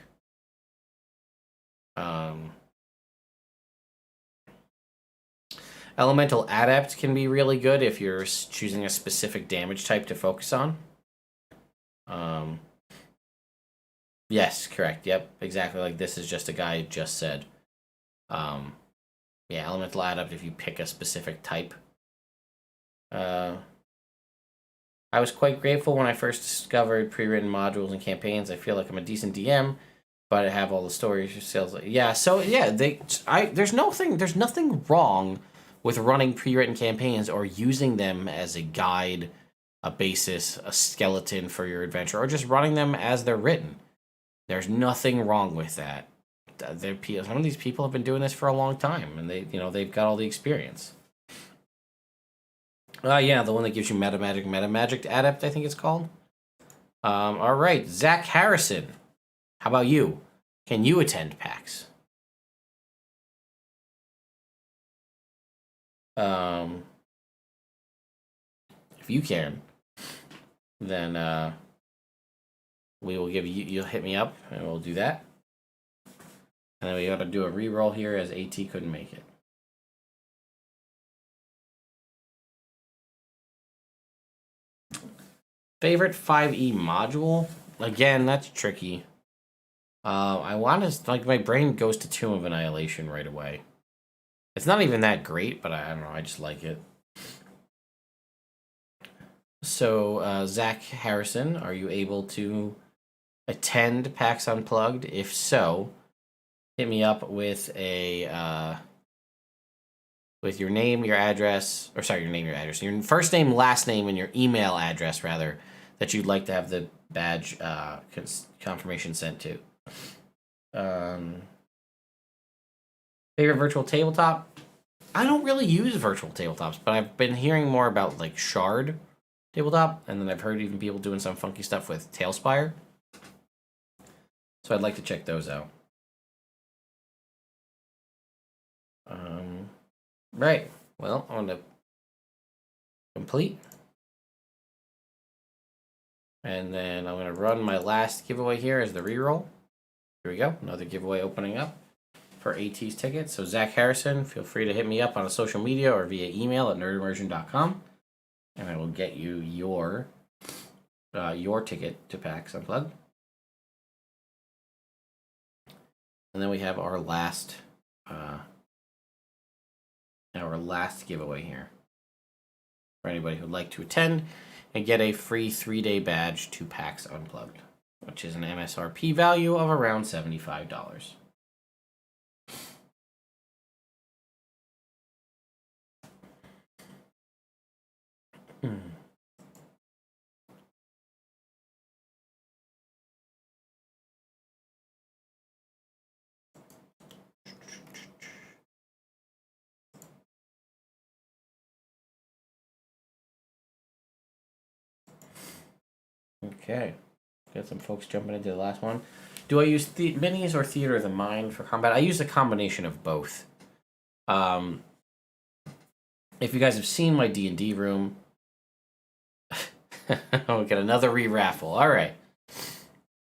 Elemental Adept can be really good if you're choosing a specific damage type to focus on. Yes, correct. Yep, exactly like this is just a guy just said. Yeah, Elemental Adept if you pick a specific type. I was quite grateful when I first discovered pre-written modules and campaigns. I feel like I'm a decent DM, but I have all the stories, sales. Yeah, so yeah, there's nothing wrong with running pre-written campaigns or using them as a guide, a basis, a skeleton for your adventure, or just running them as they're written. There's nothing wrong with that. Some of these people have been doing this for a long time, and they've got all the experience. Yeah, the one that gives you meta magic adept, I think it's called. All right, Zach Harrison. How about you? Can you attend PAX? If you can, then we will give you. You'll hit me up, and we'll do that. And then we got to do a re-roll here as AT couldn't make it. Favorite 5e module? Again, that's tricky. I want to, like, my brain goes to Tomb of Annihilation right away. It's not even that great, but I don't know, I just like it. So, Zach Harrison, are you able to attend PAX Unplugged? If so, hit me up with a with your name, your address, or sorry, your name, your address, your first name, last name, and your email address, rather, that you'd like to have the badge confirmation sent to. Favorite virtual tabletop? I don't really use virtual tabletops, but I've been hearing more about like Shard tabletop, and then I've heard even people doing some funky stuff with Tailspire. So I'd like to check those out. Right. Well, I'm going to complete. And then I'm going to run my last giveaway here as the reroll. Here we go. Another giveaway opening up for AT's tickets. So Zach Harrison, feel free to hit me up on a social media or via email at nerdimmersion.com. And I will get you your ticket to PAX Unplugged. And then we have our last giveaway here for anybody who'd like to attend and get a free 3-day badge to PAX Unplugged, which is an MSRP value of around $75. Okay, got some folks jumping into the last one. Do I use minis or Theater of the Mind for combat? I use a combination of both. If you guys have seen my D&D room, I'll get another re-raffle. All right.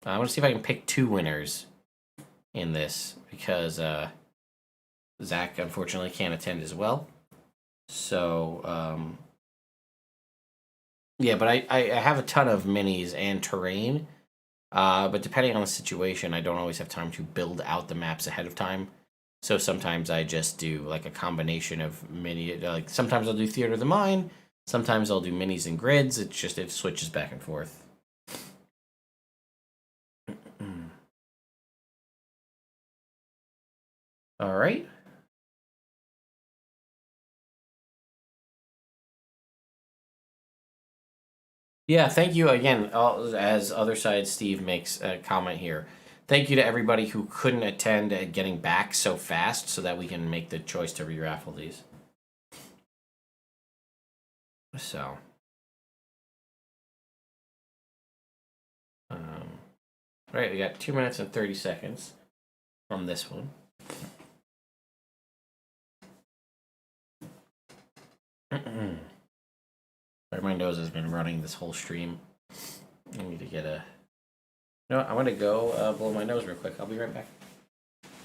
I want to see if I can pick 2 winners in this, because Zach unfortunately can't attend as well. So, yeah, but I have a ton of minis and terrain. But depending on the situation, I don't always have time to build out the maps ahead of time. So sometimes I just do like a combination of mini. Like sometimes I'll do Theater of the Mind. Sometimes I'll do minis and grids. It switches back and forth. All right. Yeah, thank you again. As Other Side Steve makes a comment here, thank you to everybody who couldn't attend and getting back so fast so that we can make the choice to re-raffle these. So, right, we got 2 minutes and 30 seconds from this one. My nose has been running this whole stream. I need to get a... No, I want to go blow my nose real quick. I'll be right back.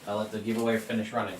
I'll let the giveaway finish running.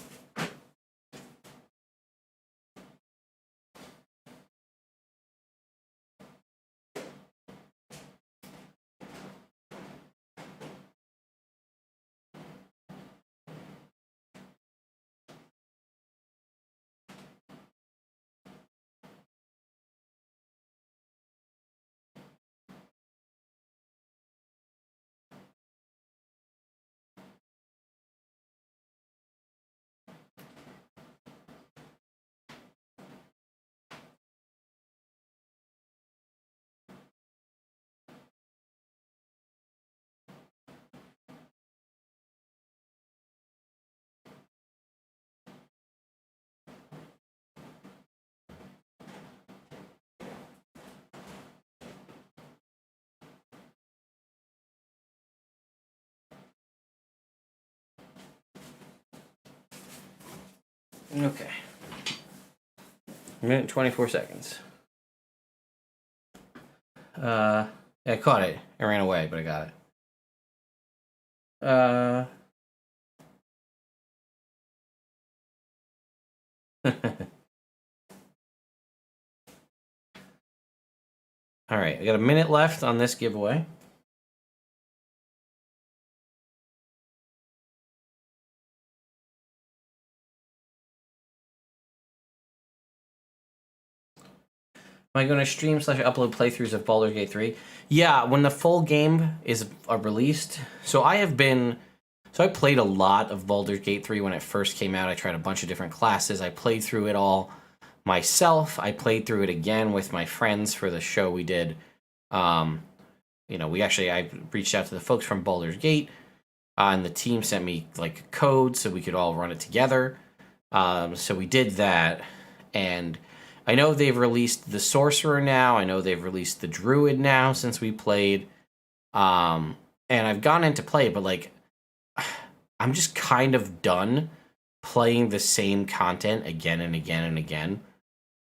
Okay. 1 minute 24 seconds. I caught it. It ran away, but I got it. All right, I got a minute left on this giveaway. Am I going to stream / upload playthroughs of Baldur's Gate 3? Yeah, when the full game is released. So I have been... So I played a lot of Baldur's Gate 3 when it first came out. I tried a bunch of different classes. I played through it all myself. I played through it again with my friends for the show we did. You know, I reached out to the folks from Baldur's Gate, and the team sent me like a code so we could all run it together. So we did that, and I know they've released the Sorcerer now. I know they've released the Druid now since we played. And I've gone in to play, but like, I'm just kind of done playing the same content again and again and again.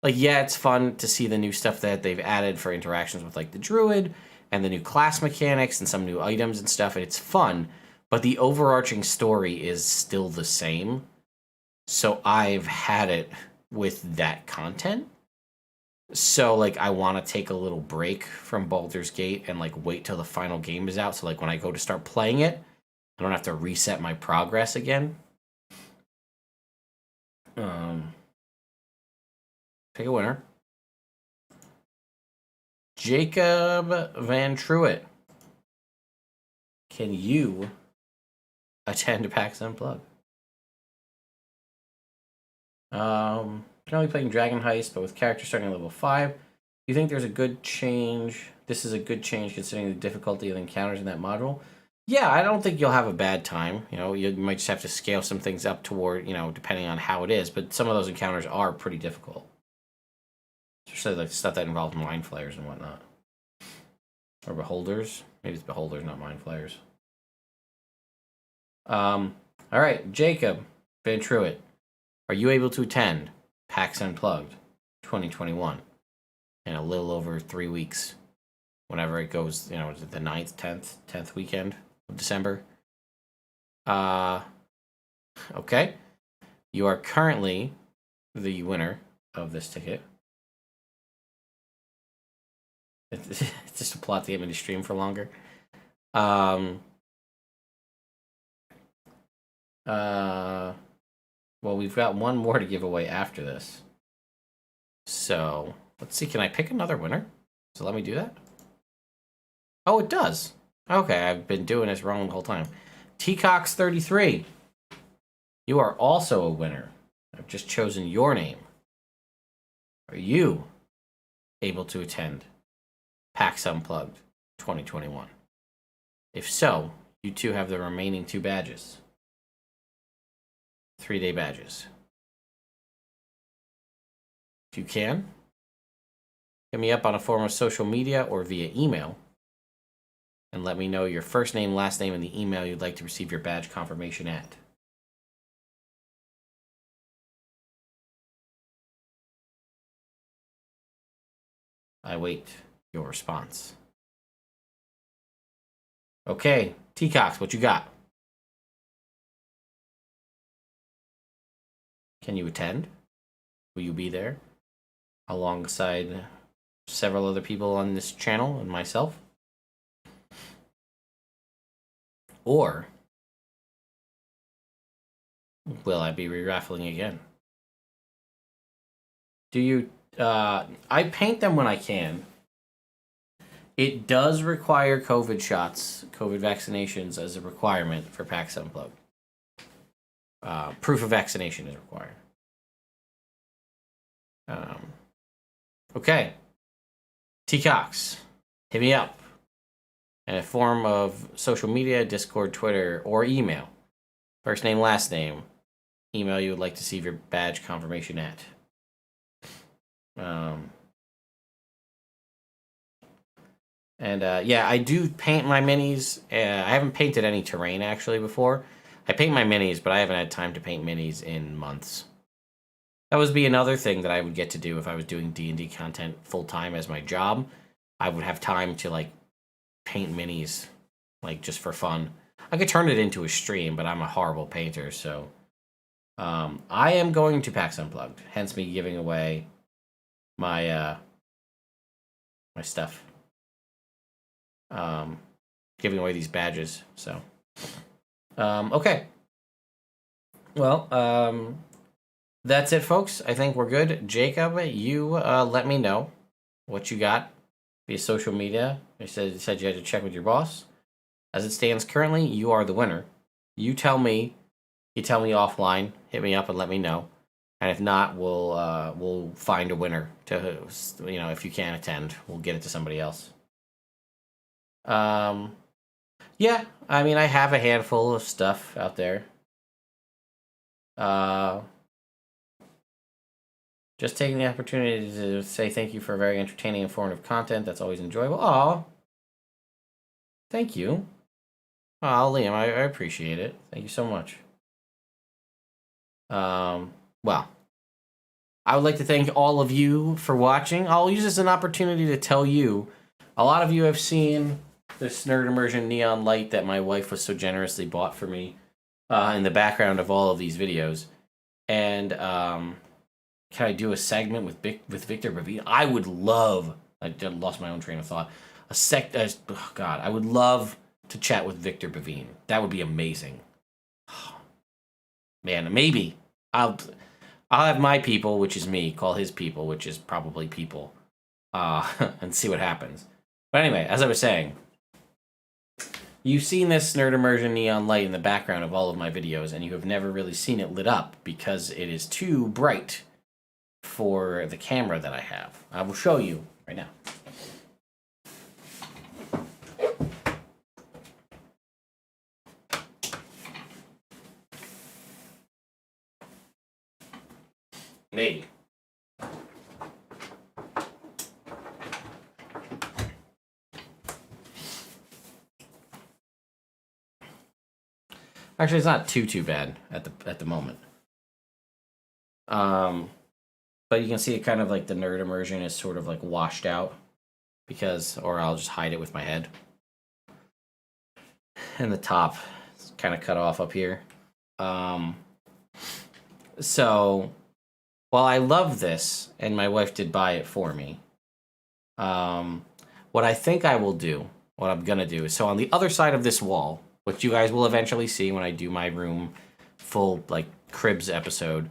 Like, yeah, it's fun to see the new stuff that they've added for interactions with like the Druid and the new class mechanics and some new items and stuff, and it's fun, but the overarching story is still the same. So I've had it with that content. So, like, I want to take a little break from Baldur's Gate and, like, wait till the final game is out. So, like, when I go to start playing it, I don't have to reset my progress again. Pick a winner. Jacob Van Truitt. Can you attend PAX Unplugged? Currently playing Dragon Heist, but with characters starting at level 5. Do you think there's a good change? This is a good change considering the difficulty of the encounters in that module. Yeah, I don't think you'll have a bad time. You know, you might just have to scale some things up toward, you know, depending on how it is. But some of those encounters are pretty difficult. Especially like stuff that involves mind flayers and whatnot. Or beholders. Maybe it's beholders, not mind flayers. All right, Jacob Van Truitt. Are you able to attend PAX Unplugged 2021 in a little over 3 weeks? Whenever it goes, you know, is it the 9th, 10th weekend of December? Okay. You are currently the winner of this ticket. It's just a plot to get me to stream for longer. Well, we've got one more to give away after this. So, let's see. Can I pick another winner? So let me do that. Oh, it does. Okay, I've been doing this wrong the whole time. Tcox33. You are also a winner. I've just chosen your name. Are you able to attend PAX Unplugged 2021? If so, you two have the remaining 2 badges. 3-day badges. If you can, hit me up on a form of social media or via email and let me know your first name, last name, and the email you'd like to receive your badge confirmation at. I wait your response. Okay, Tcox, what you got? Can you attend? Will you be there alongside several other people on this channel and myself? Or will I be re-raffling again? Do you... I paint them when I can. It does require COVID shots, COVID vaccinations as a requirement for PAX Unplugged. Proof of vaccination is required. Okay. Tcox, hit me up in a form of social media, Discord, Twitter, or email. First name, last name. Email you would like to see your badge confirmation at. Yeah, I do paint my minis. I haven't painted any terrain, actually, before. I paint my minis, but I haven't had time to paint minis in months. That would be another thing that I would get to do if I was doing D&D content full-time as my job. I would have time to, like, paint minis, like, just for fun. I could turn it into a stream, but I'm a horrible painter, so... I am going to PAX Unplugged, hence me giving away my, my stuff. Giving away these badges, so... okay. Well, that's it, folks. I think we're good. Jacob, you let me know what you got via social media. You said you had to check with your boss. As it stands currently, you are the winner You tell me. You tell me offline. Hit me up and let me know. And if not, we'll find a winner to, you know, if you can't attend, we'll get it to somebody else. Yeah, I mean, I have a handful of stuff out there. Just taking the opportunity to say thank you for very entertaining, informative content. That's always enjoyable. Aw. Thank you. Aw, Liam, I appreciate it. Thank you so much. Well, I would like to thank all of you for watching. I'll use this as an opportunity to tell you, a lot of you have seen this Nerd Immersion neon light that my wife was so generously bought for me in the background of all of these videos. And can I do a segment with Victor Bavina? I would love, I lost my own train of thought, oh God, I would love to chat with Victor Bavine. That would be amazing. Man, maybe I'll have my people, which is me, call his people, which is probably people, and see what happens. But anyway, as I was saying, you've seen this Nerd Immersion neon light in the background of all of my videos, and you have never really seen it lit up because it is too bright for the camera that I have. I will show you right now. Maybe. Actually, it's not too bad at the moment. But you can see it kind of like the Nerd Immersion is sort of like washed out because, or I'll just hide it with my head. And the top is kind of cut off up here. So while I love this, and my wife did buy it for me, what I think I will do, what I'm gonna do is, so on the other side of this wall, which you guys will eventually see when I do my room full like Cribs episode,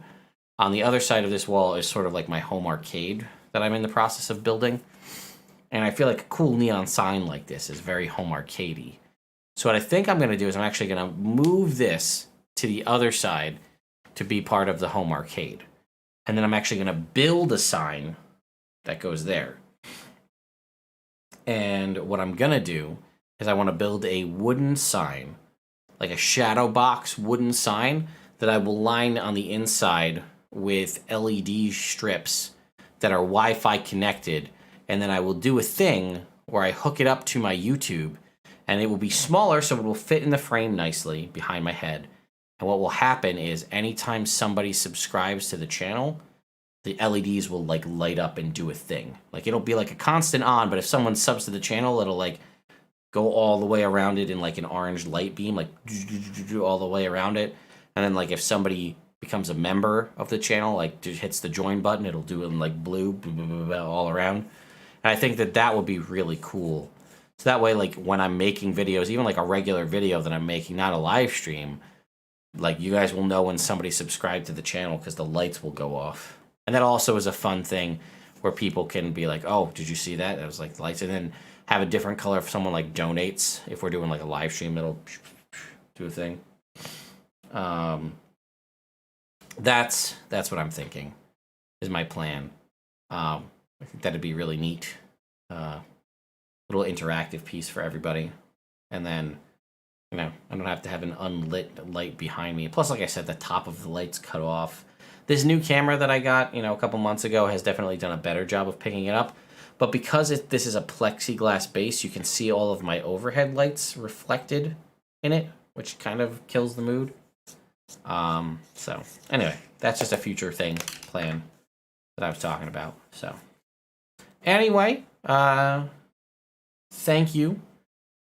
on the other side of this wall is sort of like my home arcade that I'm in the process of building. And I feel like a cool neon sign like this is very home arcadey. So what I think I'm gonna do is I'm actually gonna move this to the other side to be part of the home arcade. And then I'm actually gonna build a sign that goes there. And what I'm gonna do is I wanna build a wooden sign, like a shadow box wooden sign that I will line on the inside with LED strips that are Wi-Fi connected. And then I will do a thing where I hook it up to my YouTube, and it will be smaller so it will fit in the frame nicely behind my head. And what will happen is anytime somebody subscribes to the channel, the LEDs will like light up and do a thing. Like it'll be like a constant on, but if someone subs to the channel, it'll like go all the way around it in like an orange light beam, like all the way around it. And then like if somebody becomes a member of the channel, like just hits the join button, it'll do it in like blue all around. And I think that that would be really cool. So that way, like when I'm making videos, even like a regular video that I'm making, not a live stream, like you guys will know when somebody subscribed to the channel because the lights will go off. And that also is a fun thing where people can be like, oh, did you see that? It was like lights. And then have a different color if someone like donates. If we're doing like a live stream, it'll do a thing. That's what I'm thinking is my plan. I think that'd be really neat. Little interactive piece for everybody. And then, you know, I don't have to have an unlit light behind me. Plus, like I said, the top of the light's cut off. This new camera that I got, you know, a couple months ago has definitely done a better job of picking it up. But because this is a plexiglass base, you can see all of my overhead lights reflected in it, which kind of kills the mood. So anyway, that's just a future plan that I was talking about. So anyway, thank you,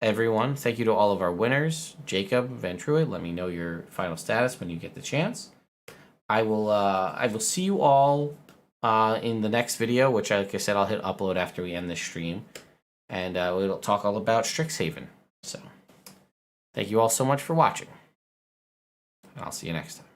everyone. Thank you to all of our winners. Jacob Van Truitt, let me know your final status when you get the chance. I will see you all in the next video, which, like I said, I'll hit upload after we end this stream. And we'll talk all about Strixhaven. So thank you all so much for watching. And I'll see you next time.